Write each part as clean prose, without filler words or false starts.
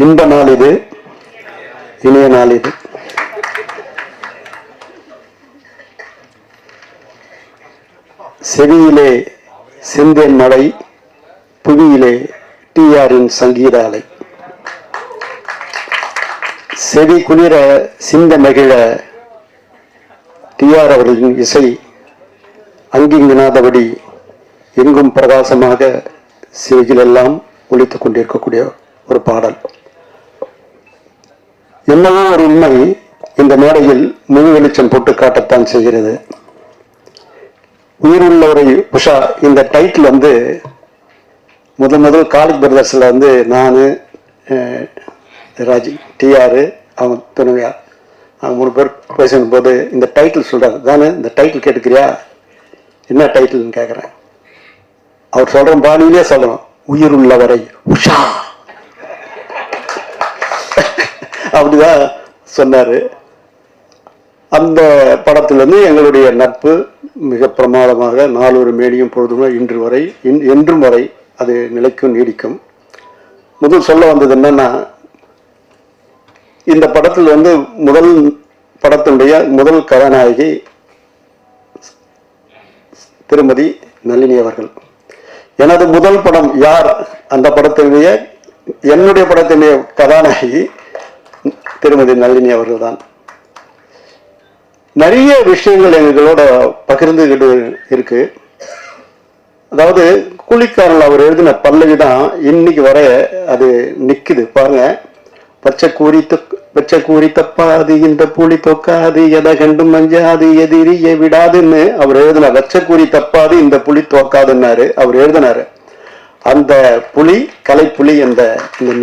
இன்ப நாள் இது, இனிய நாள் இது. செவியிலே செந்தேன் மழை, புவியிலே டிஆரின் சங்கீத அலை. செவி குளிர சிந்த மகிழ டிஆர் அவர்களின் இசை அங்கிங்கனாதபடி எங்கும் பிரகாசமாக செவிகளெல்லாம் ஒலித்துக் கொண்டிருக்கக்கூடிய ஒரு பாடல். என்னவோ ஒரு உண்மை இந்த மேடையில் முழு வெளிச்சம் போட்டு காட்டத்தான் செய்கிறது. உயிருள்ளவரை உஷா இந்த டைட்டில் வந்து முதல் காலேஜ் பிரதர்ஸில் வந்து நான் ராஜி டிஆர் அவங்க துணைவியார் அவங்க 3 பேர் பேசும் போது இந்த டைட்டில் சொல்றாரு, தானே இந்த டைட்டில் கேட்டுக்கிறியா, என்ன டைட்டில்னு கேட்குறேன். அவர் சொல்ற பாணியிலே சொல்லணும், உயிருள்ளவரை உஷா அப்படிதான் சொன்னாரு. அந்த படத்திலிருந்து எங்களுடைய நட்பு மிக பிரமாதமாக நாளொரு மேடியும் பொழுதுமே என்றும் வரை அது நிலைக்கும் நீடிக்கும். முதல் சொல்ல வந்தது என்னன்னா, இந்த படத்தில் வந்து முதல் படத்தினுடைய முதல் கதாநாயகி திருமதி நளினி அவர்கள். எனது முதல் படம் யார், அந்த படத்தினுடைய என்னுடைய படத்தினுடைய கதாநாயகி திருமதி நளினி அவர்கள் தான். நிறைய விஷயங்கள் எங்களோட பகிர்ந்துகிட்டு இருக்கு. அதாவது கூலிக்காரன் அவர் எழுதின பல்லவி தான் இன்னைக்கு வர அது நிக்குது பாருங்க. பச்சை கூறி தப்பாது, இந்த புலி தொக்காது, எதை கண்டும் மஞ்சாது, எதிரிய விடாதுன்னு அவர் எழுதின பச்சை கூறி தப்பாது, இந்த புலி தோக்காதுன்னாரு அவர் எழுதினாரு. அந்த புலி கலைப்புலி இந்த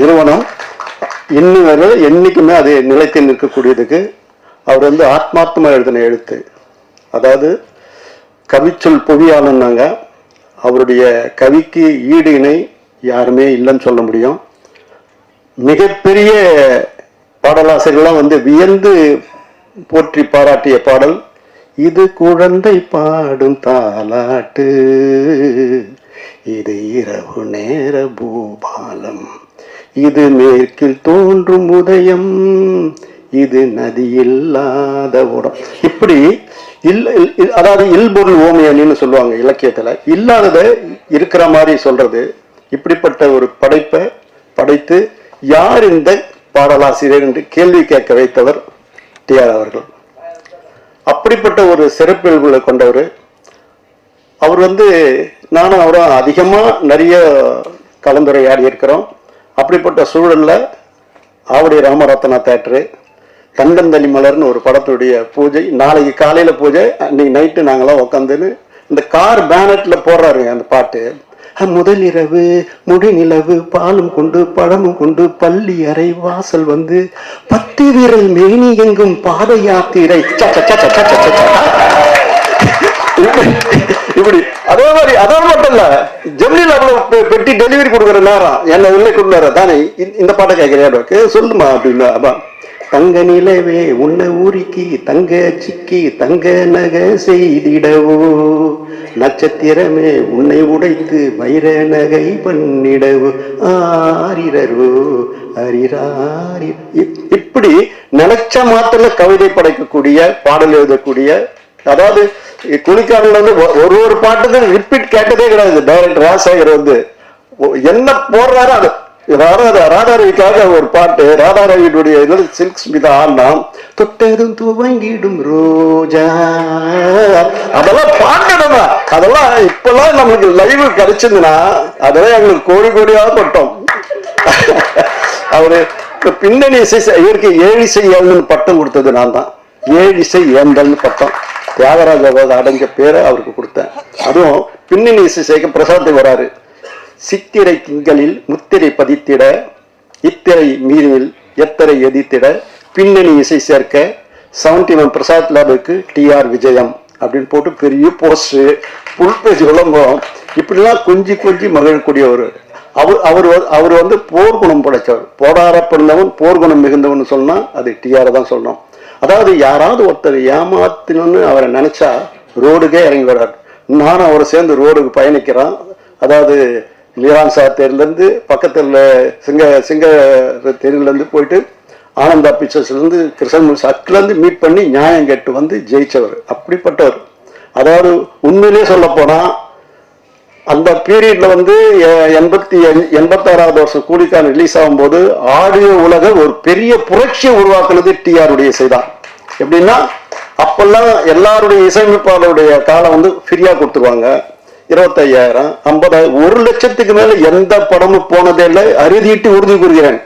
நிறுவனம் இன்னும் வரை என்னைக்குமே அது நிலைத்து நிற்கக்கூடியதுக்கு அவர் வந்து ஆத்மார்த்தமா எழுதின எழுத்து. அதாவது கவிச்சொல் புவியாளன்னாங்க. அவருடைய கவிக்கு ஈடு இணை யாருமே இல்லைன்னு சொல்ல முடியும். மிகப்பெரிய பாடலாசிரியர்கள்லாம் வந்து வியந்து போற்றி பாராட்டிய பாடல் இது. குழந்தை பாடும் தாலாட்டு, இது இரவு நேர பூபாலம், இது மேற்கில் தோன்றும் உதயம், இது நதி இல்லாத ஓடம். இப்படி அதாவது இல்பொருள் ஓமையன்னு சொல்லுவாங்க இலக்கியத்துல. இல்லாதத இருக்கிற மாதிரி சொல்றது. இப்படிப்பட்ட ஒரு படைப்பை படைத்து யார் இந்த பாடலாசிரியர் என்று கேள்வி கேட்க வைத்தவர் டிஆர் அவர்கள். அப்படிப்பட்ட ஒரு சிறப்பியல்புகளை கொண்டவர் அவர். வந்து நானும் அவரும் அதிகமா நிறைய கலந்துரையாடி இருக்கிறோம். அப்படிப்பட்ட சூழல்ல ஆவடி ராமரத்னா தேட்டரு தண்டந்தளி மலர்னு ஒரு படத்துடைய பூஜை, நாளைக்கு காலையில பூஜை, அன்னைக்கு நைட்டு நாங்களாம் உட்காந்துன்னு இந்த கார் பேனட்ல போடுறாரு அந்த பாட்டு. முதலிரவு முடிநிலவு பாலும் கொண்டு பழமும் கொண்டு பள்ளி அறை வாசல் வந்து 10 விரல் மேனி எங்கும் பாத யாத்திரை இப்படி. அதே மாதிரி அதே மட்டும் இல்ல, ஜெமினில அவ்வளவு பெட்டி டெலிவரி கொடுக்குற நேரம் என்ன உள்ளே கொடுக்குற தானே இந்த பாட்டை கேட்கிறேன் சொல்லுமா அப்படின்னு. தங்க நிலவே உன்னை ஊரிக்கி தங்க சிக்கி தங்க நகை செய்திடவோ, நட்சத்திரமே உன்னை உடைத்து வைர நகை பண்ணிடவோ, ஆரிரோ அரிராரி. இப்படி நினைச்ச மாத்திர கவிதை படைக்கக்கூடிய பாடல் எழுதக்கூடிய, அதாவது குளிக்காரன்ல வந்து ஒரு பாட்டுக்கு ரிப்பீட் கேட்டதே கிடையாது. டைரக்டர் ராஜசேகர் வந்து என்ன போடுறாரு அது. ராதாரவிக்காக ஒரு பாட்டு, ராதாரவியுடைய சில்க் ஸ்மிதா ஆனா தொட்டதும் துவங்கிடும் ரோஜா, அதெல்லாம் பாக்கணுமா. அதெல்லாம் இப்பெல்லாம் நம்மளுக்கு லைவ் கிடைச்சதுன்னா அதெல்லாம் எங்களுக்கு கோடி கோடியாக கொட்டோம். அவரு பின்னணி இசை இவருக்கு ஏழிசை ஏந்தல் பட்டம் கொடுத்தது நான் தான். ஏழிசை ஏந்தல் பட்டம் தியாகராஜ அடைஞ்ச பேரை அவருக்கு கொடுத்தேன். அதுவும் பின்னணி இசை சேர்க்க பிரசாத்தை வராரு. சித்திரை திங்களில் முத்திரை பதித்திட, இத்திரை மீறில் எத்தரை எதிர்த்திட, பின்னணி இசை சேர்க்க 71 பிரசாத் லேபுக்கு டிஆர் விஜயம் அப்படின்னு போட்டு பெரிய போஸ்ட் புல் பேஜ் விளம்பரம் இப்படிலாம் கொஞ்சி கொஞ்சி மகிழக்கூடியவர். அவர் வந்து போர்க்குணம் படைச்சவர். போராட பிறந்தவன் போர்க்குணம் மிகுந்தவன் சொன்னா அது டிஆர் தான் சொல்லணும். அதாவது யாராவது ஒருத்தர் ஏமாத்தினு அவரை நினைச்சா ரோடுக்கே இறங்கி வர்றார். நானும் அவரை சேர்ந்து ரோடுக்கு பயணிக்கிறான். அதாவது லீலான்சா தெருலேருந்து பக்கத்தில் சிங்க தெருலேருந்து போயிட்டு ஆனந்தா பிக்சர்ஸ்லேருந்து கிருஷ்ணன் சட்டிலேருந்து மீட் பண்ணி நியாயம் கேட்டு வந்து ஜெயிச்சவர். அப்படிப்பட்டவர். அதாவது உண்மையிலேயே சொல்ல போனா அந்த பீரியட்ல வந்து 86வது வருஷம் கூலிக்காரன் ரிலீஸ் ஆகும்போது ஆடியோ உலக ஒரு பெரிய புரட்சியை உருவாக்குனது டிஆருடைய இசைதான். எப்படின்னா அப்பெல்லாம் எல்லாருடைய இசையமைப்பாளருடைய காலம் வந்து ஃப்ரீயா கொடுத்துருவாங்க. 25,000 50,000 1 லட்சத்துக்கு மேல எந்த படமும் போனதே இல்லை. அறுதிட்டு உறுதி கூறுகிறேன்.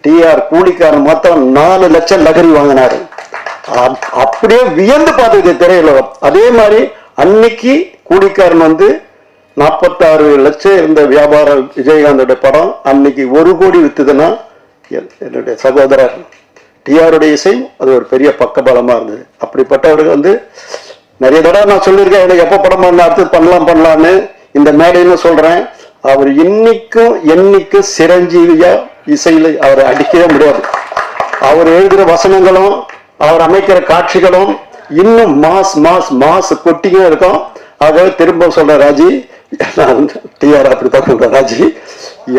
டிஆர் கூலிக்காரன் மொத்தம் 4 லட்சம் லகரி வாங்கினாரு. அப்படியே வியந்து பார்த்தது திரையுலகம். அதே மாதிரி அன்னைக்கு கூலிக்காரன் வந்து 46 லட்சம் இருந்த வியாபாரம் விஜயகாந்தோட படம் அன்னைக்கு 1 கோடி வித்துதுன்னா என்னுடைய சகோதரர் டிஆருடைய இசை அது ஒரு பெரிய பக்கபலமா இருந்தது. அப்படிப்பட்டவர்கள் வந்து நிறைய தடவை நான் சொல்லியிருக்கேன், எனக்கு எப்போ படம் பண்ண அடுத்து பண்ணலான்னு இந்த மேடைன்னு சொல்றேன். அவர் என்னைக்கும் சிரஞ்சீவியா இசையில அவரை அடிக்கவே முடியாது. அவர் எழுதுகிற வசனங்களும் அவர் அமைக்கிற காட்சிகளும் இன்னும் மாஸ் கொட்டியும் இருக்கும். ஆகவே திரும்ப சொல்ற ராஜி, நான் டிஆர் அப்படித்தான் சொல்றேன், ராஜி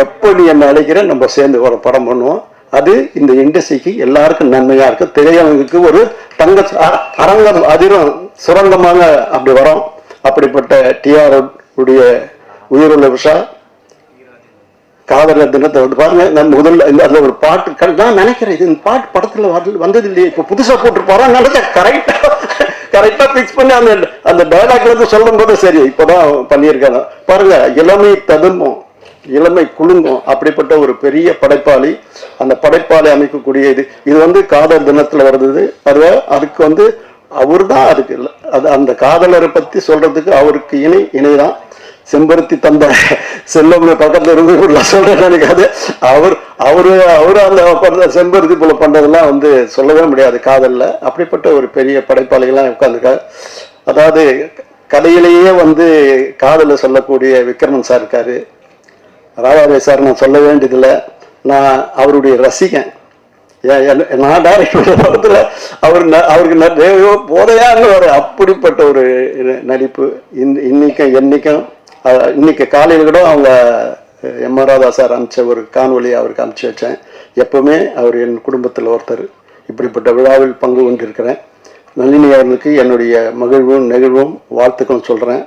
எப்போ நீ என்ன அழைக்கிற நம்ம சேர்ந்து ஒரு படம் பண்ணுவோம். அது இந்த இண்டஸ்ட்ரிக்கு எல்லாருக்கும் நன்மையா இருக்கு. திரையரங்குக்கு ஒரு தங்க அரங்கம் அதிரும் சுரங்கமாக அப்படி வரும். அப்படிப்பட்ட டிஆர் உடைய உயிருள்ள விஷா காதலர் தினத்தை வந்து பாருங்க. நம்ம முதல்ல அதுல ஒரு பாட்டு நான் நினைக்கிறேன், இது இந்த பாட்டு படத்துல வந்தது இல்லையே, இப்ப புதுசா போட்டு போறான்னு நினைச்சேன். கரெக்டா பிக்ஸ் பண்ணி அந்த டயலாக்ல இருந்து சொல்லும் போது சரி இப்பதான் பண்ணியிருக்காங்க பாருங்க. இளமை ததும்பும், இளமை குலுங்கும். அப்படிப்பட்ட ஒரு பெரிய படைப்பாளி. அந்த படைப்பாளி அமைக்கக்கூடிய இது வந்து காதல் தினத்துல வருது. அதுக்கு வந்து அவர் தான் அதுக்கு இல்லை. அந்த காதலரை பத்தி சொல்றதுக்கு அவருக்கு இணைதான். செம்பருத்தி தந்த செல்லம் பக்கத்துல இருந்து சொல்றேன் நினைக்காது. அவரு அந்த செம்பருத்தி போல பண்றதெல்லாம் வந்து சொல்லவே முடியாது காதல்ல. அப்படிப்பட்ட ஒரு பெரிய படைப்பாளிகள்லாம் உட்கார்ந்துருக்காரு. அதாவது கதையிலேயே வந்து காதல சொல்லக்கூடிய விக்ரமன் சார் இருக்காரு. ராதாவே சார் நான் சொல்ல வேண்டியதில்லை, நான் அவருடைய ரசிகன். நான் டைரக்ட் பண்ண படத்துல அவருக்கு போதையான்னு ஒரு அப்படிப்பட்ட ஒரு நடிப்பு. இன்னைக்கு காலையில் கூட அவங்க எம்.ஆர். ராதா சார் அனுப்பிச்ச ஒரு காணொலி அவருக்கு அனுப்பிச்சு வச்சேன். எப்பவுமே அவர் என் குடும்பத்தில் ஒருத்தர். இப்படிப்பட்ட விழாவில் பங்கு கொண்டிருக்கிறேன். நளினி அவர்களுக்கு என்னுடைய மகிழ்வும் நெகிழ்வும் வாழ்த்துக்களும் சொல்றேன்.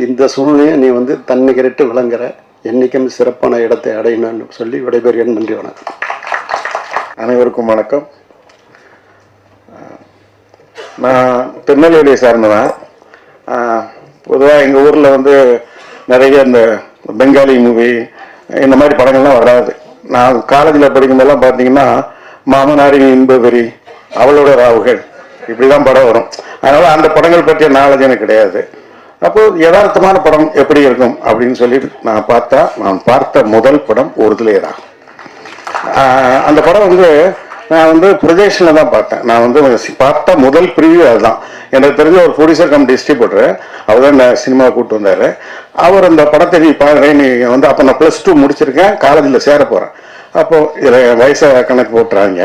இந்த சூழ்நிலையை நீ வந்து தன்னிகரிட்டு விளங்குற, என்னைக்கும் சிறப்பான இடத்தை அடையணும்னு சொல்லி விடைபெறுகிறேன். நன்றி, வணக்கம். அனைவருக்கும் வணக்கம். நான் திருநெல்வேலியை சார்ந்தவன். பொதுவாக எங்கள் ஊரில் வந்து நிறைய இந்த பெங்காலி மூவி இந்த மாதிரி படங்கள்லாம் வராது. நான் காலேஜில் படிக்கும்போதெல்லாம் பார்த்தீங்கன்னா மாமனாரின் இன்பவெறி, அவளோட ராவுகள் இப்படி தான் படம் வரும். அதனால் அந்த படங்கள் பற்றிய நாலேஜ் எனக்கு கிடையாது. அப்போது யதார்த்தமான படம் எப்படி இருக்கும் அப்படின்னு சொல்லிட்டு நான் பார்த்த முதல் படம் ஒருதலையரா. அந்த படம் வந்து நான் வந்து ப்ரொஜெக்ஷனில் தான் பார்த்தேன். நான் வந்து பார்த்த முதல் ப்ரிவியூ அதுதான். எனக்கு தெரிஞ்ச ஒரு ப்ரொடியூசர் கம் டிஸ்ட்ரிபியூட்டர் அவர் தான் இந்த சினிமா கூப்பிட்டு வந்தார். அவர் அந்த படத்தை நீ பாரு, நீ வந்து அப்போ நான் +2 முடிச்சிருக்கேன், காலேஜில் சேர போகிறேன். அப்போது இதில் வயசை கணக்கு போட்டுறாங்க.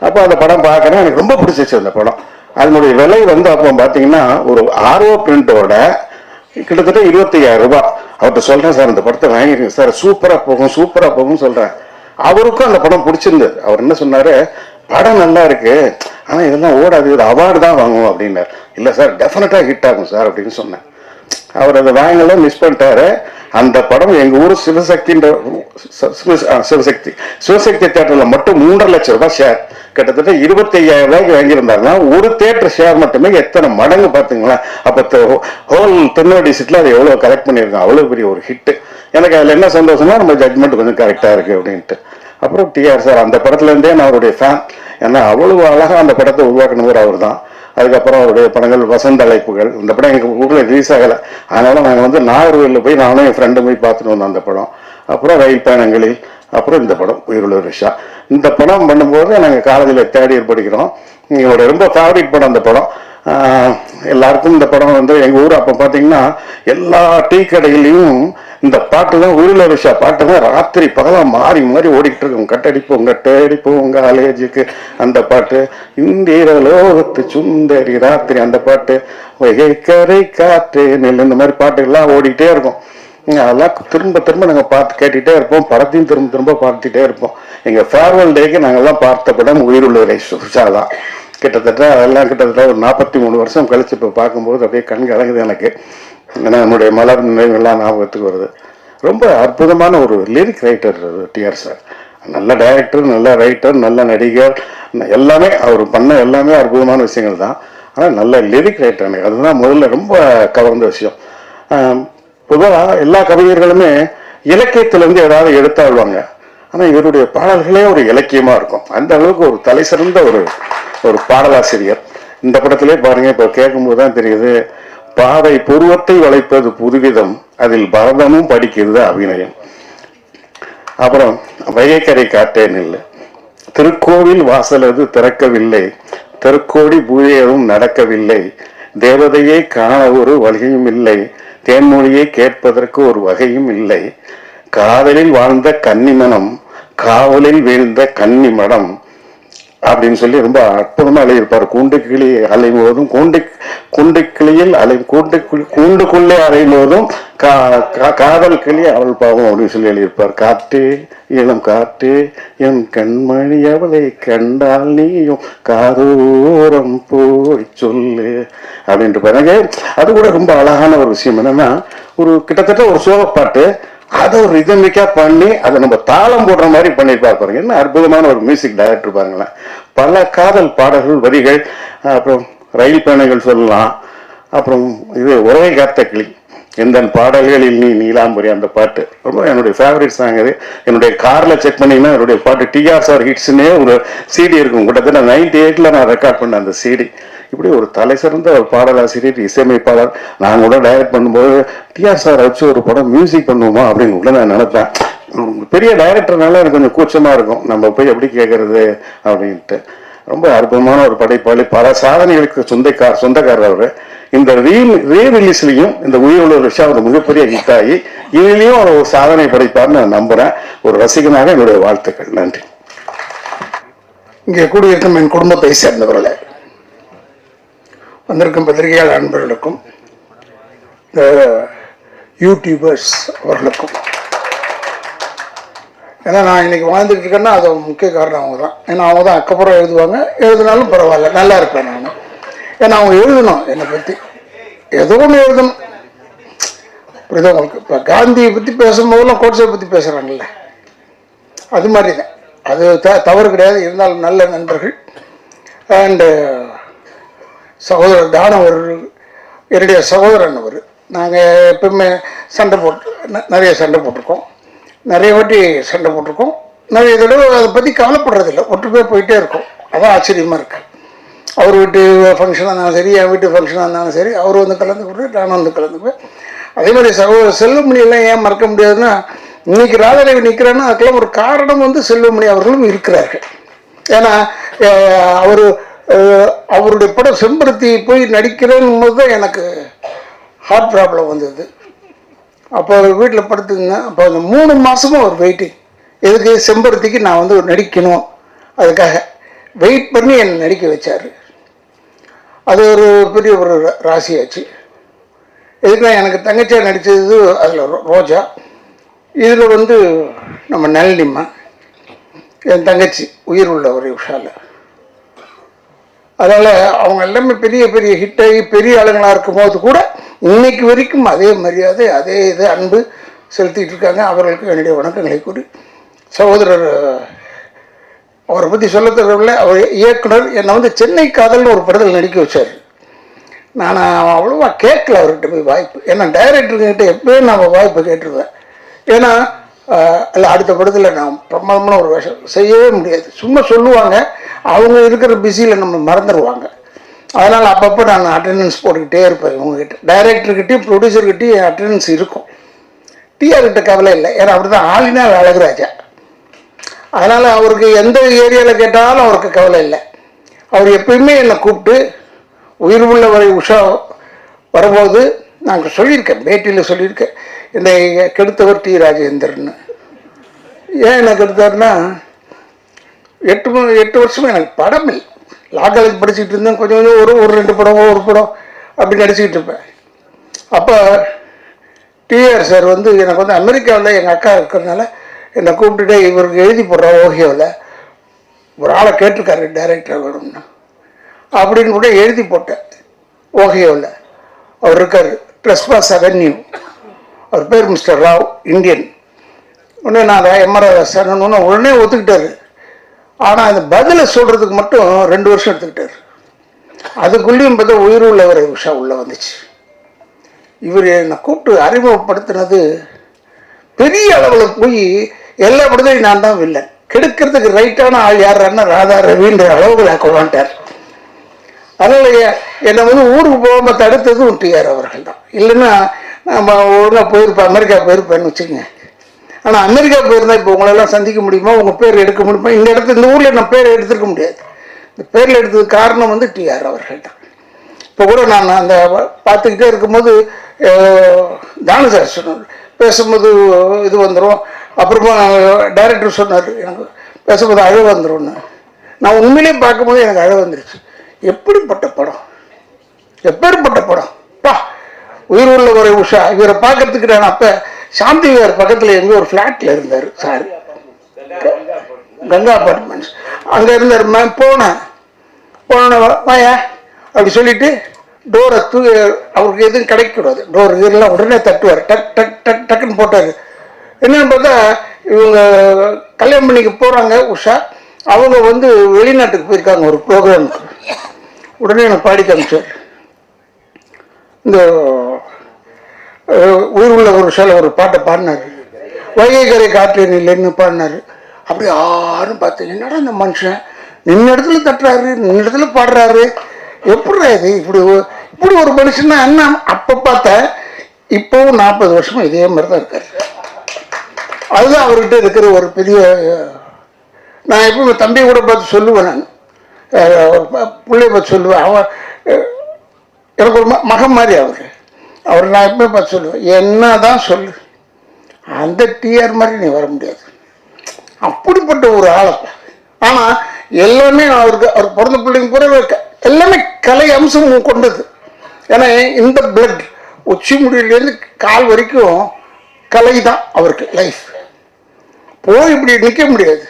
அப்போ அந்த படம் பார்க்குறேன், எனக்கு ரொம்ப பிடிச்சிச்சு அந்த படம். அதனுடைய விலை வந்து அப்போ பார்த்தீங்கன்னா ஒரு RO பிரிண்டோட கிட்டத்தட்ட 25,000 ரூபாய். அவர்கிட்ட சொல்கிறேன், சார் இந்த படத்தை வாங்கிருக்கேன் சார், சூப்பராக போகும் சொல்கிறேன். அவருக்கும் அந்த படம் பிடிச்சிருந்தது. அவர் என்ன சொன்னார், படம் நல்லா இருக்கு, ஆனால் இதெல்லாம் ஓடாது, இது அவார்டு தான் வாங்குவோம் அப்படின்னாரு. இல்லை சார், டெஃபினட்டாக ஹிட் ஆகும் சார் அப்படின்னு சொன்னேன். அவர் அதை வாங்கலாம், மிஸ் பண்ணிட்டாரு. அந்த படம் எங்கள் ஊர் சிவசக்தி தேட்டரில் மட்டும் 3.5 லட்சம் ரூபாய் ஷேர், கிட்டத்தட்ட 25,000 ரூபாய்க்கு வாங்கியிருந்தாருன்னா ஒரு தேட்டர் ஷேர் மட்டுமே எத்தனை மடங்கு பார்த்துங்களேன். அப்போ ஹோல் திருநெல்வேலி டிஸ்ட்ரிக்ட்ல அதை எவ்வளோ கலெக்ட் பண்ணியிருக்கோம், அவ்வளோ பெரிய ஒரு ஹிட்டு. எனக்கு அதில் என்ன சந்தோஷம்னா நம்ம ஜட்மெண்ட் கொஞ்சம் கரெக்டாக இருக்குது அப்படின்ட்டு. அப்புறம் டிஆர் சார் அந்த படத்துலேருந்தே நான் அவருடைய ஃபேன். ஏன்னா அவ்வளவு அழகாக அந்த படத்தை உருவாக்கினவர் அவர் தான். அதுக்கப்புறம் அவருடைய படங்கள் வசந்த அழைப்புகள், இந்த படம் எங்கள் ஊரில் ரிலீஸ் ஆகலை, அதனால நாங்கள் வந்து நாகர்கோவிலில் போய் நானும் என் ஃப்ரெண்டும் போய் பார்த்துட்டு வந்தோம் அந்த படம். அப்புறம் ரயில் பயணங்களில், அப்புறம் இந்த படம் உயிருள்ள ரிஷா. இந்த படம் பண்ணும்போது நாங்கள் காலேஜில் 3rd இயர் படிக்கிறோம். எங்களோட ரொம்ப ஃபேவரட் படம் அந்த படம். எல்லாருக்கும் இந்த படம் வந்து எங்கள் ஊர் அப்போ பார்த்தீங்கன்னா எல்லா டீ கடையிலையும் இந்த பாட்டு தான் உயிரில் விஷா பாட்டு தான் ராத்திரி பகலாக மாறி மாறி ஓடிக்கிட்டு இருக்கும். கட்டடிப்போம் காலேஜுக்கு அந்த பாட்டு, இந்திர லோகத்து சுந்தரி ராத்திரி அந்த பாட்டு, வைகை கரை காற்று நெல், இந்த மாதிரி பாட்டுகள்லாம் ஓடிக்கிட்டே இருக்கும். அதெல்லாம் திரும்ப திரும்ப நாங்கள் பார்த்து கேட்டுகிட்டே இருப்போம். படத்தையும் திரும்ப திரும்ப பார்த்துட்டே இருப்போம். எங்கள் ஃபேர்வெல் டேக்கு நாங்கள்லாம் பார்த்த படம் உயிருள்ள சுஷா தான். கிட்டத்தட்ட அதெல்லாம் கிட்டத்தட்ட ஒரு 43 வருஷம் கழிச்சு இப்போ பார்க்கும்போது அப்படியே கண் கலங்குது எனக்கு. ஏன்னா நம்முடைய மலர் நினைவுகள்லாம் ஞாபகத்துக்கு வருது. ரொம்ப அற்புதமான ஒரு லிரிக் ரைட்டர் டிஆர் சார். நல்ல டைரக்டர், நல்ல ரைட்டர், நல்ல நடிகர், எல்லாமே அவர் பண்ண எல்லாமே அற்புதமான விஷயங்கள் தான். ஆனால் நல்ல லிரிக் ரைட்டர், எனக்கு அதுதான் முதல்ல ரொம்ப கவர்ந்த விஷயம். பொதுவாக எல்லா கவிஞர்களுமே இலக்கியத்திலேருந்து ஏதாவது எடுத்தாழ்வாங்க. ஆனால் இவருடைய பாடல்களே ஒரு இலக்கியமாக இருக்கும். அந்த அளவுக்கு ஒரு தலை சிறந்த ஒரு பாடலாசிரியர். இந்த படத்திலே பாருங்க, இப்போ கேட்கும்போது தான் தெரியுது, பாதை புருவத்தை வளைப்பது புதுவிதம், அதில் பரதமும் படிக்கிறது அபிநயம். அப்புறம் வைகைக்கரை காட்டேன் இல்லை, திருக்கோவில் வாசலது திறக்கவில்லை, திருக்கோடி பூஜையும் நடக்கவில்லை, தேவதையை காண ஒரு வழியும் இல்லை, தேன்மொழியை கேட்பதற்கு ஒரு வகையும் இல்லை, காதலில் வாழ்ந்த கன்னிமனம், காவலில் வீழ்ந்த கன்னிமடம் அப்படின்னு சொல்லி ரொம்ப அற்புதமா எழுதியிருப்பார். கூண்டு கிளி அலையும் போதும் கூண்டு கிளியில் கூண்டுக்குள்ளே அலையும் போதும் காதல் கிளி அவள் பாவம் அப்படின்னு சொல்லி எழுதியிருப்பார். காட்டு இளம் காட்டு என் கண்மணி அவளை கண்டால் நீயும் காதோரம் போய் சொல்லு அப்படின்ட்டு பாருங்க. அது கூட ரொம்ப அழகான ஒரு விஷயம். என்னன்னா, ஒரு கிட்டத்தட்ட ஒரு சோகப்பாட்டு, அதை ஒரு ரிதமிக்கா பண்ணி அதை நம்ம தாளம் போடுற மாதிரி பண்ணியிருப்பாரு பாருங்க. என்ன அற்புதமான ஒரு மியூசிக் டைரக்டர் பாருங்களேன். பல காதல் பாடல்கள், வரிகள், அப்புறம் ரயில் பயணங்கள் சொல்லலாம். அப்புறம் இது உறவை காத்த கிளி, எந்த பாடல்களில் நீ நீலாம்பரி, அந்த பாட்டு ரொம்ப என்னுடைய ஃபேவரட் சாங். அது என்னுடைய காரில் செக் பண்ணிங்கன்னா என்னுடைய பாட்டு டிஆர் சார் ஹிட்ஸ்னே ஒரு சிடி இருக்கும். கிட்டத்தட்ட 98ல் நான் ரெக்கார்ட் பண்ணேன் அந்த சிடி. இப்படி ஒரு தலை சிறந்த ஒரு பாடலாசிரியர், இசையமைப்பாளர். நான் கூட டைரக்ட் பண்ணும்போது டிஆர் சார் வச்சு ஒரு படம் மியூசிக் பண்ணுவோமா அப்படின்னு கூட நான் நினைப்பேன். பெரிய டைரக்டர்னால எனக்கு கொஞ்சம் கூச்சமா இருக்கும், நம்ம போய் எப்படி கேட்கறது அப்படின்ட்டு. ரொம்ப அற்புதமான ஒரு படைப்பாளி, பல சாதனைகளுக்கு சொந்தக்காரர் அவர். இந்த ரீ ரிலீஸ்லையும் இந்த உயிருள்ள விஷயம் ஒரு மிகப்பெரிய ஹிட் ஆகி இதுலயும் ஒரு சாதனை படைப்பார்னு நான் நம்புறேன். ஒரு ரசிகனாக என்னுடைய வாழ்த்துக்கள். நன்றி. இங்கே கூடியிருக்கும் என் குடும்பத்தை சேர்ந்தவர்களே, வந்திருக்கும் பத்திரிகையாளர் நண்பர்களுக்கும், இந்த யூடியூபர்ஸ் அவர்களுக்கும், ஏன்னா நான் இன்னைக்கு வாழ்ந்துட்டு இருக்கேன்னா அது முக்கிய காரணம் அவங்க தான். ஏன்னா அவங்க தான் அக்கப்புறம் எழுதுவாங்க, எழுதினாலும் பரவாயில்ல, நல்லா இருப்பேன் நான். ஏன்னா அவங்க எழுதணும், என்னை பற்றி ஏதோ ஒன்று எழுதணும். புரியுதா உங்களுக்கு? இப்போ காந்தியை பற்றி பேசும்போதெல்லாம் கோட்ஸை பற்றி பேசுகிறாங்கல்ல, அது மாதிரி தான். அது தவறு கிடையாது. இருந்தாலும் நல்ல நண்பர்கள். அண்டு சகோதரர் தானம் அவர் என்னுடைய சகோதரன். அவர் நாங்கள் எப்பவுமே நிறைய சண்டை போட்டிருக்கோம், நிறைய வாட்டி சண்டை போட்டிருக்கோம். நிறைய தடவை அதை பற்றி கவலைப்படுறதில்லை, ஒற்றுமையாக போயிட்டே இருக்கோம். அதான் ஆச்சரியமாக இருக்கு. அவர் வீட்டு ஃபங்க்ஷனாக இருந்தாலும் சரி, என் வீட்டு ஃபங்க்ஷனாக இருந்தாலும் சரி, அவர் வந்து கலந்துக்கிட்டு நானும் வந்து கலந்துக்குவேன். அதே மாதிரி சகோதரர் செல்வமணியெல்லாம் ஏன் மறக்க முடியாதுன்னா, இன்னைக்கு ராதாரவி நிற்கிறான்னா அதுக்கெல்லாம் ஒரு காரணம் வந்து செல்வமணி அவர்களும் இருக்கிறார்கள். ஏன்னா அவருடைய படம் செம்பருத்தி போய் நடிக்கிறேன்னு போது தான் எனக்கு ஹார்ட் ப்ராப்ளம் வந்தது. அப்போ அவர் வீட்டில் படுத்துருந்தேன். அப்போ அந்த 3 மாதமும் ஒரு வெயிட்டிங். எதுக்கு? செம்பருத்திக்கு நான் வந்து நடிக்கணும், அதுக்காக வெயிட் பண்ணி என்னை நடிக்க வச்சார். அது ஒரு பெரிய ஒரு ராசியாச்சு. எதுக்குன்னா, எனக்கு தங்கச்சியாக நடித்தது அதில் ரோஜா, இதில் வந்து நம்ம நளினிமா, என் தங்கச்சி உயிர் உள்ள ஒரு விஷால. அதனால் அவங்க எல்லாமே பெரிய பெரிய ஹிட்டாகி பெரிய ஆளுங்களாக இருக்கும்போது கூட இன்னைக்கு வரைக்கும் அதே மரியாதை, அதே இது அன்பு செலுத்திட்டு இருக்காங்க. அவர்களுக்கு என்னுடைய வணக்கங்களை கூறி, சகோதரர் அவரை பற்றி சொல்ல தெரியவில்லை. அவர் இயக்குனர் என்னை வந்து சென்னை காதல்னு ஒரு படத்தில் நடிக்க வச்சார். நான் அவ்வளோவா கேட்கல அவர்கிட்ட போய் வாய்ப்பு. ஏன்னா டைரக்டர்கிட்ட எப்பயும் நான் வாய்ப்பு கேட்டுருவேன். ஏன்னா இல்லை, அடுத்த படத்தில் நான் பிரமாதமான ஒரு வேஷம் செய்யவே முடியாது. சும்மா சொல்லுவாங்க, அவங்க இருக்கிற பிஸியில் நம்ம மறந்துடுவாங்க. அதனால் அப்பப்போ நான் அட்டெண்டன்ஸ் போட்டுக்கிட்டே இருப்பேன். இவங்ககிட்ட டைரக்டர்கிட்டையும் ப்ரொடியூசர்கிட்டையும் அட்டெண்டன்ஸ் இருக்கும். டிஆர்கிட்ட கவலை இல்லை, ஏன்னா அப்படி தான் ஆளினால் அழகுராஜா. அதனால் அவருக்கு எந்த ஏரியாவில் கேட்டாலும் அவருக்கு கவலை இல்லை. அவர் எப்பயுமே என்னை கூப்பிட்டு உயிர் உள்ளவரை உஷா வரும்போது நாங்கள் சொல்லியிருக்கேன், பேட்டியில் சொல்லியிருக்கேன், என்னை கெடுத்தவர் டி ராஜேந்தர்னு. ஏன் என்ன கெடுத்தாருன்னா 8 வருஷமா எனக்கு படம் இல்லை. லா காலேஜ் படிச்சுட்டு இருந்தேன், கொஞ்சம் கொஞ்சம் ஒரு 2 படம் ஒரு படம் அப்படி நடிச்சுக்கிட்டு இருப்பேன். அப்போ டிஆர் சார் வந்து எனக்கு வந்து அமெரிக்காவில் எங்கள் அக்கா இருக்கிறதுனால என்னை கூப்பிட்டுட்டு இவருக்கு எழுதி போடுற ஓஹியோவில் ஒரு ஆளை கேட்டிருக்காரு டைரக்டர் வேணும்னா அப்படின்னு கூட எழுதி போட்டேன். ஓஹியோவில் அவர் இருக்கார், ட்ரெஸ்பாஸ் அவென்யூ, அவர் பேர் மிஸ்டர் ராவ், இந்தியன். உடனே நான் எம்ஆர் சார்னு உடனே ஒத்துக்கிட்டாரு. ஆனால் அந்த பதிலை சொல்கிறதுக்கு மட்டும் 2 வருஷம் எடுத்துக்கிட்டார். அதுக்குள்ளேயும் பார்த்தா உயிர் உள்ளவரை உஷா உள்ளே வந்துச்சு. இவர் என்னை கூப்பிட்டு அறிமுகப்படுத்தினது பெரிய அளவில் போய் எல்லா படத்தையும் நான் தான் வில்லன், கெடுக்கிறதுக்கு ரைட்டான ஆள் யாருன்னா ராதா ரவின்ற அளவுக்கு நான் கொண்டாண்டார். அதனால என்னை வந்து ஊருக்கு போகாமல் தடுத்ததும் டிஆர் அவர்கள் தான். இல்லைன்னா நம்ம ஒழுங்காக போயிருப்பேன், அமெரிக்கா போயிருப்பேன்னு வச்சுக்கோங்க. ஆனால் அமெரிக்கா போயிருந்தா இப்போ உங்களெல்லாம் சந்திக்க முடியுமா, உங்கள் பேர் எடுக்க முடியுமா? இந்த ஊரில் நான் பேர் எடுத்துருக்க முடியாது. இந்த பேரில் எடுத்ததுக்கு காரணம் வந்து டிஆர் அவர்கள் தான். இப்போ கூட நான் அந்த பார்த்துக்கிட்டே இருக்கும்போது தானு சார் சொன்னார், பேசும்போது இது வந்துடும், அப்புறமா டைரக்டர் சொன்னார் எனக்கு பேசும்போது அழ வந்துடும்னு. நான் உண்மையிலேயே பார்க்கும்போது எனக்கு அழ வந்துருச்சு. எப்படிப்பட்ட படம், எப்பேற்பட்ட படம் பா! உயிர் உள்ளவரை உஷா. இவரை பார்க்கறதுக்கு நான் அப்போ சாந்தி விகார் பக்கத்தில் எங்கேயோ ஒரு ஃப்ளாட்டில் இருந்தார் சார், கங்கா அப்பார்ட்மெண்ட்ஸ், அங்கே இருந்தார். போனேன் வாயா அப்படி சொல்லிட்டு டோரை அவருக்கு எதுவும் கிடைக்கக்கூடாது, டோர் இதெல்லாம் உடனே தட்டுவார், டக் டக் டக் டக்குன்னு போட்டார். என்னன்னு பார்த்தா இவங்க கல்யாணம் பண்ணிக்க போகிறாங்க உஷா, அவங்க வந்து வெளிநாட்டுக்கு போயிருக்காங்க ஒரு ப்ரோக்ராமுக்கு. உடனே எனக்கு பாடி காமிச்சார். இந்த உயிர் உள்ள ஒரு உஷால ஒரு பாட்டை பாடினார், வைகை கரை காற்றேன் இல்லைன்னு பாடினார். அப்படி யாரும் பார்த்து என்னடா இந்த மனுஷன் நின்ன இடத்துல தட்டுறாரு, நின்ன இடத்துல பாடுறாரு, எப்படிடா இது இப்படி ஒரு மனுஷன்னா என்ன? அப்போ பார்த்தேன். இப்போவும் 40 வருஷமா இதே மாதிரி தான் இருக்காரு. அதுதான் அவர்கிட்ட இருக்கிற ஒரு பெரிய. நான் எப்போ தம்பியை கூட பார்த்து சொல்லுவேன், நான் பிள்ளைய பார்த்து சொல்லுவேன், அவன் எனக்கு ஒரு மகன் மாதிரி அவர் நான் எப்பவுமே பார்த்து சொல்லுவேன், என்ன தான் சொல்லு, அந்த டிஆர் மாதிரி நீ வர முடியாது, அப்படிப்பட்ட ஒரு ஆளப்பா. ஆனால் எல்லாமே அவர் பிறந்த பிள்ளைங்க பூரா எல்லாமே கலை அம்சம் கொண்டது. ஏன்னா இந்த பிளட் உச்சி முடியிலேருந்து கால் வரைக்கும் கலை தான் அவருக்கு லைஃப். போய் இப்படி நிற்க முடியாது.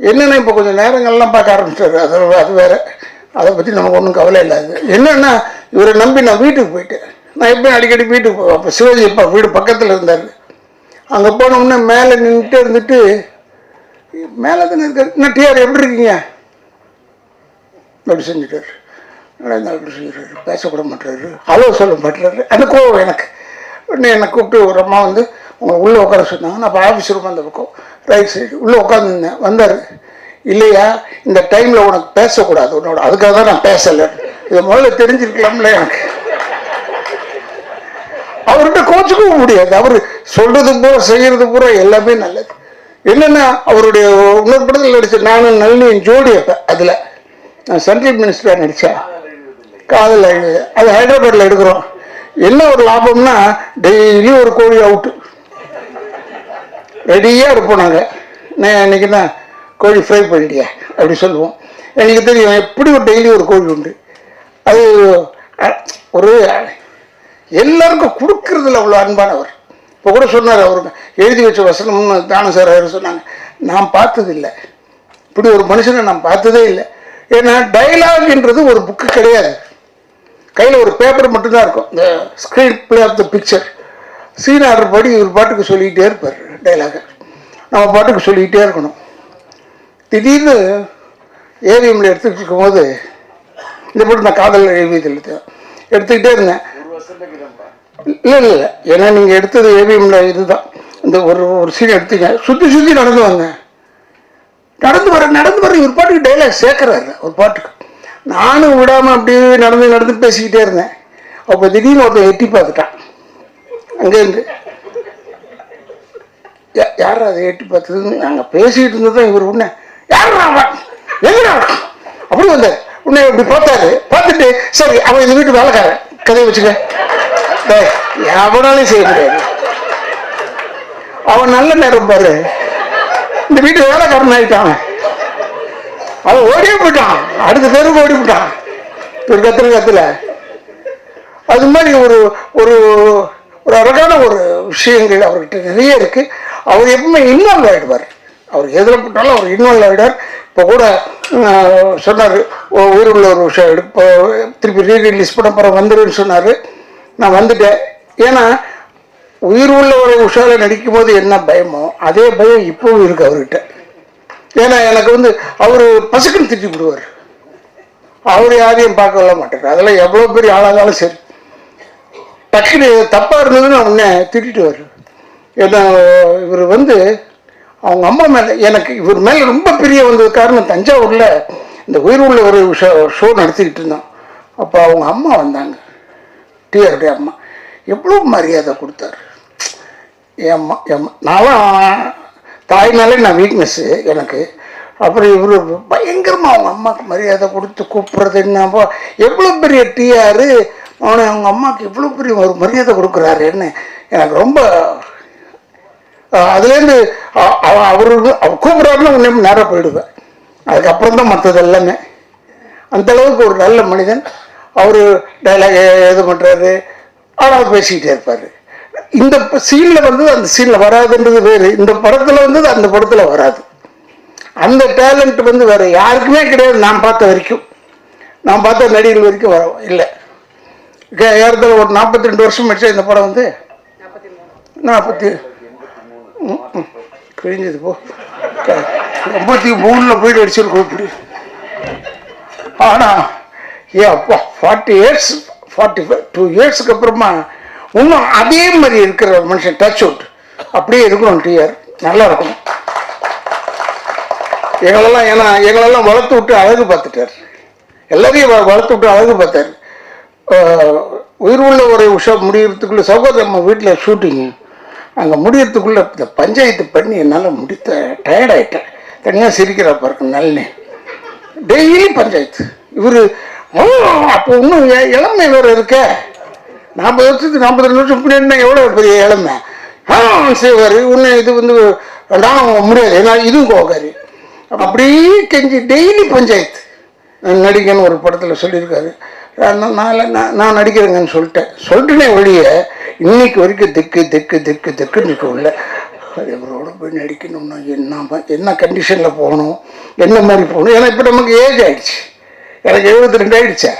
என்னென்னா இப்போ கொஞ்சம் நேரங்கள்லாம் பார்க்க ஆரம்பிச்சாரு, அது வேற, அதை பற்றி நமக்கு ஒன்றும் கவலை இல்லாது. என்னென்னா இவரை நம்பி நான் வீட்டுக்கு போயிட்டேன். நான் எப்பயும் அடிக்கடி வீட்டுக்கு போவேன். அப்போ சிவாஜி அப்பா வீடு பக்கத்தில் இருந்தார். அங்கே போனோம்னா மேலே நின்றுட்டு இருந்துட்டு, மேலே தானே இருக்காரு, என்ன டிஆர் எப்படி இருக்கீங்க அப்படி செஞ்சுட்டார். அப்படி செஞ்சுட்டாரு, பேசக்கூட மாட்டாரு, ஹலோ சொல்ல மாட்டாரு. அந்த கோவம் எனக்கு. உடனே என்னை கூப்பிட்டு ஒரு அம்மா வந்து உங்களை உள்ளே உட்கார சொன்னாங்க. நான் இப்போ ஆஃபீஸ் ரூம் அந்த பக்கம் ரைட் சைடு உள்ளே உட்காந்துருந்தேன். வந்தார், இல்லையா இந்த டைமில் உனக்கு பேசக்கூடாது உன்னோட, அதுக்காக தான் நான் பேசலை, இதை முதல்ல தெரிஞ்சிருக்கலாம்ல. எனக்கு அவர்கிட்ட கோச்சுக்கவும் முடியாது. அவர் சொல்றது பூரா செய்யறது பூரா எல்லாமே நல்லது. என்னன்னா அவருடைய இன்னொரு படத்தில் நடிச்ச நானும் நளினியும் ஜோடி. அப்போ அதில் நான் சென்ட்ரல் மினிஸ்டராக நடித்தேன், காதல். அது ஹைதராபாத்தில் எடுக்கிறோம். என்ன ஒரு லாபம்னா டெய்லி ஒரு கோழி அவுட்டு ரெடியாக இருப்போம் நாங்கள். நான் இன்னைக்கு தான் கோழி ஃப்ரை பண்ணிட்டியா அப்படி சொல்லுவோம். எனக்கு தெரியும் எப்படி ஒரு டெய்லி ஒரு கோழி உண்டு. அது ஒரு எல்லாருக்கும் கொடுக்கறதுல அவ்வளோ அன்பானவர். இப்போ கூட சொன்னார், அவருக்கு எழுதி வச்ச வசனம்னு தானு சார் அவர் சொன்னாங்க, நான் பார்த்ததில்லை இப்படி ஒரு மனுஷனை நான் பார்த்ததே இல்லை. ஏன்னா டைலாக்ன்றது ஒரு புக்கு கிடையாது, கையில் ஒரு பேப்பர் மட்டும்தான் இருக்கும், இந்த screenplay of the picture. Scene order படி இவர் பாட்டுக்கு சொல்லிக்கிட்டே இருப்பார் டைலாகை, நம்ம பாட்டுக்கு சொல்லிக்கிட்டே இருக்கணும். திடீர்னு ஏவிஎம்ல எடுத்துக்கிட்டு இருக்கும்போது இந்த பாட்டு நான் காதல் எழுதியதில் எடுத்துக்கிட்டே இருந்தேன். இல்லை ஏன்னா நீங்கள் எடுத்தது ஏவிஎம்ல இதுதான், இந்த ஒரு சீன் எடுத்தீங்க, சுற்றி சுற்றி நடந்து வந்தேன். நடந்து வர இவர் பாட்டுக்கு டைலாக் சேர்க்குறாரு ஒரு பாட்டுக்கு. நானும் விடாமல் அப்படியே நடந்து பேசிக்கிட்டே இருந்தேன். அப்போ திடீர்னு ஒருத்தர் எட்டி பார்த்துட்டான் அங்கேருந்து. யார் அதை எட்டி பார்த்தது? நாங்கள் பேசிக்கிட்டு இருந்ததான் இவர் உடனே யாரா எங்கடா அப்படி வந்தார். உன்னை இப்படி பார்த்தாரு. பார்த்துட்டு சரி அவன் இந்த வீட்டு வேலைக்காரன், கதையை வச்சுக்க. அவனாலையும் செய்ய முடியாது. அவன் நல்ல நேரம் பாரு, இந்த வீட்டு வேலைக்காரன் ஆயிட்டான். அவன் ஓடியே போயிட்டான், அடுத்த தெருவுக்கு ஓடி போயிட்டான். ஒரு கத்துல அது மாதிரி ஒரு ஒரு ஒரு அழகான ஒரு விஷயங்கள் அவர்கிட்ட நிறைய இருக்கு. அவர் எப்பவுமே இன்வால்வ் ஆகிடுவார். அவர் எதில் போட்டாலும் அவர் இன்வால்வ் ஆகிடுவார். இப்போ கூட சொன்னார், உயிர் உள்ள ஒரு விஷயம் இப்போ திருப்பி ரீரிலீஸ் பண்ண அப்புறம் வந்துடுன்னு சொன்னார். நான் வந்துட்டேன். ஏன்னா உயிர் உள்ள ஒரு உஷாவில் நடிக்கும் போது என்ன பயமோ அதே பயம் இப்பவும் இருக்கு அவர்கிட்ட. ஏன்னா எனக்கு வந்து அவர் பசுக்குன்னு திட்டி விடுவார். அவர் யாரையும் பார்க்க மாட்டார். அதெல்லாம் எவ்வளோ பெரிய ஆளானாலும் சரி, டக்குனு தப்பாக இருந்ததுன்னு உடனே திட்டிட்டு வர்றாரு. ஏன்னா இவர் வந்து அவங்க அம்மா மேலே எனக்கு இவர் மேலே ரொம்ப பிரிய வந்தது காரணம், தஞ்சாவூரில் இந்த உயிர் உள்ள ஒரு ஷோ நடத்திக்கிட்டு இருந்தோம். அப்போ அவங்க அம்மா வந்தாங்க, டிஆருடைய அம்மா. எவ்வளோ மரியாதை கொடுத்தாரு ஏம்மா ஏம்மா. நான்லாம் தாய்னாலே நான் வீக்னஸ்ஸு எனக்கு. அப்புறம் இவர் பயங்கரமாக அவங்க அம்மாவுக்கு மரியாதை கொடுத்து கூப்பிட்றது என்னப்போ, எவ்வளோ பெரிய டிஆர் அவனை அவங்க அம்மாவுக்கு எவ்வளோ பெரிய ஒரு மரியாதை கொடுக்குறாருன்னு எனக்கு ரொம்ப அதுலேருந்து அவர் கூப்பிட்றாருன்னு உடனே நேராக போயிடுவேன். அதுக்கப்புறம் தான் மற்றது எல்லாமே. அந்தளவுக்கு ஒரு நல்ல மனிதன். அவர் டைலாக் இது பண்ணுறாரு, ஆனால் பேசிக்கிட்டே இருப்பார். இந்த சீனில் வந்தது அந்த சீனில் வராதுன்றது வேறு, இந்த படத்தில் வந்தது அந்த படத்தில் வராது. அந்த டேலண்ட் வந்து வேறு யாருக்குமே கிடையாது. நான் பார்த்த வரைக்கும், நான் பார்த்த நடிகர்கள் வரைக்கும் வர இல்லை. ஏறத்தில் ஒரு 42 வருஷம் ஆயிடுச்சா இந்த படம் வந்து 40 கிழிஞ்சது போ 83 போயிட்டு அடிச்சிருக்கோம் இப்படி. ஆனால் அப்பா 40 இயர்ஸ் 45 இயர்ஸுக்கு அப்புறமா இன்னும் அதே மாதிரி இருக்கிற மனுஷன் டச் அவுட் அப்படியே இருக்கணும். டிஆர் நல்லா இருக்கணும். எங்களெல்லாம் ஏன்னா எங்களெல்லாம் வளர்த்து விட்டு அழகு பார்த்துட்டார். எல்லாரையும் வளர்த்து விட்டு அழகு பார்த்தார். உயிர் உள்ள ஒரு விஷயம் முடிகிறதுக்குள்ளே சகோதரம்மா வீட்டில் ஷூட்டிங்கு அங்கே முடியறதுக்குள்ளே இந்த பஞ்சாயத்து பண்ணி என்னால் முடித்த டயர்டாயிட்டேன். தனியாக சிரிக்கிறப்ப இருக்கு நல்ல டெய்லி பஞ்சாயத்து. இவர் அப்போ இன்னும் இளமை வேறு இருக்க 40 வருஷத்துக்கு 42 வருஷம் பின்னாடி எவ்வளோ பெரிய இளமை செய்வார். இன்னும் இது வந்து நான் முடியாது, ஏன்னா இதுவும் போகாரு. அப்படியே கெஞ்சி டெய்லி பஞ்சாயத்து. நடிகன்னு ஒரு படத்தில் சொல்லியிருக்காரு, நான் நடிக்கிறேங்கன்னு சொல்லிட்டேனே ஒழிய இன்னைக்கு வரைக்கும் திக்கு திக்கு திக்கு திக்குன்னு இருக்கும்ல. இவரோட போய் நடிக்கணும்னா என்ன கண்டிஷனில் போகணும், என்ன மாதிரி போகணும். ஏன்னா இப்போ நமக்கு ஏஜ் ஆகிடுச்சு, எனக்கு 72 ஆகிடுச்சா.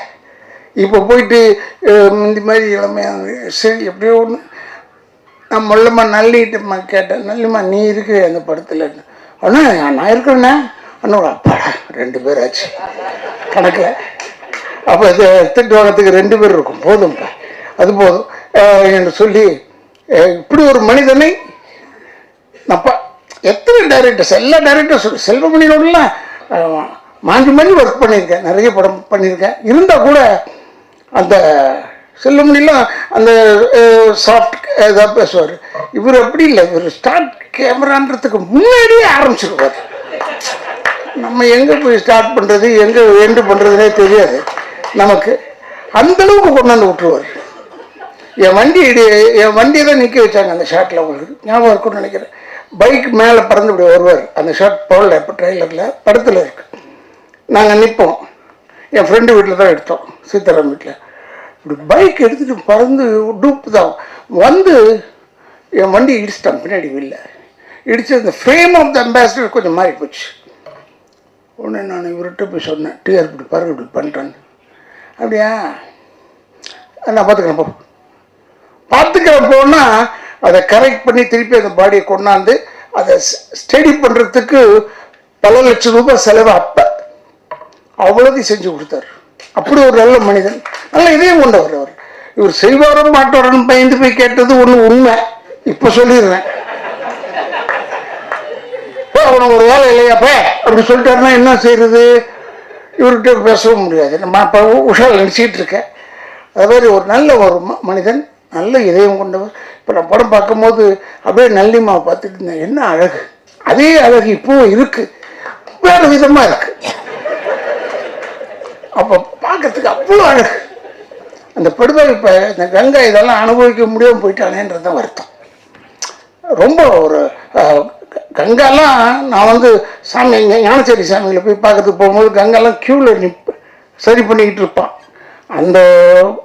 இப்போ போயிட்டு இந்த மாதிரி இளமையாக சரி எப்படியோ ஒன்று. நான் மொல்லம்மா நல்லிட்டம்மா கேட்டேன், நல்லம்மா நீ இருக்கு அந்த படத்தில். அண்ணா நான் இருக்கிறேண்ணே. அண்ணோட அப்பாடா 2 பேர் ஆச்சு கணக்கில். அப்போ இது திட்டு வாங்கிறதுக்கு 2 பேர் இருக்கும், போதும்ப்பா அது போதும் என்று சொல்லி இப்படி ஒரு மனிதனை நப்பா. எத்தனை டைரக்டர்ஸ், எல்லா டைரக்டர்ஸ் செல்வமணியோடலாம் மாஞ்சி மணி ஒர்க் பண்ணியிருக்கேன், நிறைய படம் பண்ணியிருக்கேன். இருந்தால் கூட அந்த செல்வமணிலாம் அந்த சாஃப்ட் இதாக பேசுவார். இவர் அப்படி இல்லை, இவர் ஸ்டார்ட் கேமரான்றதுக்கு முன்னாடியே ஆரம்பிச்சிருவார். நம்ம எங்கே போய் ஸ்டார்ட் பண்ணுறது எங்கே எண்டு பண்ணுறதுனே தெரியாது நமக்கு. அந்தளவுக்கு கொண்டாந்து விட்டுருவார். என் வண்டியை தான் நிற்க வச்சாங்க அந்த ஷாட்டில். உங்களுக்கு ஞாபகம் இருக்குன்னு நினைக்கிறேன். பைக் மேலே பறந்து இப்படி வருவார். அந்த ஷாட் போடல இப்போ ட்ரெய்லரில், படத்தில் இருக்கு. நாங்கள் நிற்போம், என் ஃப்ரெண்டு வீட்டில் தான் எடுத்தோம், சீத்தாராம் வீட்டில். இப்படி பைக் எடுத்துகிட்டு பறந்து டூப்பு தான் வந்து என் வண்டி இடிச்சிட்டான் பின்னாடி வீல்ல. இடிச்சு அந்த ஃப்ரேம் ஆஃப் த அம்பாசிடர் கொஞ்சம் மாறி போச்சு. உடனே நான் இவர்கிட்ட போய் சொன்னேன், டிஆர் இப்படி பாருங்க இப்படி பண்ணுறேன்னு. அப்படியா நான் பார்த்துக்கிறேன் போ. பார்த்துக்கிறப்போன்னா அதை கரெக்ட் பண்ணி திருப்பி அந்த பாடியை கொண்டாந்து அதை ஸ்டடி பண்ணுறதுக்கு பல லட்சம் ரூபாய் செலவு. அப்போ அவ்வளோதையும் செஞ்சு கொடுத்தாரு. அப்படி ஒரு நல்ல மனிதன், நல்ல இதயம் கொண்டவர் அவர். இவர் செய்வாரோ மாட்டோரன்னு பயந்து போய் கேட்டது ஒன்று உண்மை. இப்போ சொல்லிடுறேன், அவனுக்கு ஒரு வேலை இல்லையாப்ப அப்படி சொல்லிட்டாருன்னா என்ன செய்யறது? இவர்கிட்ட பேசவும் முடியாது. நம்ம இப்போ உஷாவில் நினச்சிக்கிட்டு இருக்கேன். அது மாதிரி ஒரு நல்ல ஒரு மனிதன், நல்ல இதயம் கொண்டவர். இப்போ நான் படம் பார்க்கும்போது அப்படியே நல்லிமாவை பார்த்துட்டு இருந்தேன். என்ன அழகு, அதே அழகு இப்போவும் இருக்கு, வேறு விதமாக இருக்கு. அப்போ பார்க்கறதுக்கு அவ்வளோ அழகு. அந்த படுபாவி இப்போ இந்த கங்கை இதெல்லாம் அனுபவிக்க முடியாமல் போயிட்டானேன்றது தான் வருத்தம். ரொம்ப ஒரு கங்காலாம் நான் வந்து சாமி ஞானச்சேரி சாமியில் போய் பார்க்கறதுக்கு போகும்போது கங்காலாம் க்யூவில் சரி பண்ணிக்கிட்டு இருப்பான். அந்த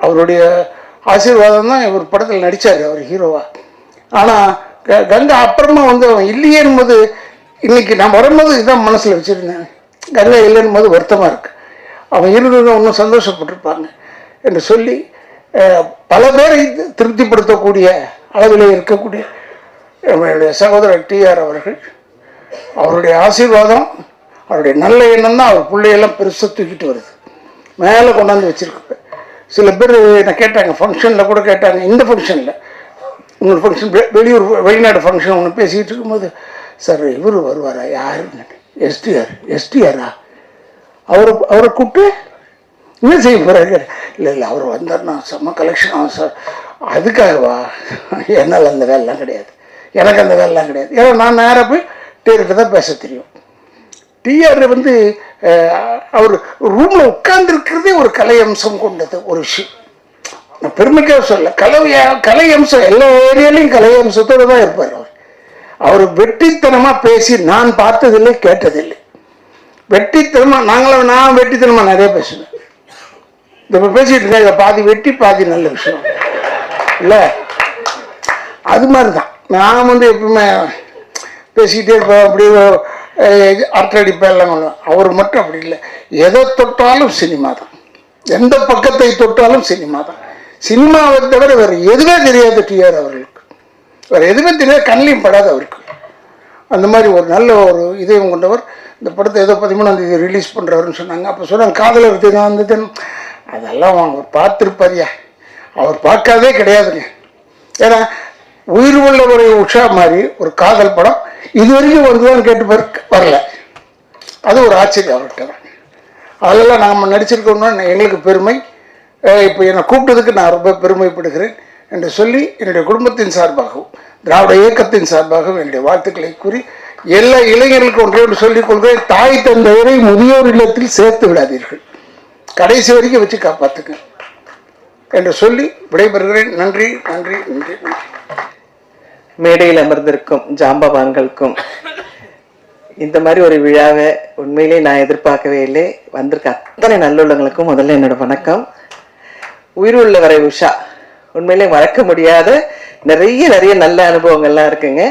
அவருடைய ஆசீர்வாதம் தான் இவர் படத்தில் நடித்தார், அவர் ஹீரோவா. ஆனால் கங்கா அப்புறமா வந்து அவன் இல்லையேன்னு போது இன்னைக்கு நான் வரும்போது இதுதான் மனசில் வச்சுருந்தேன், கங்கா இல்லைன்னு போது வருத்தமாக இருக்கு. அவன் இருந்தது இன்னும் சந்தோஷப்பட்டிருப்பாங்க என்று சொல்லி பல பேரை திருப்திப்படுத்தக்கூடிய அளவில் இருக்கக்கூடிய நம்மளுடைய சகோதரர் டிஆர் அவர்கள், அவருடைய ஆசீர்வாதம், அவருடைய நல்ல எண்ணம் தான் அவர் பிள்ளையெல்லாம் பெருசாக தூக்கிட்டு வருது, மேலே கொண்டாந்து வச்சுருக்கு. சில பேர் என்ன கேட்டாங்க, ஃபங்க்ஷனில் கூட கேட்டாங்க, இந்த ஃபங்க்ஷனில் இன்னொரு ஃபங்க்ஷன் வெளிநாடு ஃபங்க்ஷன் ஒன்று பேசிக்கிட்டு இருக்கும்போது, சார் இவர் வருவாரா, யாருன்னு, எஸ்டிஆரா, அவரை கூப்பிட்டு என்ன செய்ய போகிறாரு, இல்லை அவர் வந்தார்னா செம்ம கலெக்ஷன் ஆகும் சார், அதுக்காகவா, என்னால் அந்த வேலைலாம் கிடையாது, எனக்கு அந்த வேலைலாம் கிடையாது. ஏன்னா நான் நேராக போய் டிஆர்கிட்ட தான் பேச தெரியும். டிஆர் வந்து அவர் ரூமில் உட்கார்ந்துருக்கிறதே ஒரு கலை அம்சம் கொண்டது ஒரு விஷயம். நான் பெருமைக்காக சொல்ல, கலை அம்சம் எல்லா ஏரியாலையும் கலை அம்சத்தோடு தான் இருப்பார் அவர் வெற்றித்தனமாக பேசி நான் பார்த்ததில்லை, கேட்டதில்லை. வெற்றித்தனமாக நான் வெற்றித்தனமாக நிறைய பேசுவேன். இப்போ பேசிகிட்டு இருக்கேன், இதை பாதி வெட்டி பாதி நல்ல விஷயம் இல்லை, அது மாதிரி தான் நான் வந்து எப்பவுமே பேசிக்கிட்டே இருப்பேன், அப்படி அர்த்தடிப்பேன் எல்லாம் பண்ணுவேன். அவர் மட்டும் அப்படி இல்லை, எதை தொட்டாலும் சினிமா தான், எந்த பக்கத்தை தொட்டாலும் சினிமா தான். சினிமாவை தவிர வேறு எதுவுமே தெரியாது டிஆர் அவர்களுக்கு, வேறு எதுவுமே தெரியாது, கண்ணிலையும் படாது அவருக்கு. அந்த மாதிரி ஒரு நல்ல ஒரு இதயம் கொண்டவர். இந்த படத்தை ஏதோ 13ஆம் தேதி ரிலீஸ் பண்ணுறவருன்னு சொன்னாங்க. அப்போ சொன்னாங்க காதலர் தினம் அந்த தினம், அதெல்லாம் அவர் பார்த்துருப்பாரியா, அவர் பார்க்காதே கிடையாதுங்க. ஏன்னா உயிர் உள்ளவரை உஷா மாதிரி ஒரு காதல் படம் இது வரைக்கும் வந்துதான் கேட்டு வரல, அது ஒரு ஆச்சரியம் அவர்கிட்ட தான். அதெல்லாம் நாம் நடிச்சிருக்கோம்னா எங்களுக்கு பெருமை. இப்போ என்னை கூப்பிட்டதுக்கு நான் ரொம்ப பெருமைப்படுகிறேன் என்று சொல்லி என்னுடைய குடும்பத்தின் சார்பாகவும் திராவிட இயக்கத்தின் சார்பாகவும் என்னுடைய வாழ்த்துக்களை கூறி எல்லா இளைஞர்களுக்கும் ஒன்றே சொல்லிக் கொள்கிறேன், தாய் தந்தையரை முதியோர் இல்லத்தில் சேர்த்து விடாதீர்கள், கடைசி வரைக்கும் வச்சு காப்பாற்றுங்க என்று சொல்லி விடைபெறுகிறேன். நன்றி நன்றி நன்றி நன்றி. மேடையில் அமர்ந்திருக்கும் ஜாம்பவான்களுக்கும் இந்த மாதிரி ஒரு விழாவை உண்மையிலே நான் எதிர்பார்க்கவே இல்லை. வந்திருக்க அத்தனை நல்லுள்ளங்களுக்கும் முதல்ல என்னோட வணக்கம். உயிர் உள்ள வரை உஷா உண்மையிலே மறக்க முடியாத நிறைய நல்ல அனுபவங்கள்லாம் இருக்குங்க.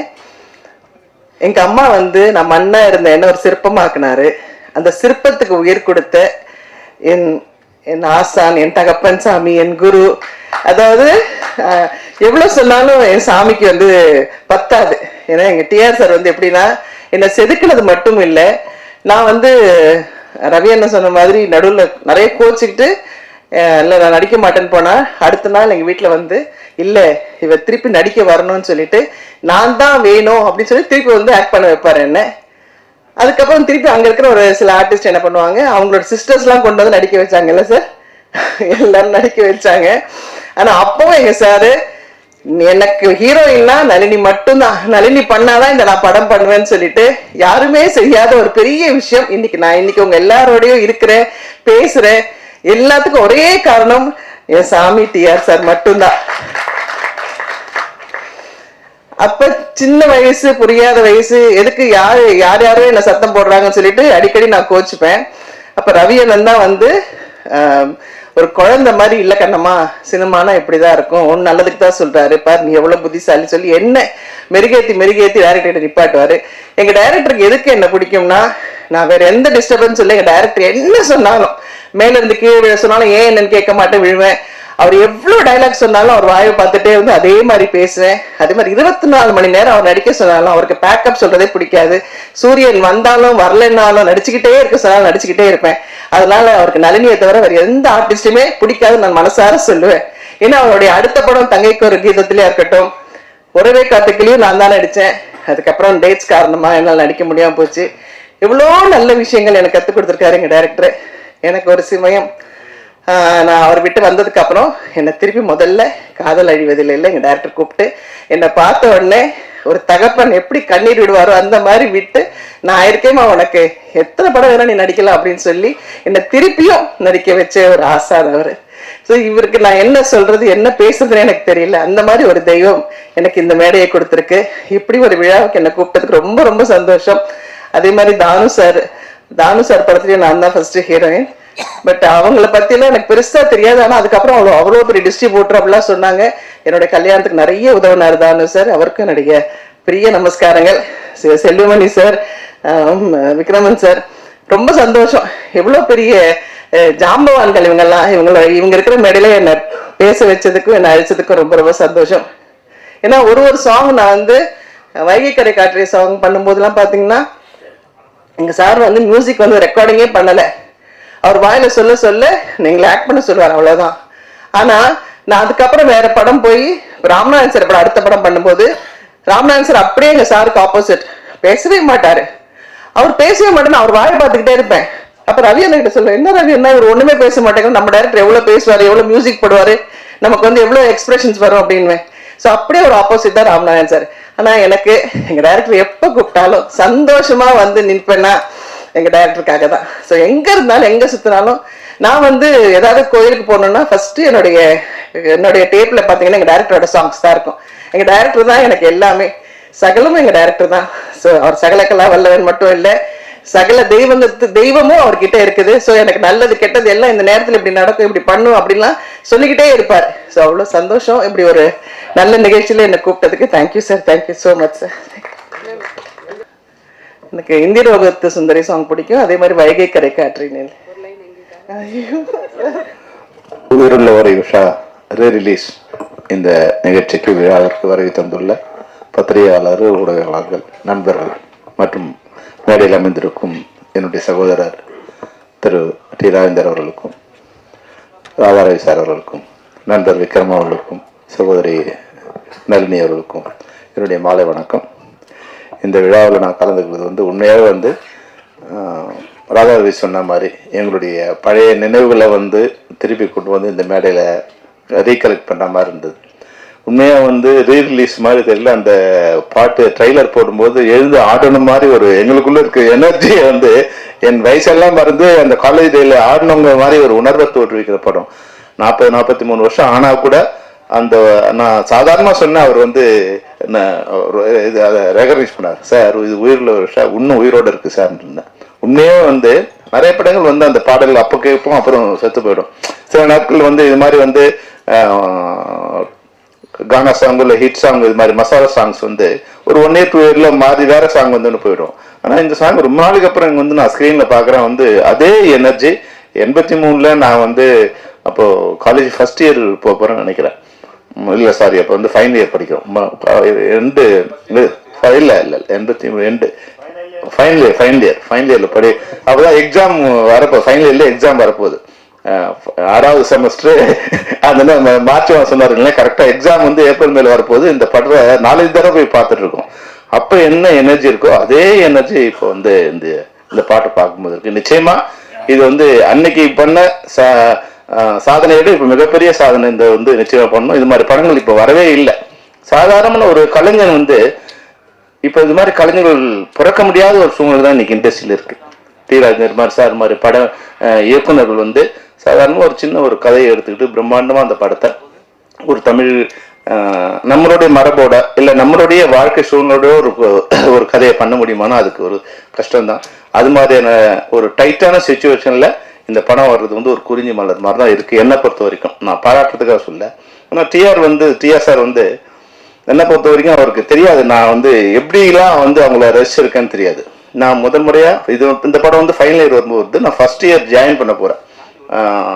எங்க அம்மா வந்து நான் மண்ணா இருந்த என்ன ஒரு சிற்பமாக்குனாரு. அந்த சிற்பத்துக்கு உயிர் கொடுத்த என் ஆசான், என் தகப்பன் சாமி, என் குரு. அதாவது எவ்வளவு சொன்னாலும் என் சாமிக்கு வந்து பத்தாது. ஏன்னா எங்க டிஆர் சார் வந்து எப்படின்னா என்னை செதுக்கினது மட்டும் இல்லை, நான் வந்து ரவி என்ன சொன்ன மாதிரி நடுவில் நிறைய கோச்சிக்கிட்டு இல்லை நான் நடிக்க மாட்டேன்னு போனா அடுத்த நாள் எங்க வீட்டில் வந்து இல்லை இவ திருப்பி நடிக்க வரணும்னு சொல்லிட்டு நான் தான் வேணும் அப்படின்னு சொல்லி திருப்பி வந்து ஆக்ட் பண்ண வைப்பாரு என்ன. அதுக்கப்புறம் திருப்பி அங்க இருக்கிற ஒரு சில ஆர்டிஸ்ட் என்ன பண்ணுவாங்க, அவங்களோட சிஸ்டர்ஸ் எல்லாம் கொண்டு வந்து நடிக்க வச்சாங்கல்ல சார், எல்லாரும் நடிக்க வச்சாங்க. ஆனா அப்பவும் எங்க சாரு எனக்கு ஹீரோயின்னா நளினி மட்டும்தான், நளினி பண்ணாதான் இந்த நான் படம் பண்ணுவேன்னு சொல்லிட்டு யாருமே செய்யாத ஒரு பெரிய விஷயம். இன்னைக்கு உங்க எல்லாரோடையும் இருக்கிறேன், பேசுறேன், எல்லாத்துக்கும் ஒரே காரணம் என் சாமி டிஆர் சார் மட்டும்தான். அப்ப சின்ன வயசு, புரியாத வயசு, எதுக்கு யாரோ என்ன சத்தம் போடுறாங்கன்னு சொல்லிட்டு அடிக்கடி நான் கோச்சுப்பேன். அப்ப ரவி அண்ணன் தான் வந்து ஒரு குழந்தை மாதிரி, இல்ல கண்ணம்மா சினிமானா இப்படிதான் இருக்கும், ஒன்னு நல்லதுக்கு தான் சொல்றாரு பார், நீ எவ்வளவு புத்திசாலி சொல்லி என்ன மெருகேத்தி டைரக்டர் நிப்பாட்டுவாரு. எங்க டைரக்டருக்கு எதுக்கு என்ன பிடிக்கும்னா, நான் வேற எந்த டிஸ்டர்பன்ஸ் இல்லை, எங்க டைரக்டர் என்ன சொன்னாலும் மேல இருந்து கீழே விழ சொன்னாலும் ஏன் என்னன்னு கேட்க மாட்டேன், விழுவேன். அவர் எவ்வளவு டைலாக் சொன்னாலும் அவர் வாயை பார்த்துட்டே வந்து அதே மாதிரி பேசுவேன். அதே மாதிரி 24 மணி நேரம் அவர் நடிக்க சொன்னாலும் அவருக்கு பேக்கப் சொல்றதே பிடிக்காது. சூரியன் வந்தாலும் வரலன்னாலும் நடிச்சுக்கிட்டே இருக்க சொன்னாலும் நடிச்சுக்கிட்டே இருப்பேன். அதனால அவருக்கு நளினியை தவிர வேற எந்த ஆர்டிஸ்டுமே பிடிக்காது நான் மனசார சொல்லுவேன். ஏன்னா அவருடைய அடுத்த படம் தங்கைக்கு ஒரு கீதத்திலே இருக்கட்டும், ஒரவே காத்துக்கிலையும் நான் தான் நடிச்சேன். அதுக்கப்புறம் டேட்ஸ் காரணமா என்னால் நடிக்க முடியாம போச்சு. எவ்வளோ நல்ல விஷயங்கள் எனக்கு கற்றுக் கொடுத்துருக்காரு எங்க டைரக்டர். எனக்கு ஒரு சமயம் நான் அவர் விட்டு வந்ததுக்கு அப்புறம் என்னை திருப்பி முதல்ல காதல் அழிவதில் இல்லை எங்க டைரக்டர் கூப்பிட்டு என்னை பார்த்த உடனே ஒரு தகப்பன் எப்படி கண்ணீர் விடுவாரோ அந்த மாதிரி விட்டு நான் இருக்கேமா உனக்கு எத்தனை படம் வேணா நீ நடிக்கலாம் அப்படின்னு சொல்லி என்னை திருப்பியும் நடிக்க வச்ச ஒரு ஆசான் அவரு. ஸோ இவருக்கு நான் என்ன சொல்றது என்ன பேசுறதுன்னு எனக்கு தெரியல. அந்த மாதிரி ஒரு தெய்வம் எனக்கு இந்த மேடையை கொடுத்துருக்கு. இப்படி ஒரு விழாவுக்கு என்னை கூப்பிட்டதுக்கு ரொம்ப ரொம்ப சந்தோஷம். அதே மாதிரி தானு சார் படத்துலயும் நான் தான் ஃபர்ஸ்ட் ஹீரோயின். பட் அவங்கள பத்தியெல்லாம் எனக்கு பெருசா தெரியாது. ஆனா அதுக்கப்புறம் அவ்வளோ பெரிய டிஸ்ட்ரிபியூட்டர் அப்படிலாம் சொன்னாங்க. என்னுடைய கல்யாணத்துக்கு நிறைய உதவினார் தானு சார். அவருக்கும் என்னுடைய பெரிய நமஸ்காரங்கள். செல்வமணி சார், விக்ரமன் சார், ரொம்ப சந்தோஷம். எவ்வளவு பெரிய ஜாம்பவான்கள் இவங்க இருக்கிற மேடையில என்ன பேச வச்சதுக்கும் என்ன அழிச்சதுக்கும் ரொம்ப ரொம்ப சந்தோஷம். ஏன்னா ஒரு சாங் நான் வந்து வைகை கரை காற்றிய சாங் பண்ணும்போதெல்லாம் பாத்தீங்கன்னா எங்க சார் வந்து மியூசிக் வந்து ரெக்கார்டிங்கே பண்ணல. அவர் வாயில சொல்ல நீங்களை ஆக்ட் பண்ண சொல்லுவார், அவ்வளவுதான். ஆனா நான் அதுக்கப்புறம் வேற படம் போய் ராமநாதன் சார் படம் அடுத்த படம் பண்ணும்போது ராமநாதன் சார் அப்படியே எங்க சாருக்கு ஆப்போசிட் பேசவே மாட்டாரு. அவர் பேசவே மாட்டேன்னு அவர் வாயை பார்த்துக்கிட்டே இருப்பேன். அப்ப ரவி அண்ணா கிட்ட சொல்லுவேன், என்ன ரவி என்ன இவர் ஒண்ணுமே பேச மாட்டேங்க, நம்ம டைரக்டர் எவ்வளவு பேசுவாரு, எவ்வளவு மியூசிக் போடுவாரு, நமக்கு வந்து எவ்வளவு எக்ஸ்பிரஷன்ஸ் வரும் அப்படின்னு. ஸோ அப்படியே ஒரு ஆப்போசிட் தான் ராமநாதன் சார். ஆனா எனக்கு எங்க டைரக்டர் எப்ப கூப்பிட்டாலும் சந்தோஷமா வந்து நிற்பேன்னா எங்க டைரக்டருக்காக தான். ஸோ எங்க இருந்தாலும் எங்க சுத்தினாலும் நான் வந்து ஏதாவது கோயிலுக்கு போகணும்னா ஃபர்ஸ்ட் என்னுடைய டேப்ல பாத்தீங்கன்னா எங்க டைரக்டரோட சாங்ஸ் தான் இருக்கும். எங்க டைரக்டர் தான் எனக்கு எல்லாமே, சகலமும் எங்க டைரக்டர் தான். ஸோ அவர் சகலக்கெல்லாம் வல்லவன் மட்டும் இல்லை, சகல தெய்வமும் அவர்கிட்ட இருக்குது. ஸோ எனக்கு நல்லது கெட்டது எல்லாம் இந்த நேரத்தில் இப்படி நடக்கும், இப்படி பண்ணும் அப்படின்லாம் சொல்லிக்கிட்டே இருப்பார். ஸோ அவ்வளோ சந்தோஷம் இப்படி ஒரு நல்ல நிகழ்ச்சியில என்னை கூப்பிட்டதுக்கு. Thank you sir, thank you so much sir. எனக்கு இந்திரோகத்து சுந்தரி சாங் பிடிக்கும். அதே மாதிரி வைகை கரை காற்றினேன். உயிருள்ள ஒரு உஷா ரீரிலீஸ் இந்த நிகழ்ச்சிக்கு விழாவிற்கு வருகை தந்துள்ள பத்திரிகையாளர், ஊடகங்கள், நண்பர்கள் மற்றும் மேடையில் அமைந்திருக்கும் என்னுடைய சகோதரர் திரு டி ராஜேந்தர் அவர்களுக்கும், ராதாரவி சார் அவர்களுக்கும், நண்பர் விக்ரம் அவர்களுக்கும், சகோதரி நளினி அவர்களுக்கும் என்னுடைய மாலை வணக்கம். இந்த விழாவில் நான் கலந்துக்கிறது வந்து உண்மையாக வந்து ராதாரவி சொன்ன மாதிரி எங்களுடைய பழைய நினைவுகளை வந்து திருப்பி கொண்டு வந்து இந்த மேடையில் ரீகலெக்ட் பண்ணுற மாதிரி இருந்தது. உண்மையாக வந்து ரீரிலீஸ் மாதிரி தெரியல. அந்த பாட்டு ட்ரைலர் போடும்போது எழுந்து ஆடணும் மாதிரி ஒரு எங்களுக்குள்ள இருக்க எனர்ஜியை வந்து என் வயசெல்லாம் மறந்து அந்த காலேஜ் டேல ஆடணுங்கிற மாதிரி ஒரு உணர்வை தோற்றுவிக்கிற படம். 40-43 வருஷம் ஆனால் கூட அந்த நான் சாதாரணமாக சொன்னேன், அவர் வந்து என்ன அதை ரெகக்னைஸ் பண்ணார். சார் இது உயிருள்ள ஒரு விஷயம், இன்னும் உயிரோடு இருக்கு சார். உண்மையே வந்து நிறைய படங்கள் வந்து அந்த பாடல்கள் அப்போ கேட்போம், அப்புறம் செத்து போயிடும். சில நாட்கள் வந்து இது மாதிரி வந்து கானா சாங் இல்லை ஹிட் சாங், இது மாதிரி மசாலா சாங்ஸ் வந்து ஒரு 1 year 2 yearல மாறி வேற சாங் வந்து போயிடும். ஆனால் இந்த சாங் ரொம்ப நாளைக்கு அப்புறம் இங்கே வந்து நான் ஸ்க்ரீனில் பார்க்குறேன். வந்து அதே எனர்ஜி 83ல் நான் வந்து அப்போ காலேஜ் ஃபர்ஸ்ட் இயர் போகிறேன்னு நினைக்கிறேன். இல்லை சாரி, அப்போ வந்து ஃபைனல் இயர் படிக்கிறோம். இல்லை 82 ஃபைனல் இயரில் படி. அப்போதான் எக்ஸாம் வரப்போ, ஃபைனல் இயர்ல எக்ஸாம் வரப்போகுது. 6வது செமஸ்டர் அந்த மார்ச் மாதம் சொன்னாருங்களே, கரெக்டாக எக்ஸாம் வந்து ஏப்ரல் மேல வரப்போகுது. இந்த படத்தை 4 தடவை போய் பார்த்துட்டு இருக்கோம். அப்போ என்ன எனர்ஜி இருக்கோ அதே எனர்ஜி இப்போ வந்து இந்த பாட்டை பார்க்கும்போது இருக்கு. நிச்சயமா இது வந்து அன்னைக்கு பண்ண சாதனையை விட இப்போ மிகப்பெரிய சாதனை இந்த வந்து நிச்சயமா பண்ணணும். இது மாதிரி படங்கள் இப்போ வரவே இல்லை. சாதாரணமான ஒரு கலைஞன் வந்து இப்போ இது மாதிரி கலைஞர்கள் பிறக்க முடியாத ஒரு சூழ்நிலை தான் இன்னைக்கு இண்டஸ்ட்ரியில் இருக்கு. டி ராஜேந்தர் மாதிரி சார் மாதிரி பட இயக்குநர்கள் வந்து சாதாரணமாக ஒரு சின்ன ஒரு கதையை எடுத்துக்கிட்டு பிரம்மாண்டமாக அந்த படத்தை ஒரு தமிழ் நம்மளுடைய மரபோட இல்லை நம்மளுடைய வாழ்க்கை சூழ்நிலையோட ஒரு கதையை பண்ண முடியுமானா அதுக்கு ஒரு கஷ்டம்தான். அது மாதிரியான ஒரு டைட்டான சிச்சுவேஷனில் இந்த படம் வர்றது வந்து ஒரு குறிஞ்சி மலர் மாதிரி தான் இருக்குது என்னை பொறுத்த வரைக்கும். நான் பாராட்டுறதுக்காக சொல்ல. ஆனால் டிஆர் சார் வந்து என்னை பொறுத்த வரைக்கும் அவருக்கு தெரியாது நான் வந்து எப்படிலாம் வந்து அவங்கள ரசிச்சிருக்கேன்னு தெரியாது. நான் முதல் முறையாக இந்த படம் வந்து ஃபைனல் இயர் வரும்போது நான் ஃபர்ஸ்ட் இயர் ஜாயின் பண்ண போகிறேன்.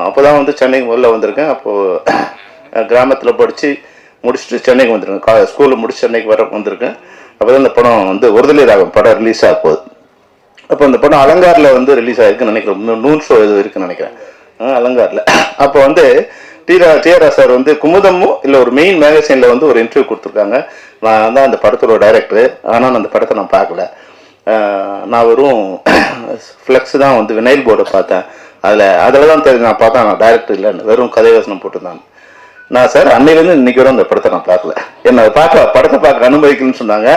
அப்போ தான் வந்து சென்னைக்கு முதல்ல வந்திருக்கேன். அப்போது கிராமத்தில் படித்து முடிச்சுட்டு சென்னைக்கு வந்திருக்கேன். ஸ்கூலில் முடிச்சு சென்னைக்கு வந்திருக்கேன். அப்போ தான் இந்த படம் வந்து ஒருதலை ராகம் படம் ரிலீஸ் ஆக போகுது. அப்போ இந்த படம் அலங்காரில் வந்து ரிலீஸ் ஆகிருக்குன்னு நினைக்கிறேன். 100 ஷோ இது இருக்குன்னு நினைக்கிறேன் அலங்காரில். அப்போ வந்து டிஆர் சார் வந்து குமுதமும் இல்லை ஒரு மெயின் மேகசைனில் வந்து ஒரு இன்டர்வியூ கொடுத்துருக்காங்க. நான் தான் அந்த படத்தோட டைரக்டர். ஆனால் அந்த படத்தை நான் பார்க்கல. நான் வெறும் ஃப்ளெக்ஸ் தான் வந்து வினைல் போர்டை பார்த்தேன். அதில் தான் தெரிஞ்சு நான் பார்த்தேன் நான் டைரக்டர் இல்லைன்னு, வெறும் கதை வசனம் போட்டுருந்தாங்க. நான் சார் அன்னையிலேருந்து இன்னைக்கு வரும் அந்த படத்தை நான் பார்க்கல. என்ன படத்தை பார்க்க அனுமதிக்கணும்னு சொன்னாங்க.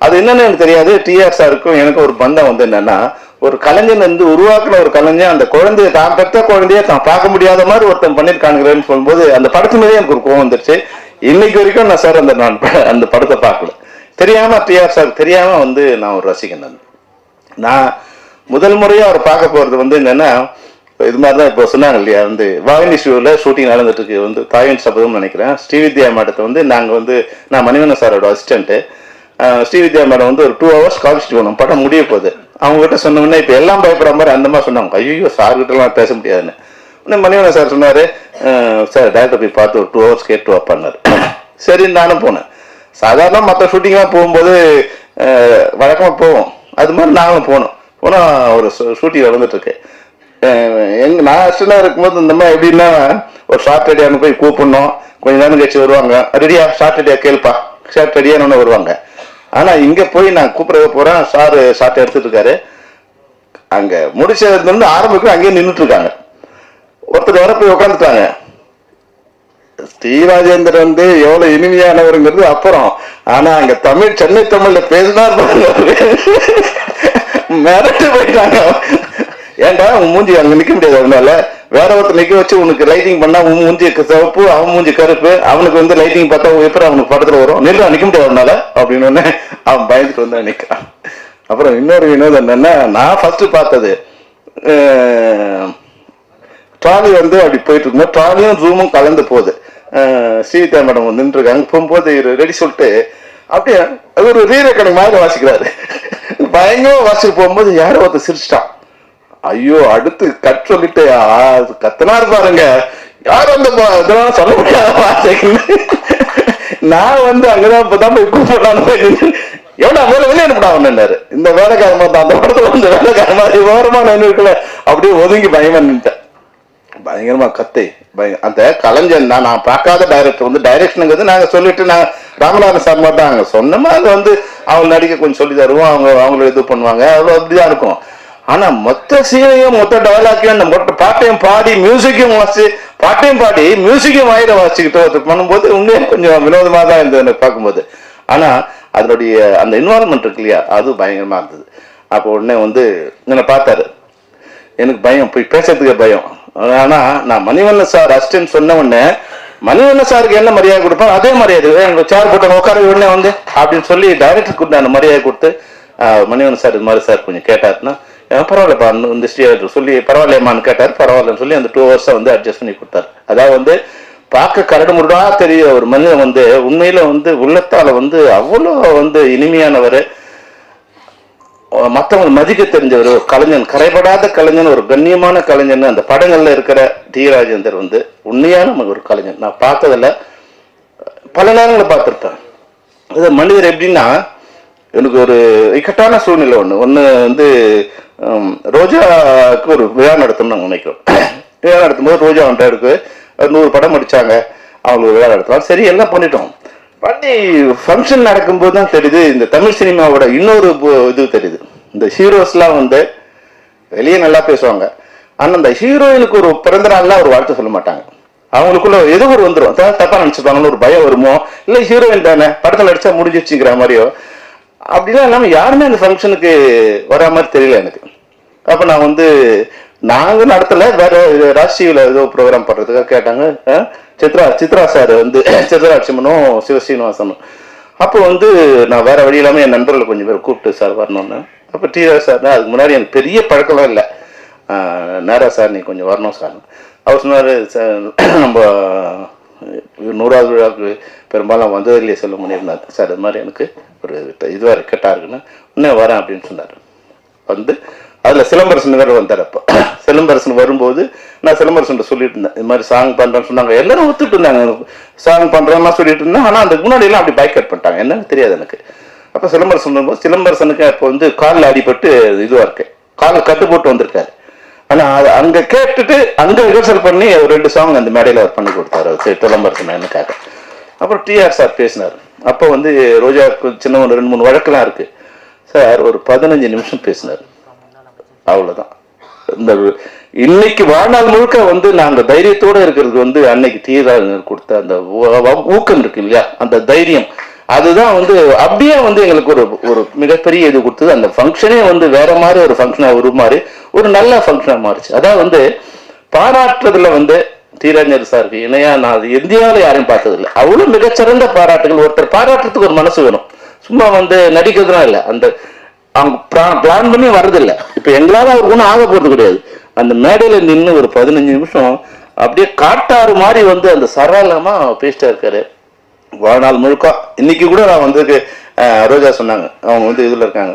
அது என்னன்னு எனக்கு தெரியாது. டிஆர் சாருக்கும் எனக்கு ஒரு பந்தம் வந்து என்னன்னா, ஒரு கலைஞன் வந்து உருவாக்குன ஒரு கலைஞன் அந்த குழந்தைய தான் பெற்ற குழந்தைய தான் பார்க்க முடியாத மாதிரி ஒருத்தன் பண்ணிருக்கானுங்கிறேன்னு சொல்லும்போது அந்த படத்து மீதே எனக்கு ஒரு கோவம் வந்துருச்சு. இன்னைக்கு வரைக்கும் நான் சார் அந்த படத்தை பார்க்கல. தெரியாம டிஆர் சார் தெரியாம வந்து நான் ஒரு ரசிகன். நான் முதல் முறையா அவர் பார்க்க போறது வந்து என்னன்னா, இது மாதிரிதான் இப்போ சொன்னாங்க இல்லையா, வந்து வாகினி ஷூவில் ஷூட்டிங் நடந்துட்டு இருக்கு, வந்து தாயின் சபதம்னு நினைக்கிறேன். ஸ்ரீவித்யா மேடத்தை வந்து நாங்கள் வந்து நான் மணிவண்ணன் சாரோட அசிஸ்டன்ட்டு. ஸ்ரீவித்யா மேடம் வந்து ஒரு 2 hours காமிச்சிட்டு போனோம், படம் முடிய போகுது. அவங்க கிட்ட சொன்னோம்னா இப்போ எல்லாம் பயப்படுற மாதிரி அந்த மாதிரி சொன்னாங்க. ஐயோ சார்கிட்டலாம் பேச முடியாதுன்னு. உடனே மணிவண்ணன் சார் சொன்னார், சார் டேரக்டர் போய் பார்த்து ஒரு 2 hours கேட்டு வைப்பான்னாரு. சரின்னு நானும் போனேன். சாதாரண மற்ற ஷூட்டிங்லாம் போகும்போது வழக்கமாக போவோம், அது மாதிரி நாங்களும் போனால் ஒரு ஷூட்டிங் நடந்துட்டு இருக்கு. நான் அசிஸ்டண்டாக இருக்கும்போது இந்த மாதிரி எப்படின்னா, ஒரு ஷார்ட் ரெடியானு போய் கூப்பிடணும், கொஞ்ச நேரம் கழிச்சு வருவாங்க, ரெடியா ஷார்ட் ரெடியா கேள்ப்பா, ஷார்ட் ரெடியானு வருவாங்க. ஆனால் இங்கே போய் நான் கூப்பிட போகிறேன், சாரு ஷார்ட் எடுத்துட்டு இருக்காரு. அங்கே முடிச்சதுலேருந்து ஆரம்பிக்கும் அங்கேயே நின்றுட்டு இருக்காங்க. ஒருத்தர் வர போய் உட்காந்துட்டாங்க. ஸ்ரீராஜேந்தர் வந்து எவ்வளவு இனிமையானவருங்கிறது அப்புறம். ஆனா அங்க சென்னை தமிழ்ல பேசினார் மிரட்டு போயிட்டாங்க. ஏன்டா உன் மூஞ்சி அங்க நிக்க முடியாது, அதனால வேற ஒருத்தர் நிக்க வச்சு உனக்கு லைட்டிங் பண்ணா உன் மூஞ்சி சிவப்பு, அவன் மூஞ்சி கருப்பு, அவனுக்கு வந்து லைட்டிங் பார்த்தா எப்படி அவனுக்கு படத்துல வரும், நின்று நிக்க முடியாது அதனால அப்படின்னு அவன் பயந்துட்டு வந்து நிக்கிறான். அப்புறம் இன்னொரு வினோதம் என்னன்னா, நான் ஃபர்ஸ்ட் பார்த்தது ட்ராலி வந்து அப்படி போயிட்டு இருக்கும்போது ட்ராலியும் ரூமும் கலந்து போகுது. ஸ்ரீவித்யா மேடம் வந்து நின்றுருக்காங்க. போகும்போது ரெடி சொல்லிட்டு அப்படியே அது ஒரு ரீரெக்கார்டிங் மாதிரி வாசிக்கிறாரு. பயங்கரமா வாசிட்டு போகும்போது யாரோ ஒருத்தர் சிரிச்சிட்டான். ஐயோ அடுத்து கட் சொல்லிட்டு கத்தனாரு பாருங்க, யாரும் அந்த இதெல்லாம் சொல்ல முடியாத வாசிக்கல. நான் வந்து அங்கதான் இப்பதான் போய் கூப்பிடலான்னு எவ்வளோ வெளியே அனுப்பிடா ஒன்னாரு. இந்த வேலைக்காரமா தான் அந்த படத்துல வந்து வேலைக்கார மாதிரி ஓரமா நின்றுக்கல, அப்படியே ஒதுங்கி பயமா நின்ட்டேன். பயங்கரமா கத்தை அந்த கலைஞன் நான் பார்க்காத டைரக்டர் வந்து டைரக்ஷனுங்கிறது நாங்க சொல்லிட்டு நான் ராமநாதன் சார் மாதிரி தான் அங்க சொன்னோமா, அது வந்து அவங்க நடிக்க கொஞ்சம் சொல்லி தருவோம், அவங்கள இது பண்ணுவாங்க, அவ்வளோ அப்படிதான் இருக்கும். ஆனா மொத்த சீனையும் மொத்த டயலாக்கையும் மொத்த பாட்டையும் பாடி மியூசிக்கையும் வாசி பாட்டையும் பாடி மியூசிக்கையும் வாயில வாசிக்கிட்டு பண்ணும்போது உண்மையே கொஞ்சம் வினோதமா தான் இருந்தது எனக்கு பார்க்கும்போது. ஆனா அதனுடைய அந்த இன்வால்மெண்ட் இருக்கு இல்லையா, அது பயங்கரமா இருந்தது. அப்போ உடனே வந்து என்னை பார்த்தாரு, எனக்கு பயம், போய் பேசுறதுக்கு பயம். ஆனா நான் மணிவண்ணன் சார் அசிஸ்டன்ட் சொன்ன உடனே மணிவண்ணன் சாருக்கு என்ன மரியாதை கொடுப்போம் அதே மரியாதை எங்க சேர் போட்டு உட்கார உடனே வந்து அப்படின்னு சொல்லி டைரக்டருக்கு கொடுத்த மரியாதை கொடுத்து, மணிவண்ணன் சார் இது மாதிரி சார் கொஞ்சம் கேட்டாருன்னா பரவாயில்லப்பா இந்த ஸ்ரீ சொல்லி பரவாயில்லையம்மான்னு கேட்டார். பரவாயில்லன்னு சொல்லி அந்த 2 hours வந்து அட்ஜஸ்ட் பண்ணி கொடுத்தாரு. அதாவது வந்து பார்க்க கரடு முருடா தெரிய ஒரு மனிதன் வந்து உண்மையில வந்து உள்ளத்தால வந்து அவ்வளோ வந்து இனிமையானவர், மற்றவங்க மதிக்க தெரிஞ்சவர், ஒரு கலைஞன், கரைபடாத கலைஞன், ஒரு கண்ணியமான கலைஞன். அந்த படங்கள்ல இருக்கிற டி ராஜேந்தர் வந்து உண்மையான ஒரு கலைஞன். நான் பார்த்ததில்ல, பல நேரங்களில் பார்த்துருப்பேன். அது மனிதர் எப்படின்னா, எனக்கு ஒரு இக்கட்டான சூழ்நிலை ஒன்று வந்து ரோஜாவுக்கு ஒரு விழா நடத்தணும்னு நாங்கள் நினைக்கிறோம். விழா நடத்தும்போது ரோஜா வந்துட்டு 100 படம் அடிச்சாங்க, அவங்களுக்கு விழா நடத்தலாம். சரி எல்லாம் பண்ணிட்டோம். பண்ணி ஃபங்க்ஷன் நடக்கும்போது தான் தெரியுது இந்த தமிழ் சினிமாவோட இன்னொரு இது தெரியுது. இந்த ஹீரோஸ்லாம் வந்து வெளியே நல்லா பேசுவாங்க, ஆனால் அந்த ஹீரோயினுக்கு ஒரு பிறந்த நாள்லாம் ஒரு வாழ்த்து சொல்ல மாட்டாங்க. அவங்களுக்குள்ள ஏதோ ஒரு வந்துடும், தப்பா நினைச்சுப்பாங்கன்னு ஒரு பயம் வருமோ, இல்லை ஹீரோயின் தானே படத்தில் அடிச்சா முடிஞ்சிச்சுங்கிற மாதிரியோ அப்படிலாம் இல்லாமல் யாருமே அந்த ஃபங்க்ஷனுக்கு வரா மாதிரி தெரியல எனக்கு. அப்போ நான் வந்து நாங்கள் நடத்தலை, வேற ராஷ்டிரியில் ஏதோ ப்ரோக்ராம் பண்ணுறதுக்காக கேட்டாங்க. சித்ரா சார் வந்து சித்ராட்சிமனும் சிவசீனிவாசனும். அப்போ வந்து நான் வேற வழி இல்லாமல் என் நண்பர்களை கொஞ்சம் பேர் கூப்பிட்டு சார் வரணும்னு. அப்போ டிஆர் சார் தான், அதுக்கு முன்னாடி எனக்கு பெரிய பழக்கம்லாம் இல்லை, நேரா சார் நீ கொஞ்சம் வரணும் சார். அவர் சொன்னார், நம்ம 100வது விழாவுக்கு பெரும்பாலும் வந்தது இல்லையே சொல்ல முடியிருந்தார் சார், இது மாதிரி எனக்கு ஒரு இதுவாக கெட்டா இருக்குன்னு இன்னும் வரேன் அப்படின்னு சொன்னார். வந்து அதில் சிலம்பரசன் வேறு வந்தார். அப்போ சிலம்பரசன் வரும்போது நான் சிலம்பரசன் சொல்லிட்டு இருந்தேன், இது மாதிரி சாங் பண்ணுறேன்னு சொன்னாங்க. எல்லாரும் ஒத்துட்டு இருந்தாங்க, சாங் பண்ணுறேன்னா சொல்லிட்டு இருந்தேன். ஆனால் அதுக்கு முன்னாடியெல்லாம் அப்படி பைக்கட் பண்ணிட்டாங்க, என்னன்னு தெரியாது எனக்கு. அப்போ சிலம்பரசன் வரும்போது சிலம்பரசனுக்கு அப்போ வந்து காலில் அடிபட்டு இதுவாக இருக்கு, காலில் கட்டு போட்டு வந்திருக்காரு. ஆனால் அதை அங்கே கேட்டுட்டு அங்கே ரிஹர்சல் பண்ணி ஒரு 2 சாங் அந்த மேடையில் அவர் பண்ணி கொடுத்தாரு சிலம்பரசன் எனக்காக. அப்புறம் டிஆர் சார் பேசினார். அப்போ வந்து ரோஜாவுக்கு சின்ன ஒரு 2-3 வழக்கெல்லாம் இருக்கு சார். ஒரு 15 நிமிஷம் பேசினார், அவ்வளோதான். இந்த இன்னைக்கு வாழ்நாள் முழுக்க வந்து நாங்க தைரியத்தோட இருக்கிறது வந்து அன்னைக்கு டிஆர் கொடுத்த அந்த ஊக்கம் இருக்கு இல்லையா, அந்த தைரியம், அதுதான் வந்து அப்படியே வந்து எங்களுக்கு ஒரு மிகப்பெரிய இது கொடுத்தது. அந்த ஃபங்க்ஷனே வந்து வேற மாதிரி ஒரு ஃபங்க்ஷனா உருமாறி ஒரு நல்ல ஃபங்க்ஷனா மாறிச்சு. அதான் வந்து பாராட்டுறதுல வந்து டிராஜர் சாருக்கு இணையா நான் இந்தியாவில் யாரையும் பார்த்ததில்லை. அவ்வளவு மிகச்சிறந்த பாராட்டுகள். ஒருத்தர் பாராட்டுறதுக்கு ஒரு மனசு வேணும், சும்மா வந்து நடிக்கிறதுலாம் இல்லை. அந்த அவங்க பிளான் பண்ணி வர்றதில்லை. இப்ப எங்களால அவருக்கு ஒன்றும் ஆக போறது கிடையாது. அந்த மேடையில நின்று ஒரு 15 நிமிஷம் அப்படியே காட்டாறு மாதிரி வந்து அந்த சரளமா பேசிட்டா இருக்காரு வாழ்நாள் முழுக்க. இன்னைக்கு கூட நான் வந்து ரோஜா சொன்னாங்க, அவங்க வந்து இதுல இருக்காங்க,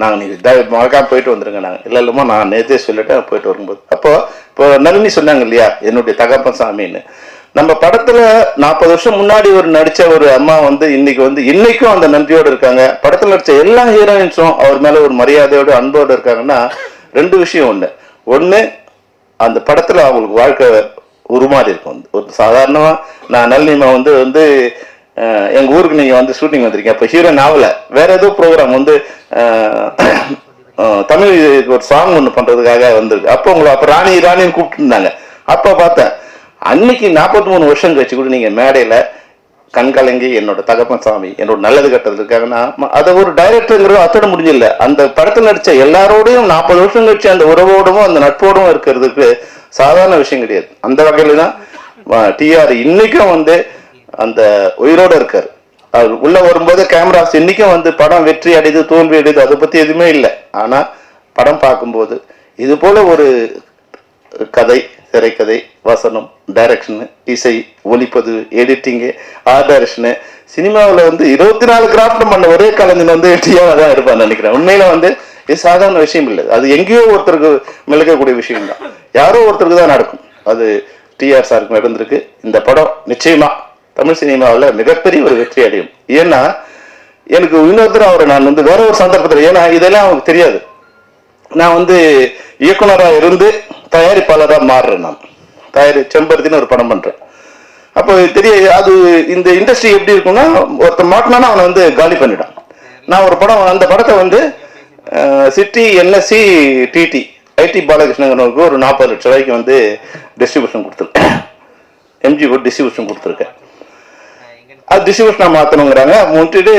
நாங்க நீங்க மறக்காம போயிட்டு வந்துருங்க. நாங்க இல்லம்மா நான் நேத்தே சொல்லிட்டேன் போயிட்டு வரும்போது. இப்போ நளினி சொன்னாங்க இல்லையா என்னுடைய தகப்பன் சாமின்னு, நம்ம படத்துல 40 வருஷம் முன்னாடி ஒரு நடிச்ச ஒரு அம்மா வந்து இன்னைக்கு வந்து இன்னைக்கும் அந்த நன்றியோடு இருக்காங்க. படத்துல நடிச்ச எல்லா ஹீரோயின்ஸும் அவர் மேல ஒரு மரியாதையோட அன்போடு இருக்காங்கன்னா 2 விஷயம். ஒண்ணு அந்த படத்துல அவங்களுக்கு வாழ்க்கை உருமாறி இருக்கும். ஒரு சாதாரணமா நான் நளினிமா வந்து எங்க ஊருக்கு நீங்க வந்து ஷூட்டிங் வந்திருக்கீங்க, அப்ப ஹீரோயின் ஆகல, வேற ஏதோ ப்ரோக்ராம் வந்து தமிழ் ஒரு சாங் ஒண்ணு பண்றதுக்காக வந்திருக்கு. அப்போ உங்களை அப்ப ராணின்னு கூப்பிட்டு இருந்தாங்க. அப்ப பார்த்தேன் அன்னைக்கு 43 வருஷம் கழிச்சு கூட நீங்க மேடையில கண்கலங்கி என்னோட தகப்பன் சாமி என்னோட நல்லது கட்டது இருக்காங்கன்னா அதை ஒரு டைரக்டருங்கிறது அத்தோட முடிஞ்சில்ல. அந்த படத்துல நடிச்ச எல்லாரோடையும் 40 வருஷம் கழிச்சு அந்த உறவோடவும் அந்த நட்போடும் இருக்கிறதுக்கு சாதாரண விஷயம் கிடையாது. அந்த வகையில தான் டிஆர் இன்னைக்கும் வந்து அந்த உயிரோட இருக்காரு. அவர் உள்ள வரும்போது கேமராஸ் இன்னைக்கும் வந்து படம் வெற்றி அடையுது தோல்வி அடையுது அதை பத்தி எதுவுமே இல்லை. ஆனா படம் பார்க்கும்போது இது போல ஒரு கதை, திரைக்கதை, வசனம், டைரக்ஷனு, இசை, ஒளிப்பதிவு, எடிட்டிங்கு, ஆர்ட் டைரக்ஷனு, சினிமாவில் வந்து 24 கிராஃப்ட் பண்ண ஒரே கலைஞன் வந்து டிஆர் தான் இருப்பான்னு நினைக்கிறேன். உண்மையில வந்து இது சாதாரண விஷயம் இல்லை. அது எங்கேயோ ஒருத்தருக்கு மிளக்கக்கூடிய விஷயம் தான், யாரோ ஒருத்தருக்கு தான் நடக்கும். அது டிஆர் சாருக்கு நடந்திருக்கு. இந்த படம் நிச்சயமா தமிழ் சினிமாவில் மிகப்பெரிய ஒரு வெற்றி அடையும். ஏன்னா எனக்கு இன்னொருத்தர் அவரை நான் வந்து வேற ஒரு சந்தர்ப்பத்தில், ஏன்னா இதெல்லாம் அவங்களுக்கு தெரியாது, நான் வந்து இயக்குனராக இருந்து தயாரிப்பாளராக மாறுறேன். நான் செம்பருத்தின்னு ஒரு படம் பண்றேன். அப்போ தெரியாது அது இந்த இண்டஸ்ட்ரி எப்படி இருக்கும்னா ஒருத்தர் மாட்டினானா அவனை வந்து காலி பண்ணிட்டான். நான் ஒரு படம், அந்த படத்தை வந்து சிட்டி என்எஸ்சி டிடி ஐடி பாலகிருஷ்ணங்கிறவருக்கு ஒரு 40 லட்சம் ரூபாய்க்கு வந்து டிஸ்ட்ரிபியூஷன் கொடுத்துருக்கேன். எம்ஜி போட்டு டிஸ்ட்ரிபியூஷன் கொடுத்துருக்கேன். அது டிஸ்ட்ரிபியூஷனாக மாற்றணுங்கிறாங்க. முன்னிட்டு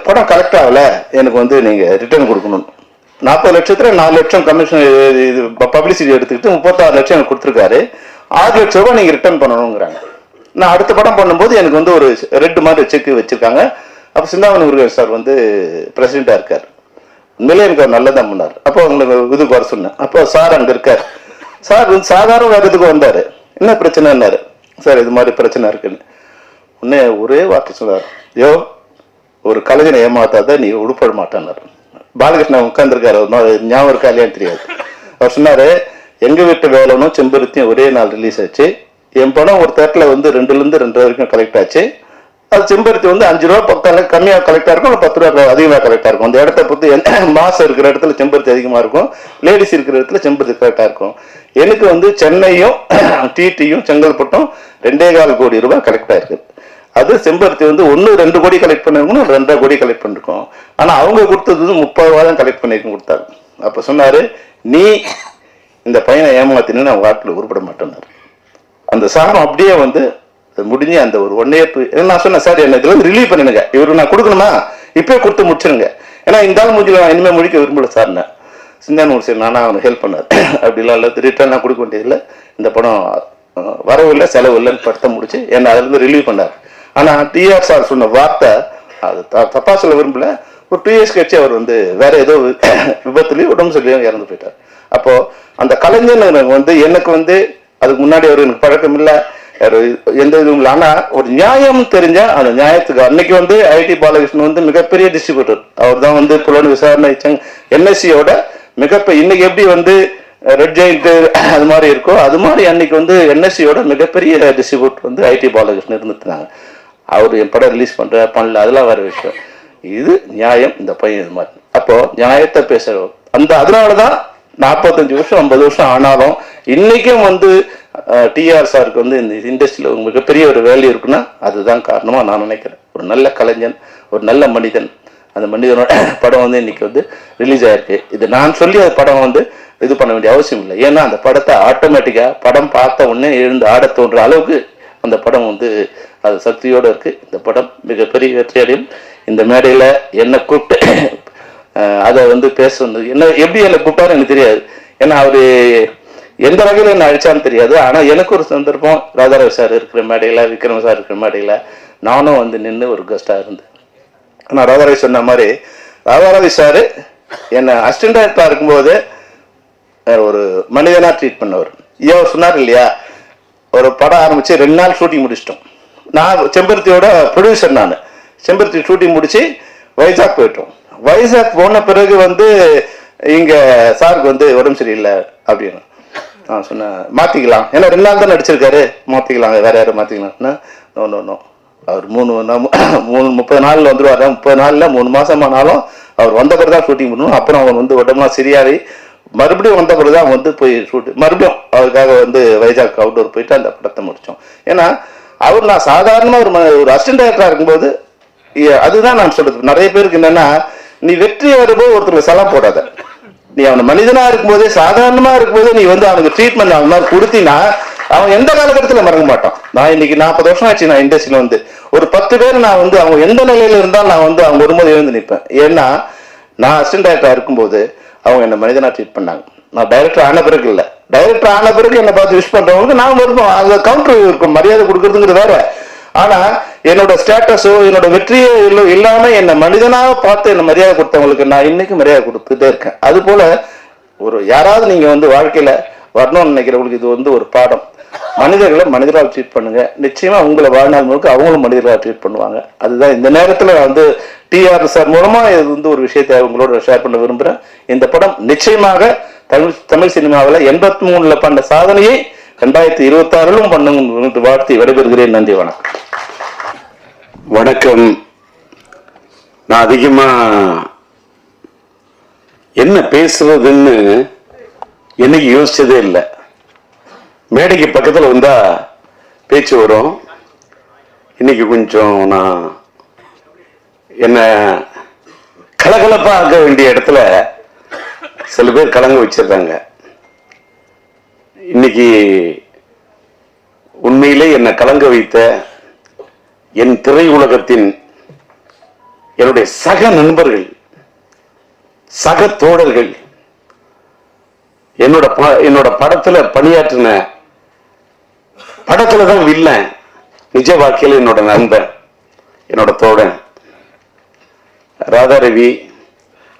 படம் கலெக்ட் ஆகல, எனக்கு வந்து நீங்க ரிட்டர்ன் கொடுக்கணும். 40 லட்சத்துல 4 லட்சம் கமிஷன் இது பப்ளிசிட்டி எடுத்துக்கிட்டு 36 லட்சம் எனக்கு கொடுத்துருக்காரு. 6 லட்சம் ரூபாய் நீங்க ரிட்டர்ன் பண்ணணுங்கிறாங்க. நான் அடுத்த படம் பண்ணும்போது எனக்கு வந்து ஒரு ரெட் மாதிரி செக் வச்சிருக்காங்க. அப்ப சிந்தாமணி முருகன் சார் வந்து பிரசிடண்டா இருக்காரு. உண்மையிலே எனக்கு அவர் நல்லதான் பண்ணார். அப்போ உங்களுக்கு இதுக்கு வர சொன்னேன். அப்போ சார் அங்க இருக்காரு. சார் வந்து சாதாரண வேற இதுக்கு வந்தாரு. என்ன பிரச்சனைன்னாரு. சார் இது மாதிரி பிரச்சனை இருக்குன்னு உடனே ஒரே வார்த்தை சொன்னார், யோ ஒரு கலைஞனை ஏமாத்தாத நீ உடுப்பட மாட்டான்னாரு. பாலகிருஷ்ணன் உட்கார்ந்துருக்காரு, ஞாபகம் இருக்கா இல்லையான்னு தெரியாது. அவர் சொன்னாரு, எங்க வீட்டு வேலைனும் செம்பருத்தியும் ஒரே நாள் ரிலீஸ் ஆச்சு. என் படம் ஒரு தேட்டர்ல வந்து 2 to 2 வரைக்கும் கலெக்ட் ஆச்சு. அது செம்பருத்தி வந்து 5 ரூபா பக்கம் கம்மியாக கலெக்டா இருக்கும், 10 ரூபா அதிகமாக கலெக்டா இருக்கும். அந்த இடத்த பொறுத்து மாசம் இருக்கிற இடத்துல செம்பருத்தி அதிகமா இருக்கும், லேடிஸ் இருக்கிற இடத்துல செம்பருத்தி கரெக்டா இருக்கும். எனக்கு வந்து சென்னையும் டிடியும் செங்கல்பட்டும் 2.25 கோடி ரூபாய் கலெக்ட் ஆயிருக்கு. அது செம்பருத்தி வந்து 1-2 கோடி கலெக்ட் பண்ணிருக்கணும், 2.5 கோடி கலெக்ட் பண்ணிருக்கோம். ஆனா அவங்க கொடுத்தது 30 ரூபா தான் கலெக்ட் பண்ணிருக்கணும் கொடுத்தாரு. அப்ப சொன்னாரு, நீ இந்த பையனை ஏமாத்தினு அவங்க வாட்டில் உருப்பட மாட்டேன்னாரு. அந்த சாரம் அப்படியே வந்து முடிஞ்சு அந்த ஒரு 1 year 2 year நான் சொன்னேன், சார் என்ன இதுல ரிலீவ் பண்ணிடுங்க, இவரு நான் கொடுக்கணுமா இப்பயே கொடுத்து முடிச்சிருங்க, ஏன்னா இந்த ஆள் மூஞ்சில நான் இனிமே முடிக்க விரும்பல சார்னு. சிந்தான ஒரு சரி நானா அவனுக்கு ஹெல்ப் பண்ணார். அப்படிலாம் இல்லை, ரிட்டர்ன் நான் கொடுக்க வேண்டியதில்லை, இந்த படம் வரவு இல்லை செலவு இல்லைன்னு படத்தை முடிச்சு என்னை அதுல இருந்து ரிலீவ் பண்ணார். ஆனா டிஆர் சார் சொன்ன வார்த்தை அது தப்பா சொல்ல விரும்பல. ஒரு 2 years கழிச்சு அவர் வந்து வேற ஏதோ விபத்துலயும் உடம்பு சொல்லியும் இறந்து போயிட்டார். அப்போ அந்த கலைஞர் வந்து எனக்கு வந்து அதுக்கு முன்னாடி அவர் எனக்கு பழக்கம் இல்லை, எந்த இதுவும் இல்லை. ஆனா ஒரு நியாயம் தெரிஞ்ச அந்த நியாயத்துக்கு அன்னைக்கு வந்து ஐடி பாலகிருஷ்ணன் வந்து மிகப்பெரிய டிஸ்ட்ரிபியூட்டர். அவர் தான் வந்து புலன் விசாரணை என்எஸ்சியோட மிகப்பெரிய, இன்னைக்கு எப்படி வந்து ரெட் ஜெயிண்ட் அது மாதிரி இருக்கோ அது மாதிரி அன்னைக்கு வந்து என்எஸ்சியோட மிகப்பெரிய டிஸ்ட்ரிபியூட்டர் வந்து ஐடி பாலகிருஷ்ணன் இருந்துட்டாங்க. அவர் என் படம் ரிலீஸ் பண்ணல அதெல்லாம் வேற விஷயம். இது நியாயம், இந்த பையன் இது மாதிரி. அப்போ நியாயத்தை பேசுறோம். அதனாலதான் 45 வருஷம் 50 வருஷம் ஆனாலும் இன்னைக்கும் வந்து டிஆர் சாருக்கு வந்து இந்த இண்டஸ்ட்ரியில மிகப்பெரிய ஒரு வேல்யூ இருக்குன்னா அதுதான் காரணமா நான் நினைக்கிறேன். ஒரு நல்ல கலைஞன், ஒரு நல்ல மனிதன். அந்த மனிதனோட படம் வந்து இன்னைக்கு வந்து ரிலீஸ் ஆயிருக்கு. இது நான் சொல்லி அந்த படம் வந்து இது பண்ண வேண்டிய அவசியம் இல்லை. ஏன்னா அந்த படத்தை ஆட்டோமேட்டிக்காக படம் பார்த்த உடனே எழுந்து ஆட தோன்ற அளவுக்கு அந்த படம் வந்து அது சக்தியோடு இருக்கு. இந்த படம் மிகப்பெரிய வெற்றியடையும். இந்த மேடையில் என்னை கூப்பிட்டு அதை வந்து பேச வந்தது என்ன எப்படி என்னை கூப்பிட்டாரு எனக்கு தெரியாது. ஏன்னா அவரு எந்த வகையில் என்ன அழிச்சான்னு தெரியாது. ஆனால் எனக்கு ஒரு சந்தர்ப்பம் ராதாரவி சார் இருக்கிற மேடையில், விக்ரம் சார் இருக்கிற மேடையில் நானும் வந்து நின்று ஒரு கெஸ்டாக இருந்தேன். ஆனால் ராதாரவி சொன்ன மாதிரி ராதாரவி சார் என்னை அசிஸ்டன்ட் டைரக்டராக இருக்கும்போது ஒரு மனிதனாக ட்ரீட் பண்ணவர். அவர் சொன்னார் இல்லையா, ஒரு படம் ஆரம்பித்து 2 நாள் ஷூட்டிங் முடிச்சிட்டோம். நான் செம்பருத்தியோட ப்ரொடியூசர், நான் செம்பருத்தி ஷூட்டிங் முடித்து வைஜாக் போயிட்டோம். வைஜாக் போன பிறகு வந்து இங்கே சாருக்கு வந்து உடம்பு சரியில்லை அப்படின்னு நான் சொன்னேன், மாற்றிக்கலாம். ஏன்னா 2 நாள் தான் நடிச்சிருக்காரு, மாற்றிக்கலாம், வேற யாரும் மாற்றிக்கலாம்னா நோ அவர் 30 நாளில் வந்துடுவார். 30 நாளில் 3 மாதம் ஆனாலும் அவர் வந்த பிறகு தான் ஷூட்டிங் பண்ணணும். அப்புறம் அவன் வந்து உடம்புலாம் சரியாகி மறுபடியும் வந்த பிறகு தான் வந்து போய் ஷூட்டு மறுபடியும் அவருக்காக வந்து வைஜாக் அவுட்டோர் போயிட்டு அந்த படத்தை முடித்தோம். ஏன்னா அவர் நான் சாதாரணமாக ஒரு அசிஸ்டன்ட் டைரக்டராக இருக்கும்போது அதுதான் நான் சொல்றது. நிறைய பேருக்கு என்னன்னா, நீ வெற்றி வரும்போது ஒருத்தருக்கு சலம் போடாத. நீ அவனை மனிதனா இருக்கும்போதே சாதாரணமா இருக்கும்போதே நீ வந்து அவனுக்கு ட்ரீட்மெண்ட் அவன் மாதிரி கொடுத்தினா அவன் எந்த காலகட்டத்தில் மறக்க மாட்டான். நான் இன்னைக்கு 40 வருஷம் ஆச்சு நான் இண்டஸ்ட்ரியில வந்து ஒரு 10 பேர் நான் வந்து அவங்க எந்த நிலையில இருந்தாலும் நான் வந்து அவங்க வரும்போது எழுந்து நிற்பேன். ஏன்னா நான் அசிஸ்டன்ட் டைரக்டரா இருக்கும்போது அவங்க என்ன மனிதனா ட்ரீட் பண்ணாங்க. நான் டைரக்டர் ஆன பிறகு இல்லை, டைரக்டர் ஆன பிறகு என்னை பார்த்து விஷ் பண்றவங்களுக்கு நான் வருவோம், அந்த கவுண்டர் இருக்கும், மரியாதை கொடுக்கறதுங்கிறது வேற. ஆனா என்னோட ஸ்டேட்டஸோ என்னோட வெற்றியோ இல்லாம என்ன மனிதனாக பார்த்து என்ன மரியாதை கொடுத்தவங்களுக்கு நான் இன்னைக்கு மரியாதை கொடுத்துட்டே இருக்கேன். அது போல ஒரு யாராவது நீங்க வந்து வாழ்க்கையில வரணும்னு நினைக்கிறவங்களுக்கு இது வந்து ஒரு பாடம். மனிதர்களை மனிதராக ட்ரீட் பண்ணுங்க, நிச்சயமா உங்களை வாழ்நாள் முழுக்க அவங்களும் மனிதராக ட்ரீட் பண்ணுவாங்க. அதுதான் இந்த நேரத்துல நான் வந்து TR சார் மூலமா இது வந்து ஒரு விஷயத்தை உங்களோட ஷேர் பண்ண விரும்புறேன். இந்த படம் நிச்சயமாக தமிழ் சினிமாவில் 83ல பண்ண சாதனையை 2026லும் பண்ணுங்க வாழ்த்தி விடைபெறுகிறேன். நன்றி, வணக்கம். வணக்கம். நான் அதிகமா என்ன பேசுறதுன்னு என்னைக்கு யோசிச்சதே இல்லை. மேடைக்கு பக்கத்தில் வந்தா பேச்சு வரும். இன்னைக்கு கொஞ்சம் நான் என்ன கலகலப்பா ஆக்க வேண்டிய இடத்துல சில பேர் கலங்க வச்சிருக்காங்க. இன்னைக்கு உண்மையிலே என்னை கலங்க வைத்த என் திரை உலகத்தின் என்னுடைய சக நண்பர்கள், சக தோழர்கள், என்னோட படத்துல பணியாற்றின, படத்துல தான் வில்லன், நிஜ வாழ்க்கையில் என்னோட நண்பன், என்னோட தோழன் ராதாரவி.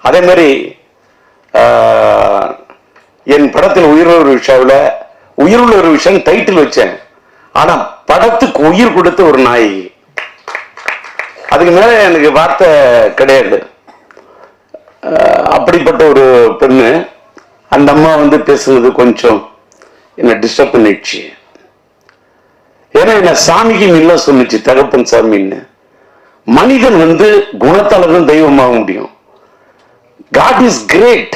அதே மாதிரி என் படத்தில் உயிருள்ள ஒரு விஷாவில் உயிருள்ள ஒரு விஷயம் டைட்டில் வச்சேன். ஆனா படத்துக்கு உயிர் கொடுத்த ஒரு நாயகி. அதுக்கு மேல எனக்கு வார்த்தை கிடையாது. அப்படிப்பட்ட ஒரு பெண்ணு. அந்த அம்மா வந்து பேசுனது கொஞ்சம் என்ன டிஸ்டர்ப் பண்ணிடுச்சு. ஏன்னா என்ன சாமிக்கு மில்ல சொன்னிச்சு, தகப்பன் சாமின்னு. மனிதன் வந்து குணத்தால தான் தெய்வமாக முடியும். God is great.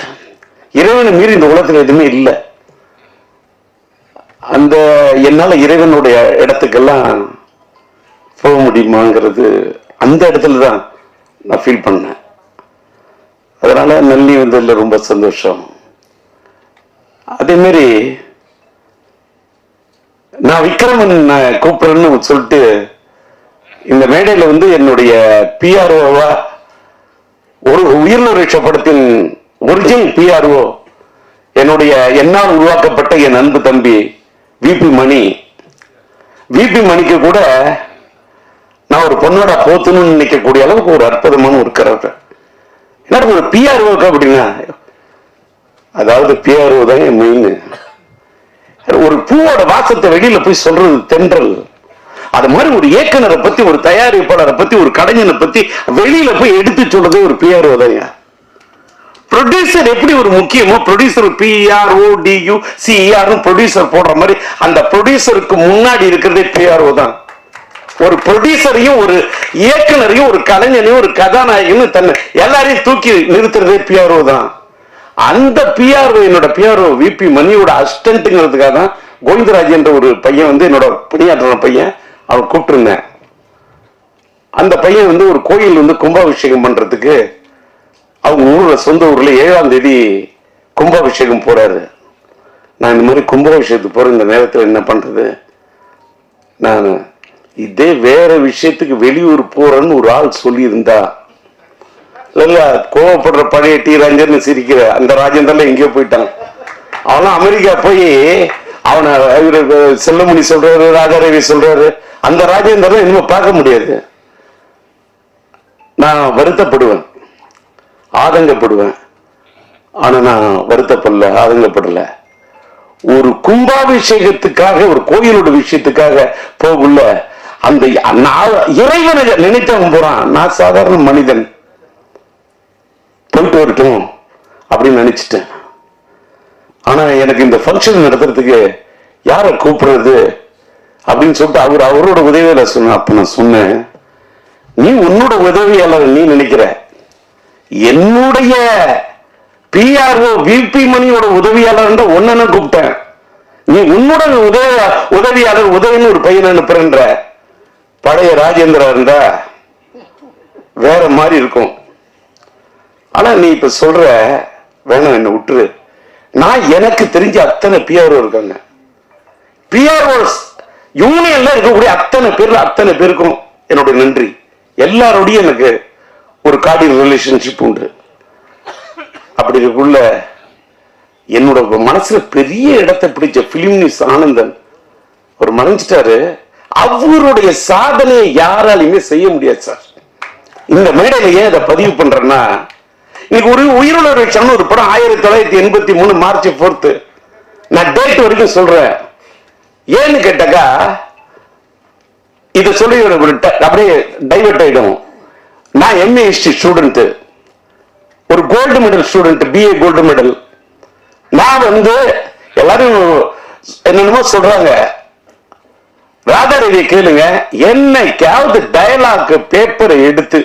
இறைவனை மீறி இந்த உலகத்தில் எதுவுமே இல்லை. அந்த என்னால இறைவனுடைய இடத்துக்கெல்லாம் போக முடியுமாங்கிறது அந்த இடத்துல தான் நான் ஃபீல் பண்ணேன். அதனால நல்லி வந்ததுல ரொம்ப சந்தோஷம். அதே மாதிரி நான் விக்ரமன் கூப்பிடுறேன்னு சொல்லிட்டு இந்த மேடையில வந்து என்னுடைய PRO-வா ஒரு உயிர்நுழைச்ச படத்தின் ஒரிஜினல் PRO என்னுடைய என்னால் உருவாக்கப்பட்ட என் அன்பு தம்பி VP மணிக்கு கூட நான் ஒரு பொண்ணோட போத்தணும்னு நினைக்கக்கூடிய அளவுக்கு ஒரு அற்புதமான ஒரு கரவர். என்ன ஒரு PRO-க்கு அப்படின்னா, அதாவது PRO தான் என் மெயின். ஒரு பூவோட வாசத்தை வெளியில போய் சொல்றது தென்றல். அது மாதிரி ஒரு இயக்குனரை பத்தி, ஒரு தயாரிப்பாளரை பத்தி, ஒரு கலைஞனை பத்தி வெளியில போய் எடுத்து சொல்றது ஒரு PRO தான். ப்ரொடியூசர் எப்படி ஒரு முக்கியமோ, ப்ரொடியூசர் PRODUCER ப்ரொடியூசர் போடுற மாதிரி அந்த ப்ரொடியூசருக்கு முன்னாடி இருக்கிறதே PRO தான். ஒரு ப்ரொடியூசரையும் ஒரு இயக்குனரையும் ஒரு கலைஞனையும் ஒரு கதாநாயகனும் தன்னை எல்லாரையும் தூக்கி நிறுத்துறதே PRO தான். அந்த PRO என்னோட PRO VP மணியோட அசிஸ்டன்ட்ங்கிறதுக்காக தான் கோவிந்தராஜ் என்ற ஒரு பையன் வந்து என்னோட பணியாற்ற பையன், அவன் கூப்பிட்டுருந்தேன். அந்த பையன் வந்து ஒரு கோயில் வந்து கும்பாபிஷேகம் பண்றதுக்கு அவங்க ஊர்ல, சொந்த ஊர்ல 7ஆம் தேதி கும்பாபிஷேகம் போறாரு. நான் இந்த மாதிரி கும்பாபிஷேகத்துக்கு போற இந்த நேரத்தில் என்ன பண்றது? நான் இதே வேற விஷயத்துக்கு வெளியூர் போறேன்னு ஒரு ஆள் சொல்லி இருந்தா, இல்ல கோவப்படுற பழைய டி ராஜேந்திரன் சிரிக்கிற அந்த ராஜேந்திரன் எங்கேயோ போயிட்டான். அவன் அமெரிக்கா போய் அவனை செல்லமணி சொல்றாரு, ராஜாரவி சொல்றாரு, அந்த ராஜேந்திரன் இனிமே பார்க்க முடியாது. நான் வருத்தப்படுவேன், ஆதங்கப்படுவேன். ஆனா நான் வருத்தப்படல, ஆதங்கப்படல. ஒரு கும்பாபிஷேகத்துக்காக, ஒரு கோயிலோட விஷயத்துக்காக போகுள்ள அந்த இறைவனை நினைத்தவன் போறான். நான் சாதாரண மனிதன், போயிட்டு வரட்டும் அப்படின்னு நினைச்சிட்டேன். ஆனா எனக்கு இந்த ஃபங்க்ஷன் நடத்துறதுக்கு யாரை கூப்பிடுறது அப்படின்னு சொல்லிட்டு அவரோட உதவியில சொன்ன. அப்ப நான் சொன்னேன், நீ உன்னோட உதவியாளர் நீ நினைக்கிற, என்னுடைய பிஆர்ஓ விபி மணியோட உதவியாளர் ஒன்னு கூப்பிட்டேன். நீ உன்னோட உதவியாளர் உதவின்னு ஒரு பையன் அனுப்புறன்ற. பழைய ராஜேந்திரா இருந்தா வேற மாதிரி இருக்கும். ஆனா நீ இப்ப சொல்ற, வேணாம் என்ன விட்டுரு. நான் எனக்கு தெரிஞ்ச அத்தனை பிஆர்ஓ இருக்காங்க. பிஆர்ஓ யூனியன்ல இருக்கக்கூடிய அத்தனை பேருக்கும் என்னுடைய நன்றி. எல்லாரோடையும் எனக்கு ஒரு கார்டியல் ரிலேஷன்ஷிப் உண்டு. அப்படி இருக்குள்ள என்னோட மனசுல பெரிய இடத்தை பிடிச்ச பிலிம்னிஸ் ஆனந்தன் ஒரு மறைஞ்சிட்டாரு. அவருடைய சாதனையை யாராலையுமே செய்ய முடியாது சார். இந்த மேடையில ஏன் இதை பதிவு பண்றேன்னா, இன்னைக்கு ஒரு உயிருள்ள சொன்ன ஒரு படம் 1983 மார்ச் 4 நான் டேட் வரைக்கும் சொல்றேன். ஏன்னு கேட்டாக்கா, இதை சொல்லி அப்படியே டைவர்ட் ஆயிடும். நான் எம்ஏ ஹிஸ்டரி ஸ்டூடெண்ட், ஒரு gold medal student, BA gold medal. நான் எல்லாரும் என்னென்னமோ சொல்றாங்க. ராதாரவியை கேளுங்க, என்னைக்காவது டயலாக் பேப்பரை எடுத்து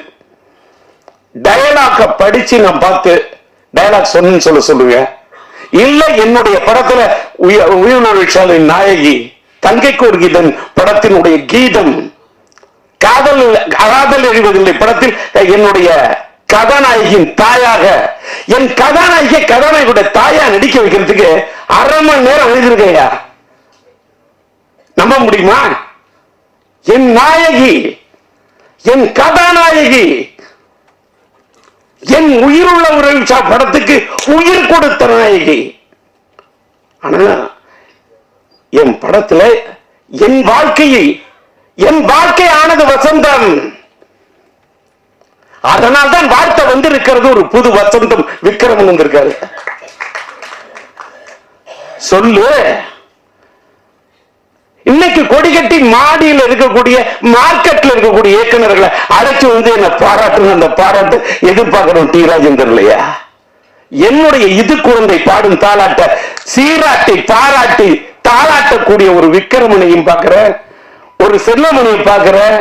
டயலாக படிச்சு நான் பார்த்து டயலாக் சொன்னு சொல்லுங்க. இல்ல என்னுடைய படத்துல உயிர்நாளின் நாயகி தங்கைக்கு ஒரு கீதம் படத்தினுடைய கீதம், காதல் எழுவதில்லை படத்தில் என்னுடைய கதாநாயகியின் தாயாக, என் கதாநாயகியுடைய தாயா நடிக்க வைக்கிறதுக்கு 1/2 மணி நேரம் எழுதிருக்கையா, நம்ப முடியுமா? என் நாயகி, என் கதாநாயகி, என் உயிருள்ள உறவு படத்துக்கு உயிர் கொடுத்த நாயகி. ஆனா என் படத்துல என் வாழ்க்கை ஆனது வசந்தம். அதனால்தான் வார்த்தை இருக்கிறது ஒரு புது வசந்தம். விக்ரமன் வந்திருக்காரு. சொல்லு, இன்னைக்கு கொடிகட்டி மாடியில் இருக்கக்கூடிய மார்க்கெட்ல இருக்கக்கூடிய இயக்குநர்களை அழைச்சு என்ன பாராட்டணும். அந்த பாராட்டு எதிர்பார்க்கணும் டி ராஜேந்தர் இல்லையா? என்னுடைய இது குழந்தை பாடும் தாலாட்ட சீராட்டி பாராட்டி தாளாட்டக்கூடிய ஒரு விக்ரமனையும் பார்க்கிறேன், ஒரு செல்லமணியை பார்க்கிறேன்,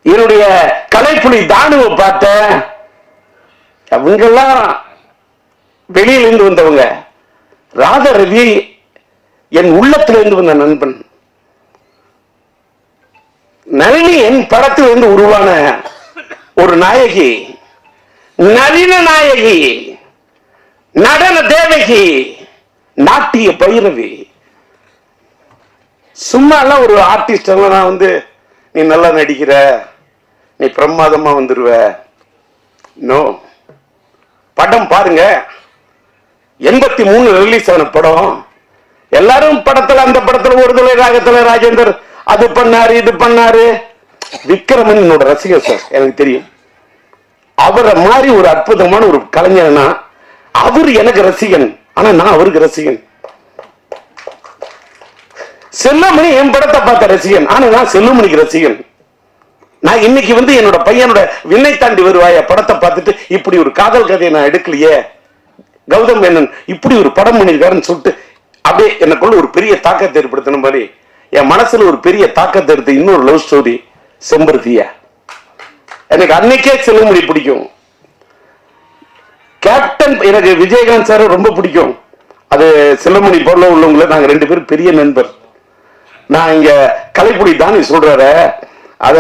என்னுடைய கலைப்புலி தானுவை பார்த்தேன். அவங்கெல்லாம் வெளியிலிருந்து வந்தவங்க. ராதாரவி என் உள்ளத்திலிருந்து வந்த நண்பன். நளினி என் படத்திலிருந்து உருவான ஒரு நாயகி, நவீன நாயகி, நடன தேவகி, நாட்டிய பைரவி. சும்மா எல்லாம் ஒரு ஆர்டிஸ்ட் நான் நீ நல்லா நடிக்கிற, நீ பிரமாதமா வந்துருவ. நோ, படம் பாருங்க. 83 ரிலீஸ் ஆன படம். எல்லாரும் படத்துல, அந்த படத்துல ஒரு தலை ராகத்துல ராஜேந்தர் அது பண்ணாரு இது பண்ணாரு. விக்ரமன் என்னோட ரசிகர் சார், எனக்கு தெரியும். அவரை மாதிரி ஒரு அற்புதமான ஒரு கலைஞர்னா அவர் எனக்கு ரசிகன், ஆனா நான் அவருக்கு ரசிகன். செல்லமணி என் படத்தை பார்த்த ரசிகன், ஆனா நான் செல்லுமணிக்கு ரசிகன். நான் இன்னைக்கு என்னோட பையனோட விண்ணை தாண்டி வருவாய படத்தை பார்த்துட்டு இப்படி ஒரு காதல் கதையை நான் எடுக்கலையே, கௌதம் மேனன் இப்படி ஒரு படம் பண்ணிருக்காருன்னு சொல்லிட்டு அப்படியே எனக்குள்ள ஒரு பெரிய தாக்கத்தை ஏற்படுத்தின மாதிரி என் மனசுல ஒரு பெரிய தாக்கத்தை எடுத்து இன்னொரு லவ் ஸ்டோரி செம்பருத்தியா. எனக்கு அன்னைக்கே செல்லுமணி பிடிக்கும். கேப்டன் எனக்கு விஜயகாந்த் சார் ரொம்ப பிடிக்கும். அது செல்லுமணி போல உள்ளவங்கள நாங்க 2 பேரும் பெரிய நண்பர். நான் இங்க கலைப்புலி தானி சொல்றாரு, அத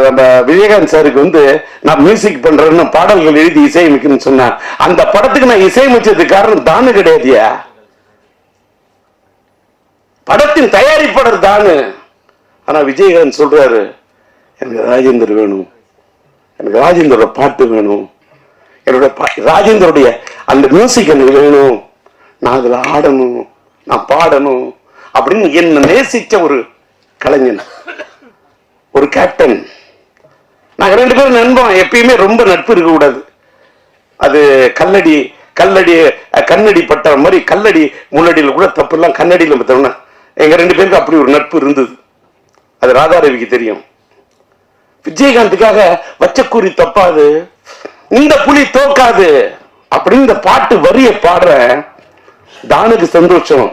நம்ம விஜயகாந்த் சாருக்கு வந்து நான் மியூசிக் பண்றேன்னு பாடல்கள் எழுதி இசையமைக்கணும்னு சொன்னா அந்த படத்துக்கு நான் இசையமைச்சதுக்கு காரணம் தானு கிடையாதுயா, படத்தின் தயாரிப்பாளர் தானு. ஆனா விஜயகாந்த் சொல்றாரு எனக்கு ராஜேந்தர் வேணும், எனக்கு ராஜேந்தரோட பாட்டு வேணும், என்னோட ராஜேந்தருடைய அந்த மியூசிக் எனக்கு வேணும், நான் அதுல ஆடணும், நான் பாடணும் அப்படின்னு என்ன நேசிச்ச ஒரு கலைஞன், ஒரு கேப்டன். நாங்க 2 பேரும் நண்பன், எப்பயுமே ரொம்ப நட்பு இருக்க கூடாது. அது கண்ணடி பட்ட மாதிரி கல்லடி முன்னடியில் கூட தப்பு எல்லாம் கண்ணடியில் பார்த்தோம்னா எங்க 2 பேருக்கு அப்படி ஒரு நட்பு இருந்தது. அது ராதாரவிக்கு தெரியும். விஜயகாந்துக்காக வச்சக்கூறி தப்பாது, இந்த புலி தோக்காது அப்படின்னு இந்த பாட்டு வரிய பாடுற தானுக்கு சந்தோஷம்.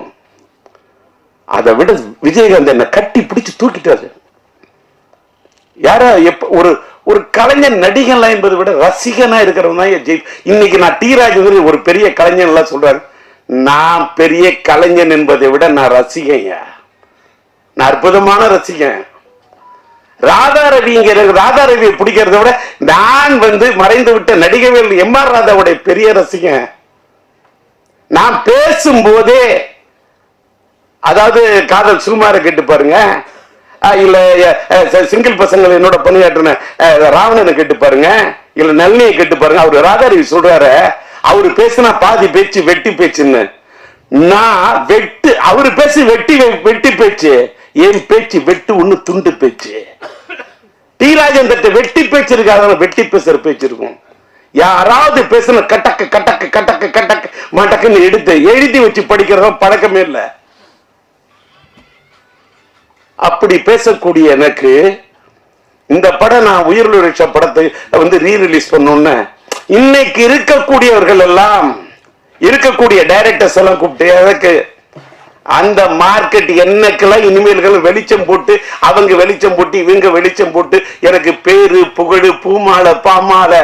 அதை விட விஜயகாந்த் என்ன கட்டி பிடிச்சு தூக்கிட்டாரு. யாரா ஒரு ஒரு கலைஞன் நடிகன் என்பதை விட ரசிகனா இருக்கிறவன் தான். இன்னைக்கு நான் டி ராஜேந்திரன் ஒரு பெரிய கலைஞன் எல்லாம் சொல்றாரு, நான் பெரிய கலைஞன் என்பதை விட நான் ரசிகன், நான் அற்புதமான ரசிகன். ராதாரவியை பிடிக்கிறத விட நான் மறைந்து விட்ட நடிகவேல் MR ராதாவுடைய பெரிய ரசிகன். நான் பேசும்போதே, அதாவது காதல் சுகுமார கேட்டு பாருங்க, இல்ல சிங்கிள் பசங்கள் என்னோட பணியாற்றின ராவணனை கேட்டு பாருங்க, இல்ல நளினியை கேட்டு பாருங்க. அவரு ராதாரவி சொல்றாரு, அவரு பேசுனா பாதி பேச்சு வெட்டி பேச்சுன்னு. நான் அவரு பேசி வெட்டி பேச்சு, என் பேச்சு வெட்டு ஒண்ணு துண்டு பேச்சு. டி ராஜேந்தர் வெட்டி பேச்சு இருக்காது, வெட்டி பேசுற பேச்சு இருக்கும். யாராவது பேசுன கட்டக்கு கட்டக்கு கட்டக்கு கட்டக்கு மட்டக்குன்னு எடுத்து எழுதி வச்சு படிக்கிறத பழக்கமே இல்லை. அப்படி பேசக்கூடிய எனக்கு இந்த படம், நான் உயிரிழு ரிக்ஷா படத்தை ரீரிலீஸ் பண்ணோன்னு இன்னைக்கு இருக்கக்கூடியவர்கள் எல்லாம், இருக்கக்கூடிய டைரக்டர்ஸ் எல்லாம் கூப்பிட்டு எனக்கு அந்த மார்க்கெட் என்னக்கெல்லாம் இனிமேல்கள் வெளிச்சம் போட்டு, அவங்க வெளிச்சம் போட்டு இவங்க வெளிச்சம் போட்டு எனக்கு பேரு புகழ் பூமாலை பாமாலை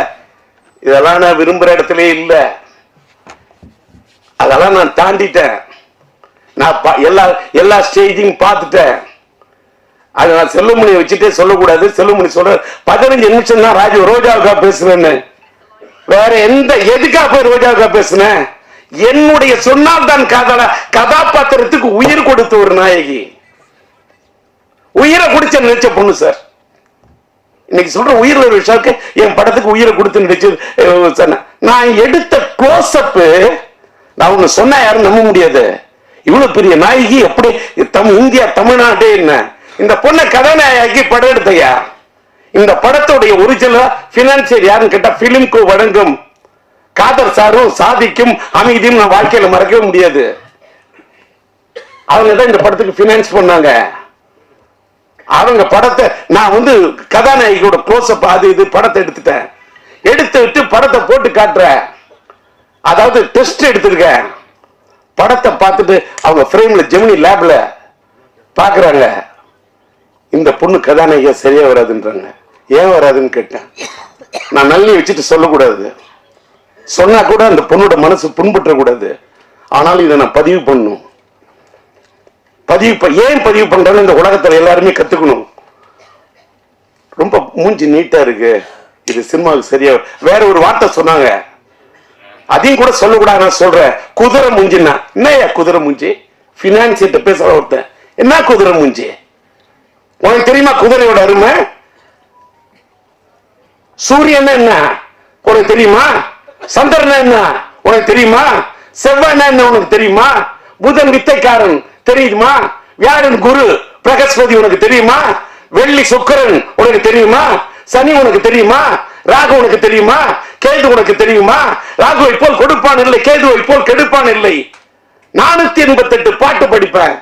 இதெல்லாம் நான் விரும்புற இடத்துல இல்ல. அதெல்லாம் நான் தாண்டிட்டேன். நான் எல்லா ஸ்டேஜையும் பார்த்துட்டேன். அது நான் செல்லுமணியை வச்சுட்டே சொல்லக்கூடாது. செல்லுமணி சொல்ற 15 நிமிஷம் தான் ராஜு ரோஜாவுக்கா பேசுவேன்னு, வேற எதுக்கா போய் ரோஜாவுக்கா பேசுனேன்? என்னுடைய சொன்னால் தான் கதாபாத்திரத்துக்கு உயிர் கொடுத்த ஒரு நாயகி, உயிரை குடிச்ச நினைச்ச பொண்ணு சார். இன்னைக்கு சொல்ற உயிர் ஒரு விஷயத்துக்கு என் படத்துக்கு உயிரை கொடுத்து நினைச்சு நான் எடுத்த க்ளோஸ் அப், நான் ஒண்ணு சொன்னா யாரும் நம்ப முடியாது. இவ்வளவு பெரிய நாயகி எப்படி இந்தியா தமிழ்நாட்டே என்ன இந்த பொண்ணை கதாநாயகி படம் எடுத்தையா? இந்த படத்துடைய ஒரிஜினல் பினான்சியர் யாருன்னு கேட்டா பிலிம்கு வழங்கும் காதர் சாரும் சாதிக்கும் அமைதியும் நான் வாழ்க்கையில மறக்கவே முடியாது. அவங்க தான் இந்த படத்துக்கு பினான்ஸ் பண்ணாங்க. அவங்க படத்தை நான் கதாநாயகியோட க்ளோஸ் அப் அது இது படத்தை எடுத்துட்டு படத்தை போட்டு காட்டுறேன். அதாவது டெஸ்ட் எடுத்திருக்கேன். படத்தை பார்த்துட்டு அவங்க ஃப்ரேம்ல ஜெமினி லேப்ல பாக்குறாங்க, இந்த பொண்ணு கதாநாயகியா சரியா வராதுன்றாங்க. ஏன் வராதுன்னு கேட்டேன். நான் நல்லி வச்சுட்டு சொல்லக்கூடாது, சொன்னா கூட அந்த பொண்ணோட மனசு புண்பற்ற கூடாது. ஆனால் இதை நான் பதிவு பண்ணும். ஏன் பதிவு பண்றேன்னு இந்த உலகத்துல எல்லாருமே கத்துக்கணும். ரொம்ப மூஞ்சி நீட்டா இருக்கு, இது சினிமாவுக்கு சரியா. வேற ஒரு வார்த்தை சொன்னாங்க, அதையும் கூட சொல்லக்கூடாது. நான் சொல்றேன், குதிரை மூஞ்சின்னா என்னையா குதிரை மூஞ்சி? பினான்சியர்ட்ட பேசுற ஒருத்தன், என்ன குதிரை மூஞ்சி? உனக்கு தெரியுமா குதிரையோட அருமை? சூரியன் என்ன உனக்கு தெரியுமா? சந்திரன் என்ன உனக்கு தெரியுமா? செவ்வாய் என்ன உனக்கு தெரியுமா? புதன் வித்தைக்காரன் தெரியுமா? வியாழன் குரு பிரகஸ்பதி உனக்கு தெரியுமா? வெள்ளி சுக்கிரன் உனக்கு தெரியுமா? சனி உனக்கு தெரியுமா? ராகு உனக்கு தெரியுமா? கேது உனக்கு தெரியுமா? ராகுவை போல் கொடுப்பான் இல்லை, கேதுவை போல் கெடுப்பான் இல்லை. 488 பாட்டு படிப்பேன்.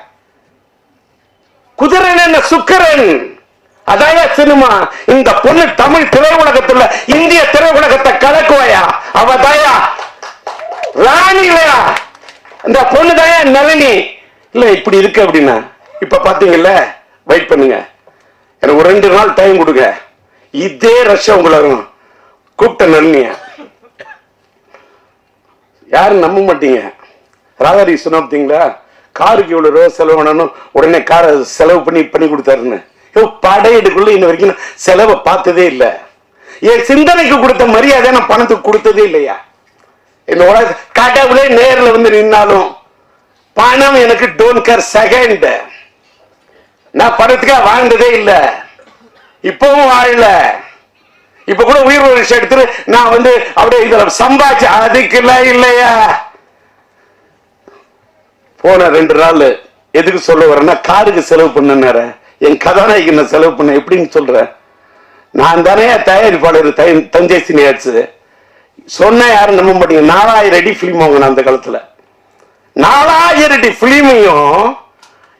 குதிரன் என்ன சுக்கிரன்? அதாய சினிமா. இந்த பொண்ணு தமிழ் திரையுலகத்துல இந்திய திரையுலகத்தை கலக்குவாயா? அவ தாயா ராணி இல்லையா? இந்த பொண்ணு தாயா நளினி இல்ல. இப்படி இருக்கு அப்படின்னா இப்ப பாத்தீங்கல்ல, வெயிட் பண்ணுங்க, எனக்கு ஒரு 2 நாள் டைம் கொடுங்க. இதே ரஷ்யா உங்களை கூப்பிட்ட நளினிய யாரும் நம்ப மாட்டீங்க. ராதாரி சொன்னா பார்த்தீங்களா, காருக்கு இவ்வளவு ரூபா செலவு பண்ணணும், உடனே காரை செலவு பண்ணி கொடுத்தாருன்னு. படையெடுக்குள்ள இன்ன வரைக்கும் நான் செலவை பார்த்ததே இல்லை. என் சிந்தனைக்கு கொடுத்த மரியாதை நான் பணத்துக்கு கொடுத்ததே இல்லையா. இந்த உலக கடவுளே நேரில் வந்து நின்னாலும் பணம் எனக்கு டோன்ட் கேர் செகண்ட். நான் பணத்துக்காக வாழ்ந்ததே இல்லை, இப்பவும் வாழல. இப்ப கூட உயிர் ஒரு விஷயம் எடுத்துட்டு நான் வந்து அப்படியே இதுல சம்பாதிச்சு அதுக்கெல்லாம் இல்லையா. போன 2 நாள் எதுக்கு சொல்ல வரேன்னா, காருக்கு செலவு பண்ண என் கதாநாயகி நான் செலவு பண்ண எப்படின்னு சொல்றேன். நான் தானே தயாரிப்பாளர் தஞ்சை சினியாச்சு சொன்ன, யாரும் நம்ப மாட்டீங்க. 4000 அடி பிலிம் வாங்கின அந்த காலத்துல. 4000 அடி பிலிமையும்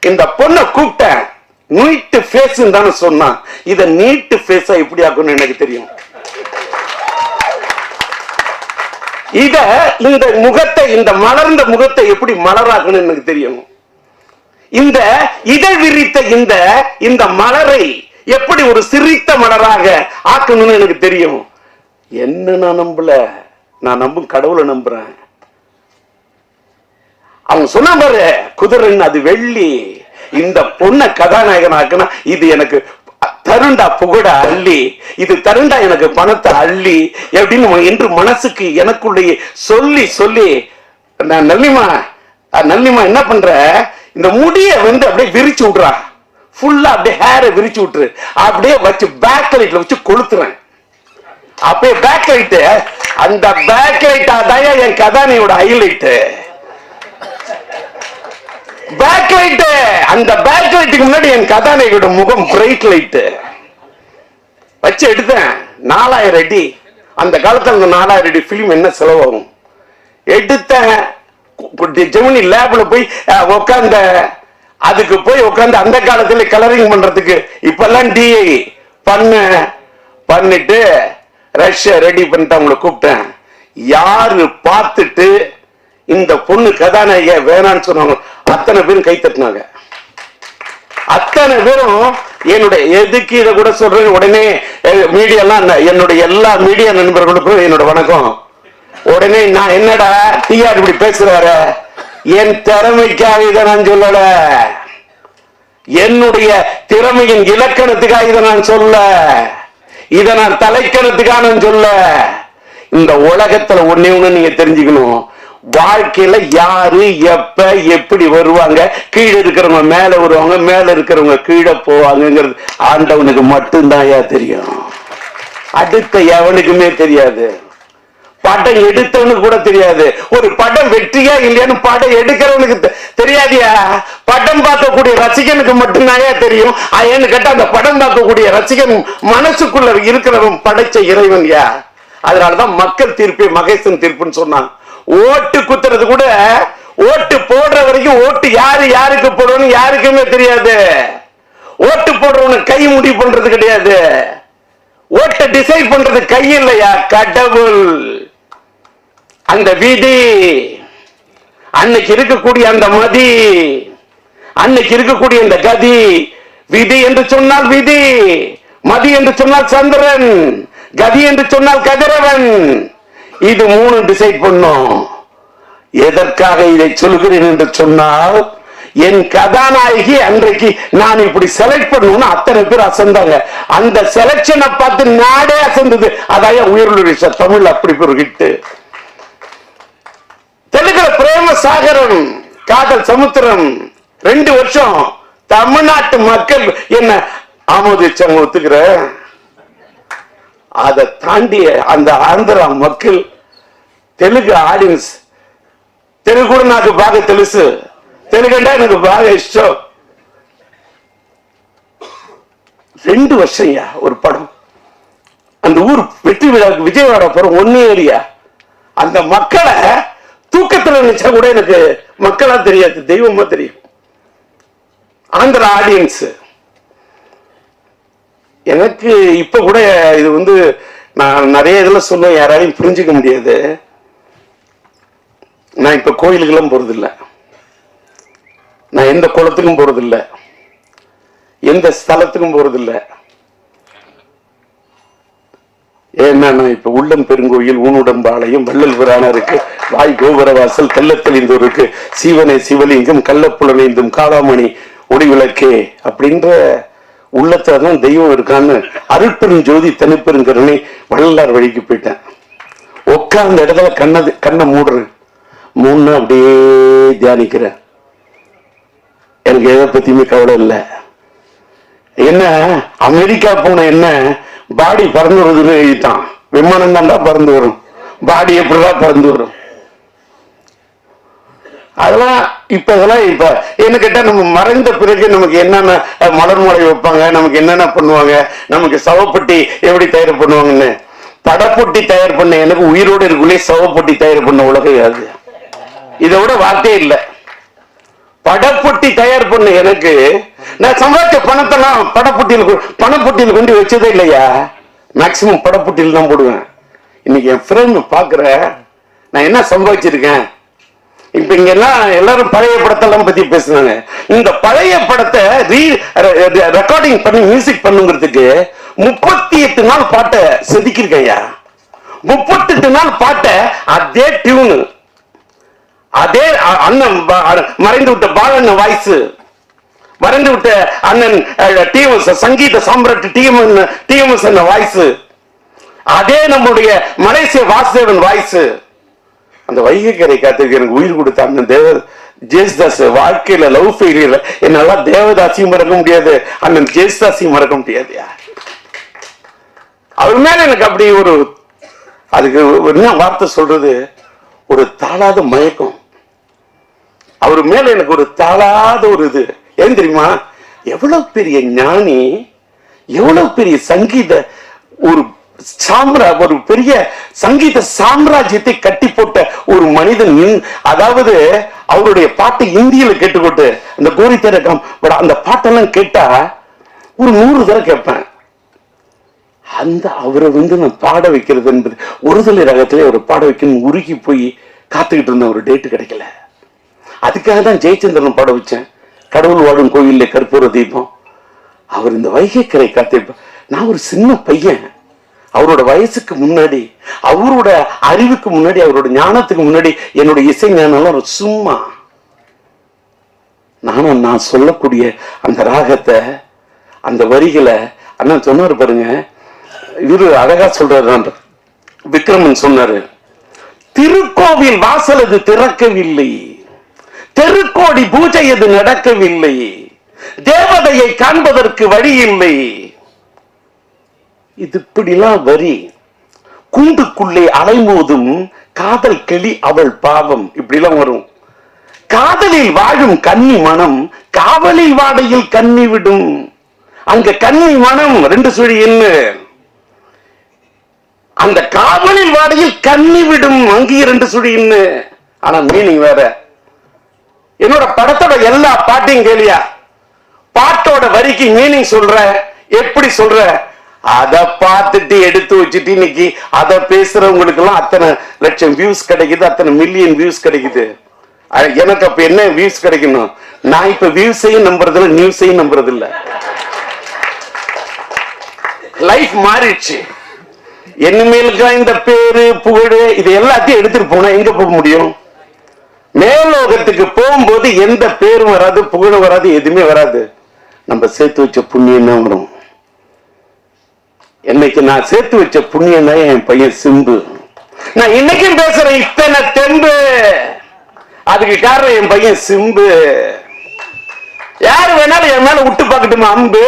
இந்த பொண்ணை கூப்பிட்டேன். நீட்டு ஃபேஸ் தானே சொன்னான். இத நீட்டு ஃபேஸா எப்படி ஆக்கணும்னு எனக்கு தெரியும். இத இந்த முகத்தை, இந்த மலர்ந்த முகத்தை எப்படி மலராக்கணும் எனக்கு தெரியும். இந்த இதழ் விரித்த இந்த மலரை எப்படி ஒரு சிரித்த மலராக ஆக்கணும்னு எனக்கு தெரியும். என்ன நான் நம்பல, நான் நம்பும் கடவுளை நம்புறேன். அவங்க சொன்ன பாரு, குதிரைன்னு அது வெள்ளி. இந்த பொண்ணை கதாநாயகனாக்குனா இது எனக்கு தருண்டா புகழ அள்ளி, இது தருண்டா எனக்கு பணத்தை அள்ளி எப்படின்னு என்று மனசுக்கு எனக்குள்ளேயே சொல்லி சொல்லி, நான் நல்லிமா என்ன பண்ற, இந்த முடிய வந்து அப்படியே விரிச்சு விடுறா, ஃபுல்லா அப்படியே ஹேரை விரிச்சு விட்டுரு, அப்படியே வச்சு பேக் லைட்ல வச்சு கொளுத்துறேன். அப்படியே பேக் லைட், அந்த பேக் லைட் அதான் என் கதானியோட ஹைலைட். பேக் லைட், அந்த பேக் லைட்டுக்கு முன்னாடி என் கதாநாயகியோட முகம் பிரைட் லைட் வச்சு எடுத்தேன். 4000 அடி. அந்த காலத்துல அந்த 4000 அடி பிலிம் என்ன செலவாகும் எடுத்தேன். ஜெமினி லேப்ல போய் உட்கார்ந்த, அதுக்கு போய் உட்கார்ந்து அந்த காலத்துல கலரிங் பண்றதுக்கு இப்பெல்லாம் டிஐ பண்ணிட்டு ரஷ்யா ரெடி பண்ணிட்டு அவங்களை கூப்பிட்டேன். யாரு பார்த்துட்டு இந்த பொண்ணு கதாநாயக வேணான்னு சொன்னாங்க, அத்தனை பேரும் கை தட்டினாங்க. அத்தனை பேரும் என்னுடைய எதுக்கு இதை கூட சொல்றேன். உடனே மீடியா, என்னுடைய எல்லா மீடியா நண்பர்களுக்கும் என்னோட வணக்கம். உடனே நான் என்னடா டிஆர் இப்படி பேசுறாரு, என் திறமைக்காக இதை நான் சொல்லல, என்னுடைய திறமையின் இலக்கணத்துக்காக இதை நான் சொல்ல, இதை நான் தலைக்கணத்துக்காக நான் சொல்ல. இந்த உலகத்துல ஒண்ணே ஒண்ணு நீங்க தெரிஞ்சுக்கணும், வாழ்க்கையில யாரு எப்ப எப்படி வருவாங்க, கீழே இருக்கிறவங்க மேல வருவாங்க, மேல இருக்கிறவங்க கீழே போவாங்கிறது ஆண்டவனுக்கு மட்டும்தான் தெரியும். அடுத்த எவனுக்குமே தெரியாது. படம் எடுத்தவனுக்கு கூட தெரியாது. ஒரு படம் வெற்றியா இல்லையான்னு படம் எடுக்கிறவனுக்கு தெரியாதியா. படம் பார்க்கக்கூடிய ரசிகனுக்கு மட்டும்தான் தெரியும். ஏன்னு கேட்டா அந்த படம் பார்க்கக்கூடிய ரசிகன் மனசுக்குள்ள இருக்கிறவன் படைச்ச இறைவன் யா. அதனாலதான் மக்கள் தீர்ப்பே மகேசன் தீர்ப்புன்னு சொன்னான். ஓட்டு குத்துறது கூட, ஓட்டு போடுற வரைக்கும் ஓட்டு யாருக்கு போடணும் யாருக்குமே தெரியாது. ஓட்டு போடுறவனு கை முடிவு பண்றது கிடையாது. ஓட்டை டிசைட் பண்றது கை இல்லையா, கடவுள். அந்த விதி, அன்னைக்கு இருக்கக்கூடிய அந்த மதி, அன்னைக்கு இருக்கக்கூடிய இந்த கதி. விதி என்று சொன்னால் விதி, மதி என்று சொன்னால் சந்திரன், கதி என்று சொன்னால் கதிரவன். இது 3 டிசைட் பண்ணும். எதற்காக இதை சொல்கிறேன் என்று சொன்னால், என் கதாநாயகி அன்றைக்கு நான் இப்படி செலக்ட் பண்ணணும்னு அத்தனை பேர் அசந்தாங்க. அந்த செலக்ஷனை பார்த்து நாடே அசந்தது. அதான் உயிர்லுரிச தமிழ் அப்படி ஒரு ஹிட். தெலுங்குல பிரேம சாகரம், காதல் சமுத்திரம் 2 வருஷம் தமிழ்நாட்டு மக்கள் என்ன ஆமோதிச்சாங்க, ஒத்துக்கிற. அதை தாண்டி அந்த ஆந்திரா மக்கள், தெலுங்கு ஆடியன்ஸ், தெலுங்கு கூட నాకు బాగా తెలుసు, తెలుగంటే నాకు బాగా ఇష్టం. 2 வருஷம் ஒரு படம். அந்த ஊர் வெற்றி விழாவுக்கு விஜயவாடா போறோம், 1 ஏரியா. அந்த மக்களை தூக்கத்துல நினைச்சா கூட எனக்கு மக்களா தெரியாது, தெய்வமா தெரியும். ஆந்திரா ஆடியன்ஸ் எனக்கு இப்ப கூட இது வந்து நான் நிறைய இதுல சொல்ல யாராலையும் புரிஞ்சுக்க முடியாது. நான் இப்ப கோயிலுக்கெல்லாம் போறதில்லை, நான் எந்த குளத்துக்கும் போறதில்லை, எந்த ஸ்தலத்துக்கும் போறதில்லை. ஏன்னா நான் இப்ப உள்ளம் பெருங்கோயில், ஊனுடம்பாளையம், வள்ளல் பிரானருக்கு, வாய் கோபுரவாசல், தெல்லத்தெளிந்தோருக்கு, சீவனை சிவலிங்கம், கள்ளப்புலனைந்தும் காளாமணி ஒளிவிளக்கே அப்படின்ற உள்ளத்தான் தெய்வம் இருக்கான்னு அருட்பெரும் ஜோதி தனிப்பெருங்கருணை வள்ளலார் வழிக்கு போயிட்டேன். உட்கார்ந்த இடத்துல கண்ணை மூடுறேன், மூணு அப்படியே தியானிக்கிறேன். எனக்கு எதை பத்தியுமே கவலை இல்லை. என்ன அமெரிக்கா போன என்ன பாடி பறந்து வருதுன்னு எழுதிட்டான். விமானம் தான்டா பறந்து வரும், பாடி எப்படிதான் பறந்து வரும். அதெல்லாம் இதெல்லாம் என்ன கேட்டா நம்ம மறைந்த பிறகு நமக்கு என்னென்ன மலர் மாலை வைப்பாங்க, நமக்கு என்னென்ன பண்ணுவாங்க, நமக்கு சவப்பட்டி எப்படி தயார் பண்ணுவாங்கன்னு. படப்பொட்டி தயார் பண்ண எனக்கு உயிரோடு இருக்குள்ளே சவப்பொட்டி தயார் பண்ண உலகம் அது. இதை விட வார்த்தையே இல்லை. படப்பொட்டி தயார் பண்ண எனக்கு நான் சம்பாதிச்ச பணத்தெல்லாம் பணப்பொட்டியில் கொண்டு வச்சதே இல்லையா. மேக்சிமம் படப்பொட்டியில் தான் போடுவேன். இன்னைக்கு என் ஃப்ரெண்ட் பாக்குற நான் என்ன சம்பாதிச்சிருக்கேன். இப்ப இங்க எல்லாம் எல்லாரும் பழைய படத்தெல்லாம் பத்தி பேசுறாங்க. இந்த பழைய படத்தை ரெக்கார்டிங் பண்ணி மியூசிக் பண்ணுங்கிறதுக்கு 38 நாள் பாட்டை செதுக்கிருக்கையா. 38 நாள் பாட்டை அதே டியூனு, அதே அண்ணன் மறைந்து விட்ட பாலண்ணன் வாய்ஸ், மறைந்து விட்ட அண்ணன் டிஎம்எஸ் சங்கீத சாம்ராட் டிஎம்எஸ் வாய்ஸ், அதே நம்முடைய மலேசிய வாசுதேவன் வாய்ஸ். அந்த வைகைக்கரை காத்துக்கு எனக்கு உயிர் கொடுத்த அண்ணன் ஜேசுதாஸ் வாழ்க்கையில லவ் ஃபெயிலியர் என்னால தேவதாசியும் மறக்க முடியாது, அண்ணன் ஜேசுதாசியும் மறக்க முடியாது. அவர் மேல எனக்கு அப்படி ஒரு அதுக்கு என்ன வார்த்தை சொல்றது, ஒரு தாளாத மயக்கம். அவர் மேல எனக்கு ஒரு தாளாத ஒரு இது. ஏன் தெரியுமா, எவ்வளவு பெரிய ஞானி, எவ்வளவு பெரிய சங்கீத ஒரு ஒரு பெரிய சங்கீத சாம்ராஜ்யத்தை கட்டி போட்ட ஒரு மனிதன். அதாவது அவருடைய பாட்டை இந்தியில கேட்டுக்கொண்டு அந்த கோரி திறக்கம் அந்த பாட்டெல்லாம் கேட்டா ஒரு 100 தடவை கேட்பேன். அந்த அவரை நான் பாட வைக்கிறது என்பது ஒருதலை ரகத்திலே ஒரு பாட வைக்கணும் உருகி போய் காத்துக்கிட்டு இருந்த ஒரு டேட்டு கிடைக்கல. அதுக்காக தான் ஜெயச்சந்திரன் பாட வச்சேன். கடவுள் வாழும் கோயிலே கற்பூர தீபம். அவர் இந்த வைகைக்கரை காத்து. நான் ஒரு சின்ன பையன், அவரோட வயசுக்கு முன்னாடி, அவரோட அறிவுக்கு முன்னாடி, அவரோட ஞானத்துக்கு முன்னாடி என்னோட இசை ஞானம் சும்மா. நான் சொல்லக்கூடிய அந்த ராகத்தை, அந்த வரிகளை அண்ணன் சொன்னாரு பாருங்க. இவரு அழகா சொல்றாரு, விக்ரமன் சொன்னாரு, திருக்கோவில் வாசல் அது திறக்கவில்லை, தெருக்கோடி பூஜை அது நடக்கவில்லை, தேவதையை காண்பதற்கு வழி இல்லை. இது இப்படிலாம் வரி. கூண்டுக்குள்ளே அலைமோதும் காதல் கிளி அவள் பாவம், இப்படிலாம் வரும். காதலில் வாழும் கன்னி மனம் காவலில் வாடையில் கன்னி விடும். அங்க கன்னி மனம் 2 சுழி என்ன, அந்த காவலில் வாடையில் கன்னி விடும், அங்கேயும் 2 சுழி என்ன. ஆனா மீனிங் வேற. என்னோட படத்தோட எல்லா பாட்டையும் கேளியா, பாட்டோட வரிக்கு மீனிங் சொல்ற, எப்படி சொல்ற, அதை பார்த்துட்டு எடுத்து வச்சுட்டு இன்னைக்கு அதை பேசுறவங்களுக்கு எல்லாம் அத்தனை லட்சம் வியூஸ் கிடைக்குது, அத்தனை மில்லியன் வியூஸ் கிடைக்குது. எனக்கு அப்ப என்ன வியூஸ் கிடைக்கணும்? நான் இப்ப வியூஸையும் நம்புறது இல்லை, நியூஸையும் நம்புறது இல்லை. லைஃப் மாறிடுச்சு. இனிமேலுக்கா இந்த பேரு புகழ் இது எல்லாத்தையும் எடுத்துட்டு போனா எங்க போக முடியும்? மேலோகத்துக்கு போகும்போது எந்த பேரும் வராது, புகழும் வராது, எதுவுமே வராது. நம்ம சேர்த்து வச்ச புண்ணியம் தான் வரும். என்னைக்கு நான் சேர்த்து வச்ச புண்ணியம் தான் என் பையன் சிம்பு. நான் இன்னைக்கும் பேசுறேன் இத்தனை தெம்பு, அதுக்கு காரணம் என் பையன் சிம்பு. யாரு வேணாலும் என் மேல விட்டு பார்க்கட்டுமா அம்பு,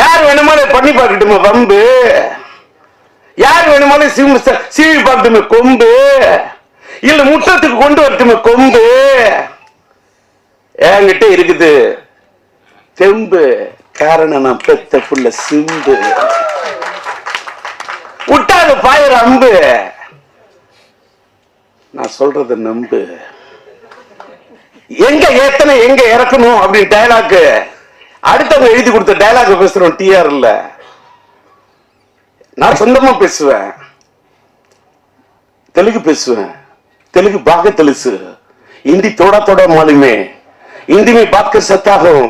யார் வேணுமாலும் பண்ணி பார்க்கட்டுமா வம்பு, யார் வேணுமாலும் சீவி பார்க்கட்டுமே கொம்பு, இல்ல முற்றத்துக்கு கொண்டு வரட்டுமே கொம்பு. என்கிட்ட இருக்குது தெம்பு. காரணம் நான் பெத்த புள்ள சிம்பு. விட்டாத பாயிர அம்பு. நான் சொல்றது நம்பு. எங்க ஏத்தனை எங்க இறக்கணும் அப்படின்னு டயலாக் அடுத்தவங்க எழுதி கொடுத்த டயலாக் பேசுறோம். டிஆர் இல்ல, நான் சொந்தமா பேசுவேன். தெலுங்கு பேசுவேன், तेलुगु बाग तेलुसु हिंदी थोड़ा थोड़ा मालूम है हिंदी में बात कर सकता हूँ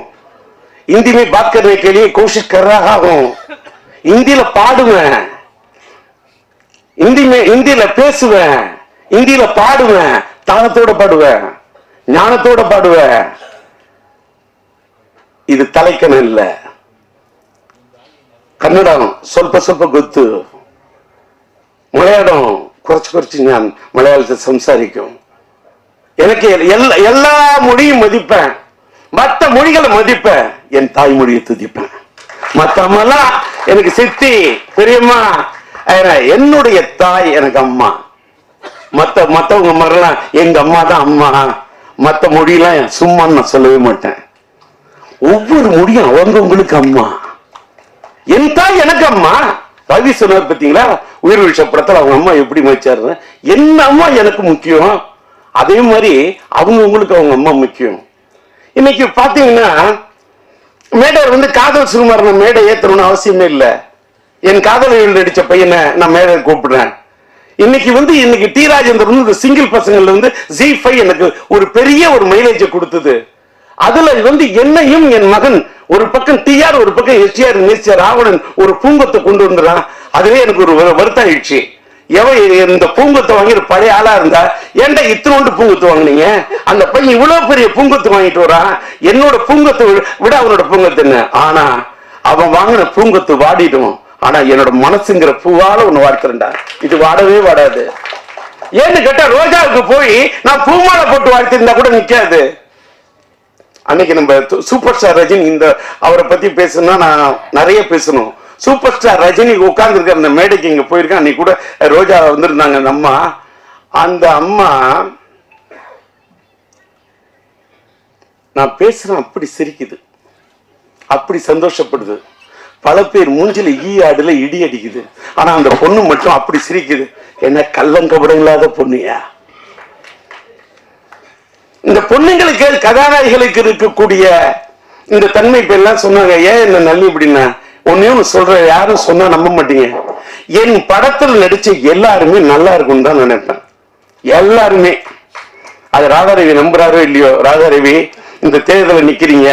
हिंदी में बात करने के लिए कोशिश कर रहा हूँ हिंदी ला पाडुवें हिंदी ला पेसुवें हिंदी ला पाडुवें ताळतोड पाडुवें ஞானத்தோட பாடுவேன் ಇದು ತಲೆಕನ ಇಲ್ಲ. ಕನ್ನಡ ಸ್ವಲ್ಪ ಸ್ವಲ್ಪ ಗೊತ್ತು, மலையாளம் குறைச்சு நான் மலையாளத்தை சம்சாரிக்கும். எனக்கு எல்லா மொழியும் மதிப்பேன், மற்ற மொழிகளை மதிப்பேன், என் தாய்மொழியை துதிப்பேன். மற்றவங்கெல்லாம் எனக்கு சித்தி பெரியம்மா, என்னுடைய தாய் எனக்கு அம்மா. மற்றவங்க மாதிரிலாம் எங்க அம்மா தான் அம்மா. மற்ற மொழியெல்லாம் சும்மான்னு நான் சொல்லவே மாட்டேன். ஒவ்வொரு மொழியும் அவங்களுக்கு அம்மா. என் தாய் எனக்கு அம்மா. ரவி சொன்னார் பார்த்தீங்களா, உயிர் விஷ படத்தில் அவங்க அம்மா எப்படி மதிச்சாரு. என்ன அம்மா எனக்கு முக்கியம், அதே மாதிரி அவங்களுக்கு அவங்க அம்மா முக்கியம். இன்னைக்கு பாத்தீங்கன்னா மேடர் வந்து காதல் சுகுமாரன் மேடை ஏத்தணும்னு அவசியமே இல்லை. என் காதலில் நடிச்ச பையனை நான் மேடை கூப்பிடுறேன். இன்னைக்கு டி ராஜேந்திரன் சிங்கிள் பசங்கள்ல வந்து Z5 எனக்கு ஒரு பெரிய ஒரு மைலேஜ் கொடுத்தது. அதுல வந்து என்னையும் என் மகன் ஒரு பக்கம் டிஆர் ஒரு பக்கம் எஸ்டிஆர் நேசிய ராவணன் ஒரு பூங்கத்தை கொண்டு வந்துறான். அதுவே எனக்கு ஒரு வருத்தம் ஆயிடுச்சு. இந்த பூங்கத்தை வாங்கி பழைய ஆளா இருந்தா ஏன்டா இத்தனோண்டு பூங்கத்து வாங்கினீங்க, அந்த பையன் இவ்வளவு பெரிய பூங்கத்து வாங்கிட்டு வரான், என்னோட பூங்கத்தை விட அவனோட பூங்கத்து என்ன. ஆனா அவன் வாங்கின பூங்கத்து வாடிடும், ஆனா என்னோட மனசுங்கிற பூவால ஒண்ணு வாழ்த்துறேன்டா, இது வாடவே வாடாது. ஏன்னு கேட்டா ரோஜாவுக்கு போய் நான் பூமாலை போட்டு வாழ்த்திருந்தா கூட நிக்காது. அன்னைக்கு நம்ம சூப்பர் ஸ்டார் ரஜினி இந்த அவரை பத்தி பேசணும்னா நான் நிறைய பேசணும். சூப்பர் ஸ்டார் ரஜினி உட்கார்ந்து இருக்க அந்த மேடைக்கு இங்க போயிருக்கேன். அன்னைக்கு கூட ரோஜா வந்திருந்தாங்க அந்த அம்மா. அந்த அம்மா நான் பேசுறேன் அப்படி சிரிக்குது, அப்படி சந்தோஷப்படுது. பல பேர் மூஞ்சில ஆடுல இடி அடிக்குது, ஆனா அந்த பொண்ணு மட்டும் அப்படி சிரிக்குது. என்ன கள்ளங்கபடம் இல்லாத பொண்ணுயா. இந்த பொண்ணுங்களுக்கு கதாநாயகிகளுக்கு இருக்கக்கூடிய இந்த தன்மை இப்ப எல்லாம் சொன்னாங்க. ஏன் என்ன நல்லி அப்படின்னா ஒன்னு சொல்ற, யாரும் சொன்னா நம்ப மாட்டீங்க. என் படத்தில் நடிச்ச எல்லாருமே நல்லா இருக்கும்னு தான் நினைப்பேன். எல்லாருமே. அது ராதாரவி நம்புறாரோ இல்லையோ, ராதாரவி இந்த தேர்தலில் நிக்கிறீங்க,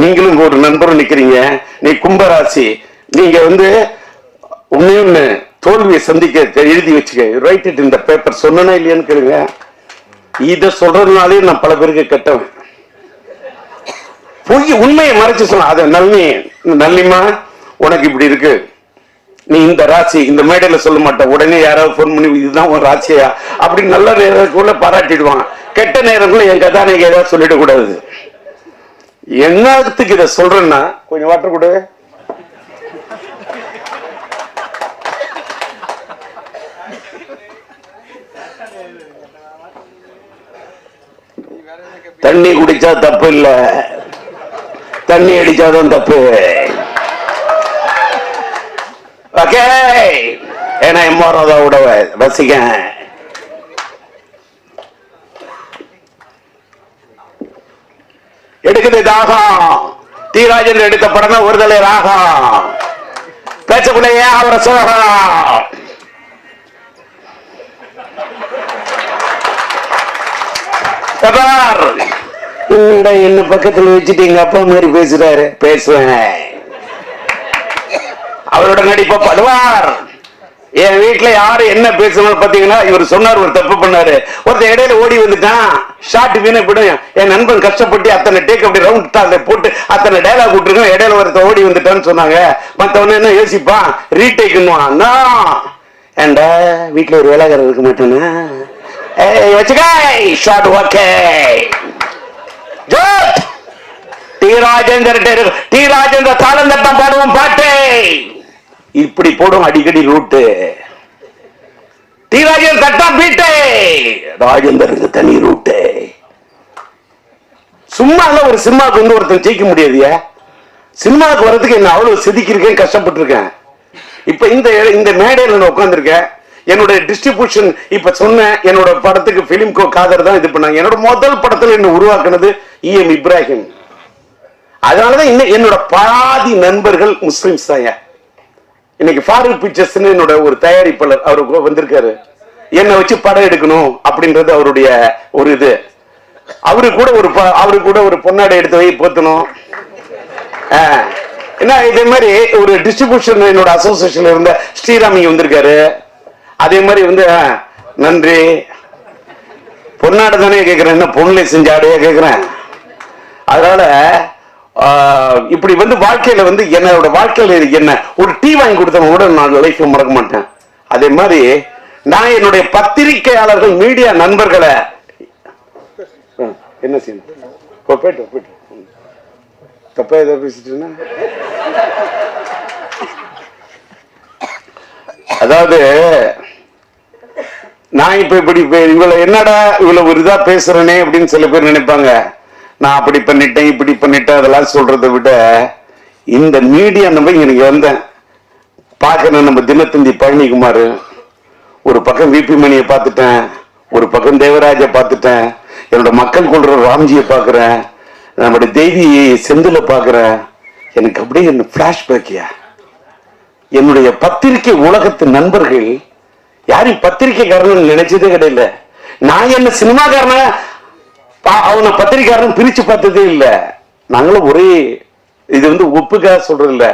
நீங்களும் ஒரு நண்பரும் நிக்கிறீங்க, நீ கும்பராசி, நீங்க வந்து ஒன்னு தோல்வியை சந்திக்க எழுதி வச்சுக்க, ரைட் இட் இந்த பேப்பர். சொன்னா இல்லையான்னு கேளுங்க. இத சொல்றதுனாலே நான் பல பேருக்கு கெட்டவன். பொய் உண்மையை மறைச்சு சொன்ன அத நல்லிமா உனக்கு இப்படி இருக்கு, நீ இந்த ராசி இந்த மேடையில சொல்ல மாட்ட, உடனே யாராவது போன் பண்ணி இதுதான் ஒரு ராசியா அப்படி நல்ல நேரத்துக்குள்ள பாராட்டிடுவான். கெட்ட நேரங்களும் என் கதாநாயகி ஏதாவது சொல்லிட கூடாது. என்னத்துக்கு இதை சொல்றேன்னா, கொஞ்சம் வாட்டர் கொடு. தண்ணி குடிச்சா தப்பு இல்ல, தண்ணி அடிச்சாதான் தப்பு. ஓகே, ஏன்னா எம்மாரோட உடவ ரசிக. எடுக்குது தாகம். டி ராஜேந்திரன் எடுத்த படம் தான் ஒருதலை ராகம். பேச்சக்குள்ளேயே அவரை சோகம். என்ன பக்கத்துல வச்சுட்டு எங்க அப்பா மாதிரி பேசுறாரு. பேசுவேன், அவரோட நடிப்ப படுவார். என் வீட்டுல யாரு என்ன பேசணும் பாத்தீங்கன்னா, இவர் சொன்னார் ஒரு தப்பு பண்ணாரு, ஒருத்தர் இடையில ஓடி வந்துட்டான், ஷார்ட் வீணை போடும். என் நண்பன் கஷ்டப்பட்டு அத்தனை டேக் அப்படி ரவுண்ட் டால போட்டு அத்தனை டைலாக் விட்டுருக்கோம், இடையில ஒருத்தர் ஓடி வந்துட்டான்னு சொன்னாங்க. மத்தவன என்ன யோசிப்பான், ரீடேக்குன்னுவான். ஏண்டா வீட்டுல ஒரு வேலைக்காரர் இருக்க மாட்டேன்னா ஷார்ட் ஓகே. டி ராஜேந்திர தாளம் தட்டம் பாடுவோம் பாட்டு இப்படி போடும் அடிக்கடி ரூட்டு. டி ராஜேந்திர தட்டா பீட்டு, ராஜேந்திரனுக்கு தனி ரூட்டு. சும்மா ஒரு சினிமாவுக்கு வந்து ஒருத்தன் ஜெயிக்க முடியாது. சினிமாவுக்கு வர்றதுக்கு என்ன அவ்வளவு செதுக்கிருக்கேன், கஷ்டப்பட்டு இருக்கேன். இப்ப இந்த மேடையில நான் உட்கார்ந்துருக்கேன். என்னோட டிஸ்ட்ரிபியூஷன் இப்ப சொன்ன என்னோட படத்துக்கு பிலிம் காதர் தான் இது பண்ணாங்க. என்னோட முதல் படத்துல என்ன உருவாக்குனது இஎம் இப்ராஹிம். அதனாலதான் என்னோட பாதி நண்பர்கள் முஸ்லிம்ஸ் தான். இன்னைக்கு ஃபாரூக் பிக்சர்ஸ் என்னோட ஒரு தயாரிப்பாளர் அவருக்கு வந்திருக்காரு, என்னை வச்சு படம் எடுக்கணும் அப்படின்றது அவருடைய ஒரு இது. அவரு கூட ஒரு பொன்னாடை எடுத்து வை போத்தணும். என்ன இதே மாதிரி ஒரு டிஸ்ட்ரிபியூஷன் என்னோட அசோசியேஷன் இருந்த ஸ்ரீராம் இங்க வந்திருக்காரு. அதே மாதிரி வந்து நன்றி. பொன்னாடை தானே கேட்கிறேன், என்ன பொண்ணுல செஞ்ச ஆடையா கேட்கிறேன். அதனால இப்படி வந்து வாழ்க்கையில வந்து என்னோட வாழ்க்கையில என்ன ஒரு டீ வாங்கி கொடுத்தவங்க கூட நான் லைஃப் மறக்க மாட்டேன். அதே மாதிரி நான் என்னுடைய பத்திரிகையாளர்கள் மீடியா நண்பர்களை என்ன செய்யணும் போயிட்டு தப்பா ஏதோ பேசிட்டு, அதாவது நான் இப்ப இப்படி இவ்வளவு என்னடா இவ்வளவு ஒரு இதா பேசுறேனே அப்படின்னு சில பேர் நினைப்பாங்க. நான் அப்படி பண்ணிட்டேன் இப்படி பண்ணிட்டேன் அதெல்லாம் சொல்றதை விட இந்த மீடியா நம்ம எனக்கு வந்தேன் பார்க்கணும். நம்ம தினத்தந்தி பழனிக்குமார், ஒரு பக்கம் விபி மணியை பார்த்துட்டேன், ஒரு பக்கம் தேவராஜை பார்த்துட்டேன், என்னோட மக்கள் கொள்ற ராம்ஜியை பார்க்கிறேன், நம்முடைய தேவி செந்தில பார்க்கிறேன். எனக்கு அப்படியே என்ன பிளாஷ்பேக்கியா என்னுடைய பத்திரிகை உலகத்து நண்பர்கள் யாரையும் பத்திரிகைக்காரன் நினைச்சதே கிடையாது. நான் என்ன சினிமாக்காரன அவனை பத்திரிகைக்காரன் பிரிச்சு பார்த்ததே இல்லை. நாங்களும் ஒரே இது வந்து ஒப்புக்காக சொல்றது இல்ல.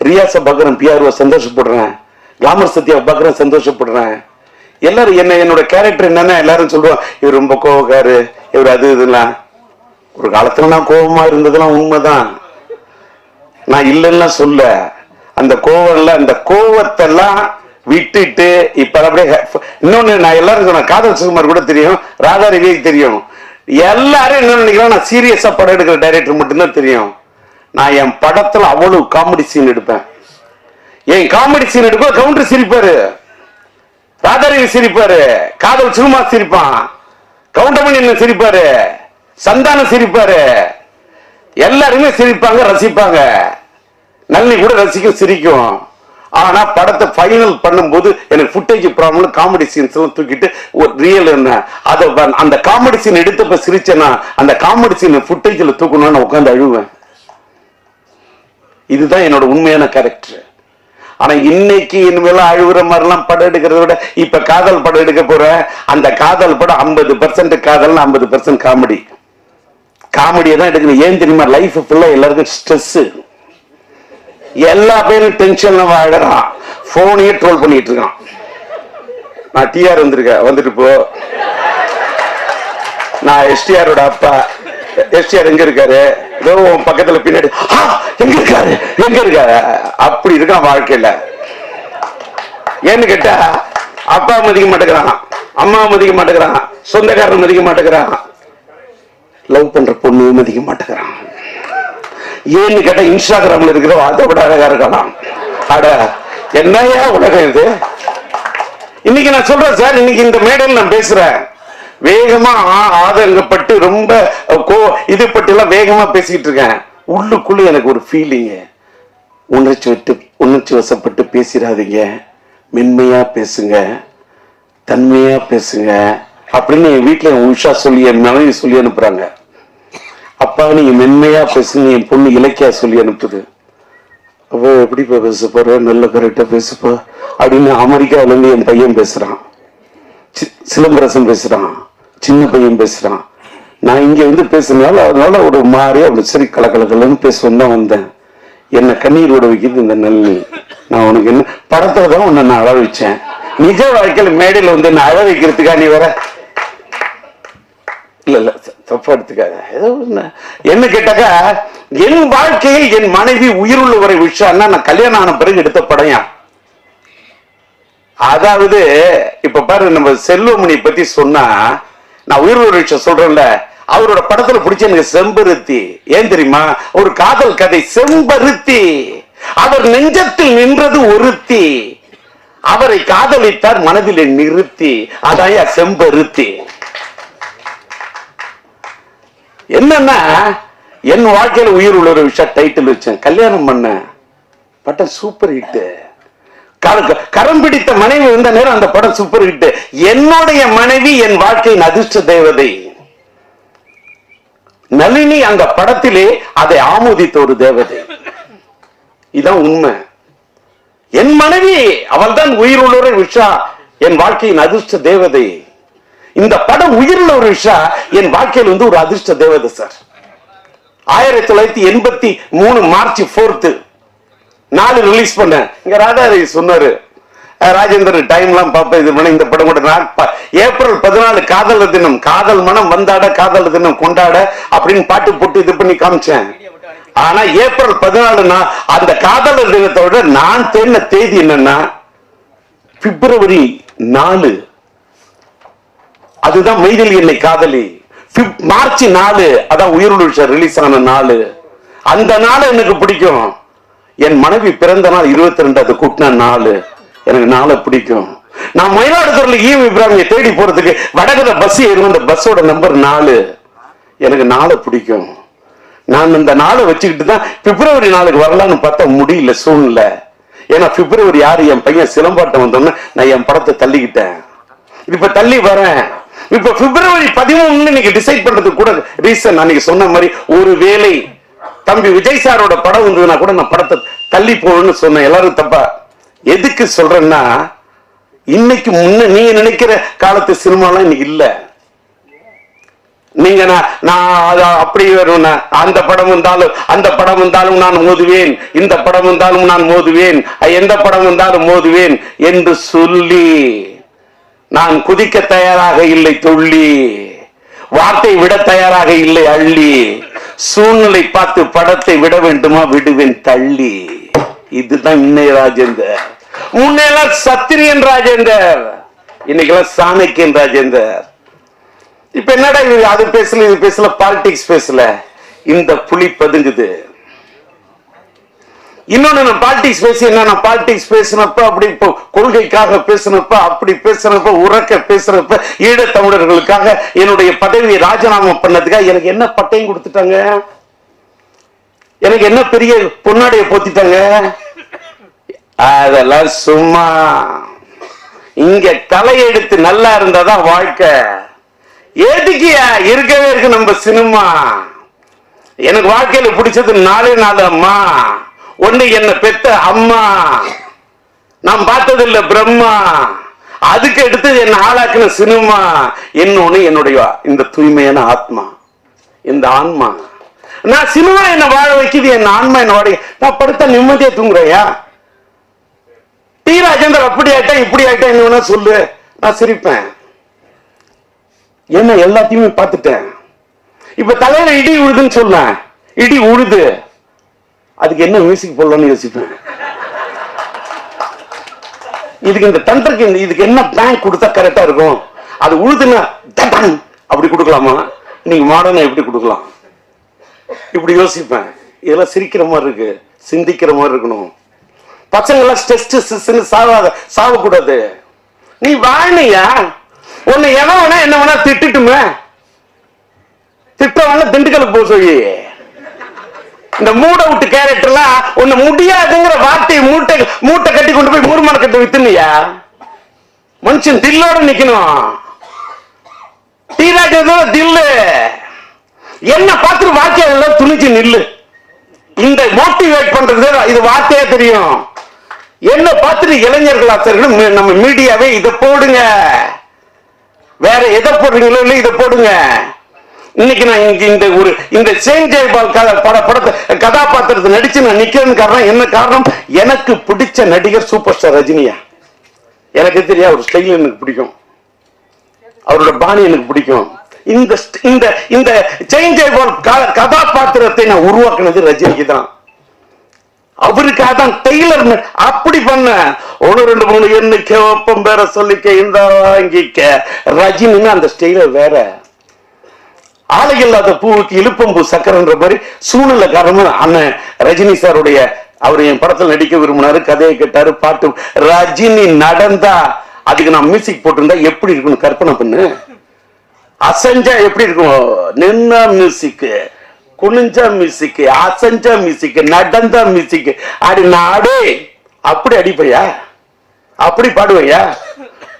ரியாஸை பார்க்குறேன், பிஆர்ஓ சந்தோஷப்படுறேன், கிளாமர் சத்யாவை பார்க்குறேன் சந்தோஷப்படுறேன். எல்லாரும் என்னோட கேரக்டர் என்னன்னா எல்லாரும் சொல்லுவான் இவர் ரொம்ப கோவக்காரு, இவர் அது இதெல்லாம். ஒரு காலத்துல நான் கோபமா இருந்ததெல்லாம் உண்மைதான், நான் இல்லைன்னா சொல்ல. அந்த கோவம்ல அந்த கோவத்தெல்லாம் விட்டுட்டு இப்ப அப்படியே இன்னொன்னு நான் எல்லாரும் சொன்னேன், காதல் சுகுமார் கூட தெரியும், ராதா ரவிக்கு தெரியும், எல்லாரும் என்ன நினைக்கிறேன் நான் சீரியஸா படம் எடுக்கிற டைரக்டர் மட்டும்தான் தெரியும். நான் என் படத்துல அவ்வளவு காமெடி சீன் எடுப்பேன். என் காமெடி சீன் எடுப்ப கவுண்டர் சிரிப்பாரு, ராதாரவி சிரிப்பாரு, காதல் சுகுமார் சிரிப்பான், கவுண்டமணி என்ன சிரிப்பாரு, சந்தானம் சிரிப்பாரு, எல்லாருமே சிரிப்பாங்க ரசிப்பாங்க. நல்லி கூட ரசிக்கும் சிரிக்கும். ஆனா படத்தை ஃபைனல் பண்ணும்போது எனக்கு ஃபுட்டேஜ் ப்ராப்ளம், காமெடி சீன்ஸ் எல்லாம் தூக்கிட்டு ஒரு ரியல் என்ன அதை அந்த காமெடி சீன் எடுத்தப்ப சிரிச்சேன்னா அந்த காமெடி சீன் ஃபுட்டேஜ்ல தூக்கணும்னு உட்காந்து அழுவேன். இதுதான் என்னோட உண்மையான கேரக்டர். ஆனா இன்னைக்கு இனிமேல அழுகுற மாதிரிலாம் படம் எடுக்கிறத விட இப்ப காதல் படம் எடுக்க போற அந்த காதல் படம் 50% காதல் 50% காமெடி. காமெடியை தான் எடுக்கணும். ஏன் தெரியுமா? லைஃப் ஃபுல்லா எல்லாருக்கும் ஸ்ட்ரெஸ், எல்லா பேரும் டென்ஷன்ல வாழறான், போனையே ட்ரோல் பண்ணிட்டு இருக்கான். நான் டிஆர் வந்துட்டு போ, நான் எஸ்டிஆரோட அப்பா, எஸ்டிஆர் எங்க இருக்காரு, ஏதோ பக்கத்துல பின்னாடி எங்க இருக்காரு அப்படி இருக்கான் வாழ்க்கையில. ஏன்னு கேட்டா அப்பா மதிக்க மாட்டேங்கிறான், அம்மா மதிக்க மாட்டேங்கிறான், சொந்தக்காரன் மதிக்க மாட்டேங்கிறான், லவ் பண்ற பொண்ணு மதிக்க மாட்டேங்கிறான். ஏன்னு கேட்டா இன்ஸ்டாகிராம்ல இருக்கிற அதை விட அழகா இருக்கலாம். அட என்னையா உலகம் இது. இன்னைக்கு நான் சொல்றேன் சார், இன்னைக்கு இந்த மேடையில் நான் பேசுறேன், வேகமா ஆதங்கப்பட்டு ரொம்ப இது பட்டு எல்லாம் வேகமா பேசிட்டு இருக்கேன். உள்ளுக்குள்ள எனக்கு ஒரு ஃபீலிங், உணர்ச்சி வசப்பட்டு பேசிடாதீங்க, மென்மையா பேசுங்க, தன்மையா பேசுங்க அப்படின்னு என் வீட்டுல என் உஷா சொல்லி என் மனைவி சொல்லி அனுப்புறாங்க. அப்பா நீங்க மென்மையா பேசுங்க, என் பொண்ணு இலக்கியா சொல்லி அனுப்புது. அப்ப எப்படிப்பா பேச போற, நல்ல கரெக்டா பேசுப்பா அப்படின்னு அமெரிக்காவில இருந்து என் பையன் பேசுறான், சிலம்பரசன் பேசுறான், சின்ன பையன் பேசுறான். நான் இங்க வந்து பேசுனால அதனால ஒரு மாதிரியா அப்படி சரி கலக்கலன்னு பேசுவேன் தான் வந்தேன். என்ன கண்ணீரோட வைக்கிறது இந்த நல்லி. நான் உனக்கு என்ன படத்துல தான் உன்னை நான் அழ வச்சேன், நிஜ வாழ்க்கையில மேடையில வந்து என்ன அழ வைக்கிறதுக்கா நீ வர? இல்ல தப்பா எடுத்துக்காத. ஏதோ என்ன கேட்டாக்கா என் வாழ்க்கையில் என் மனைவி உயிருள்ள ஒரு விஷயம்னா நான் கல்யாணம் ஆன பிறகு எடுத்த படையா. அதாவது இப்ப பாரு நம்ம செல்வமணி பத்தி சொன்னா நான் உயிருள்ள ஒரு விஷயம் சொல்றேன்ல, அவரோட படத்துல பிடிச்ச எனக்கு செம்பருத்தி. ஏன் தெரியுமா? ஒரு காதல் கதை செம்பருத்தி. அவர் நெஞ்சத்தில் நின்றது ஒருத்தி, அவரை காதலித்தார் மனதில் நிறுத்தி, அதான் செம்பருத்தி. என்னன்னா என் வாழ்க்கையில உயிர் உள்ள ஒரு விஷயம் டைட்டில் வச்சேன், கல்யாணம் பண்ண பட்டம் சூப்பர் ஹிட். கரம் பிடித்த மனைவி வந்த நேரம் அந்த படம் சூப்பர் ஹிட். என்னுடைய மனைவி என் வாழ்க்கையின் அதிர்ஷ்ட தேவதை நளினி. அந்த படத்திலே அதை ஆமோதித்த ஒரு தேவதை. இதான் உண்மை. என் மனைவி அவள் தான் உயிர் உள்ள ஒரு விஷயம், என் வாழ்க்கையின் அதிர்ஷ்ட தேவதை. இந்த படம் உயிருள்ள ஒரு விஷயம் என் வாழ்க்கையில் வந்து ஒரு அதிர்ஷ்ட தேவதை சார். 1983 மார்ச் 4 4 ரிலீஸ் பண்ண. இங்க ராதாரவி சொன்னாரு, ராஜேந்திரன் டைம் எல்லாம் பார்ப்பேன், இது பண்ண இந்த படம் கூட ஏப்ரல் 14 காதலர் தினம், காதல் மனம் வந்தாட காதலர் தினம் கொண்டாட அப்படின்னு பாட்டு போட்டு இது பண்ணி காமிச்சேன். ஆனா ஏப்ரல் 14 அந்த காதலர் தினத்தை விட நான் தேடின தேதி என்னன்னா பிப்ரவரி 4. அதுதான் மைதிலி என்னை காதலி. மார்ச் 4 அதான் உயிருள்ள ரிலீஸ் ஆன நாள். அந்த நாள் எனக்கு பிடிக்கும். என் மனைவி பிறந்த நாள் 22, அது கூட்டின நாள். எனக்கு நாளை பிடிக்கும். நான் மயிலாடுதுறையில் ஈவி இப்ராஹிமை தேடி போறதுக்கு வடகர பஸ் ஏறும். அந்த பஸ்ஸோட நம்பர் 4. எனக்கு நாளை பிடிக்கும். நான் இந்த நாளை வச்சுக்கிட்டு தான் பிப்ரவரி 4 வரலான்னு பார்த்தா முடியல சூழ்நிலை. ஏன்னா பிப்ரவரி 6 என் பையன் சிலம்பாட்டம் வந்தோன்னு நான் என் படத்தை தள்ளிக்கிட்டேன். இப்ப தள்ளி வரேன். இப்ப பிப்ரவரி 13 இன்னைக்கு டிசைட் பண்றதுக்கு கூட ரீசன் அன்னைக்கு சொன்ன மாதிரி ஒரு வேளை தம்பி விஜய் சாரோட படம் வந்ததுன்னா கூட நான் படத்தை தள்ளி போகணும்னு சொன்னேன். எல்லாரும் தப்பா எதுக்கு சொல்றேன்னா, இன்னைக்கு முன்ன நீங்க நினைக்கிற காலத்து சினிமாலாம் இன்னைக்கு இல்ல. நீங்க நான் அப்படி வருவேன், அந்த படம் வந்தாலும் நான் மோதுவேன், இந்த படம் வந்தாலும் நான் மோதுவேன், எந்த படம் வந்தாலும் மோதுவேன் என்று சொல்லி நான் குதிக்க தயாராக இல்லை துள்ளி, வார்த்தை விட தயாராக இல்லை அள்ளி, சூழ்நிலை பார்த்து படத்தை விட வேண்டுமா விடுவேன் தள்ளி. இதுதான் இன்னைய ராஜேந்தர். முன்னெல்லாம் சத்திரியன் ராஜேந்தர், இன்னைக்கெல்லாம் சாணக்கியன் ராஜேந்தர். இப்ப என்னடா அது பேசல இது பேசல, பாலிடிக்ஸ் பேசல, இந்த புலி பதுங்குது. இன்னொன்னு நான் பாலிடிக்ஸ் பேசி என்ன, பாலிடிக்ஸ் பேசினப்ப அப்படி கொள்கைக்காக பேசினப்ப அப்படி பேசினப்ப உறக்க பேசுறப்ப ஈழத்தமிழர்களுக்காக என்னுடைய பதவியை ராஜினாமா பண்ணதுக்காக எனக்கு என்ன பட்டையும் கொடுத்துட்டாங்க, எனக்கு என்ன பெரிய பொன்னாடைய போத்திட்டாங்க. அதெல்லாம் சும்மா. இங்க தலையெடுத்து நல்லா இருந்தாதான் வாழ்க்கை. எதுக்கியா இருக்கவே இருக்கு நம்ம சினிமா. எனக்கு வாழ்க்கையில பிடிச்சது 4 அம்மா. ஒண்ணு என்ன பெத்த அம்மா, நான் பார்த்தது இல்ல பிரம்மா, அதுக்கு எடுத்து என்ன ஆளாக்குன சினிமா. இன்னொன்னு என்னுடைய இந்த தூய்மையான ஆத்மா, இந்த ஆன்மா. நான் சினிமா என்ன வாழ வைக்குது, என் ஆன்மா என்ன வாழ. நான் படுத்த நிம்மதியா தூங்குறையா? டி ராஜேந்தர் அப்படி ஆயிட்டா இப்படி ஆயிட்டா என்ன வேணா சொல்லு, நான் சிரிப்பேன். என்ன எல்லாத்தையுமே பார்த்துட்டேன். இப்ப தலையில இடி உழுதுன்னு சொல்ல, இடி உழுது, அதுக்கு என்ன மியூசிக் போடலாம்னு யோசிப்பேன். இதுக்கு இந்த தண்டருக்கு இதுக்கு என்ன பேங்க் கொடுத்தா கரெக்டா இருக்கும். அது உழுதுன்னா அப்படி கொடுக்கலாமா, நீங்க மாடர்னா எப்படி கொடுக்கலாம், இப்படி யோசிப்பேன். இதெல்லாம் சிரிக்கிற மாதிரி இருக்கு, சிந்திக்கிற மாதிரி இருக்கணும். பசங்க எல்லாம் ஸ்ட்ரெஸ் சாவக்கூடாது. நீ வாழையா உன்னை எவன் வேணா என்ன வேணா திட்டுட்டுமே, திட்டவன திண்டுக்கலுக்கு போக சொல்லி இந்த மூட விட்டு கேரக்டர்லாம் ஒண்ணு முடியாதுங்கிற வார்த்தையை மூட்டை கட்டி கொண்டு போய் மூர்மான கட்டி வித்துனியா. மனுஷன் தில்லோட நிக்கணும். தில்லு என்ன பார்த்துட்டு வாக்கிய துணிச்சு நில்லு. இந்த மோட்டிவேட் பண்றது இது வார்த்தையே தெரியும். என்ன பார்த்துட்டு இளைஞர்கள் ஆசிரியர்கள் நம்ம மீடியாவே இதை போடுங்க, வேற எதை போடுறீங்களோ இல்லை இதை போடுங்க. இன்னைக்கு நான் இந்த செயின்ட் ஜெயபால் படத்தை கதாபாத்திரத்தை நடிச்சு நான் நிக்கிறேன்னு காரணம் என்ன காரணம், எனக்கு பிடிச்ச நடிகர் சூப்பர் ஸ்டார் ரஜினியா. எனக்கு தெரியாது, அவர் ஸ்டைல் எனக்கு பிடிக்கும், அவரோட பாணி எனக்கு பிடிக்கும். இந்த செயின்ட் ஜெயபால் கதாபாத்திரத்தை நான் உருவாக்குனது ரஜினிக்கு தான். அவருக்காக தான் டெய்லர் அப்படி பண்ண 1 2 3 எண்ணிக்க ஒப்பம் பேர சொல்லிக்க இந்த வாங்கிக்க. ரஜினின்னு அந்த ஸ்டைல வேற. ஆலை இல்லாத பூவுக்கு இழுப்பம்பூ சக்கரன்ற மாதிரி சூழ்நிலை காரணமா அண்ணன் ரஜினி சாருடைய அவர் என் படத்தில் நடிக்க விரும்பினாரு, கதையை கேட்டாரு, பாட்டு. ரஜினி நடந்தா அதுக்கு நான் மியூசிக் போட்டிருந்தா எப்படி இருக்கணும் கற்பனை பண்ணு. அசஞ்சா எப்படி இருக்கும், நின்னா மியூசிக், குனிஞ்சா மியூசிக், அசஞ்சா மியூசிக், நடந்தா மியூசிக். அடி நாடே அப்படி அடிப்பையா, அப்படி பாடுவையா?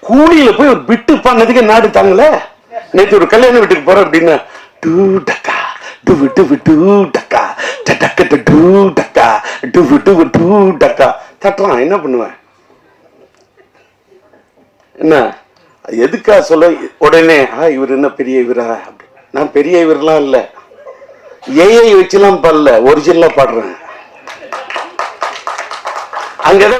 கூலியில போய் ஒரு பிட்டு பண்ணதுக்கு நாடு தாங்கல. நேற்று ஒரு கல்யாண வீட்டுக்கு போறோம் அப்படின்னா டூ டக்கா டு விட்டு விட்டு டக்கா டக்க டூ டக்கா டு விட்டு விட்டு டக்கா தட்டுறான். என்ன பண்ணுவேன், என்ன எதுக்கா சொல்ல உடனே இவர் என்ன பெரிய இவரா அப்படி. நான் பெரிய இவரெல்லாம் இல்ல, ஏஐ வச்சுலாம் பாடல, ஒரிஜினலா பாடுறேன். அங்கதான்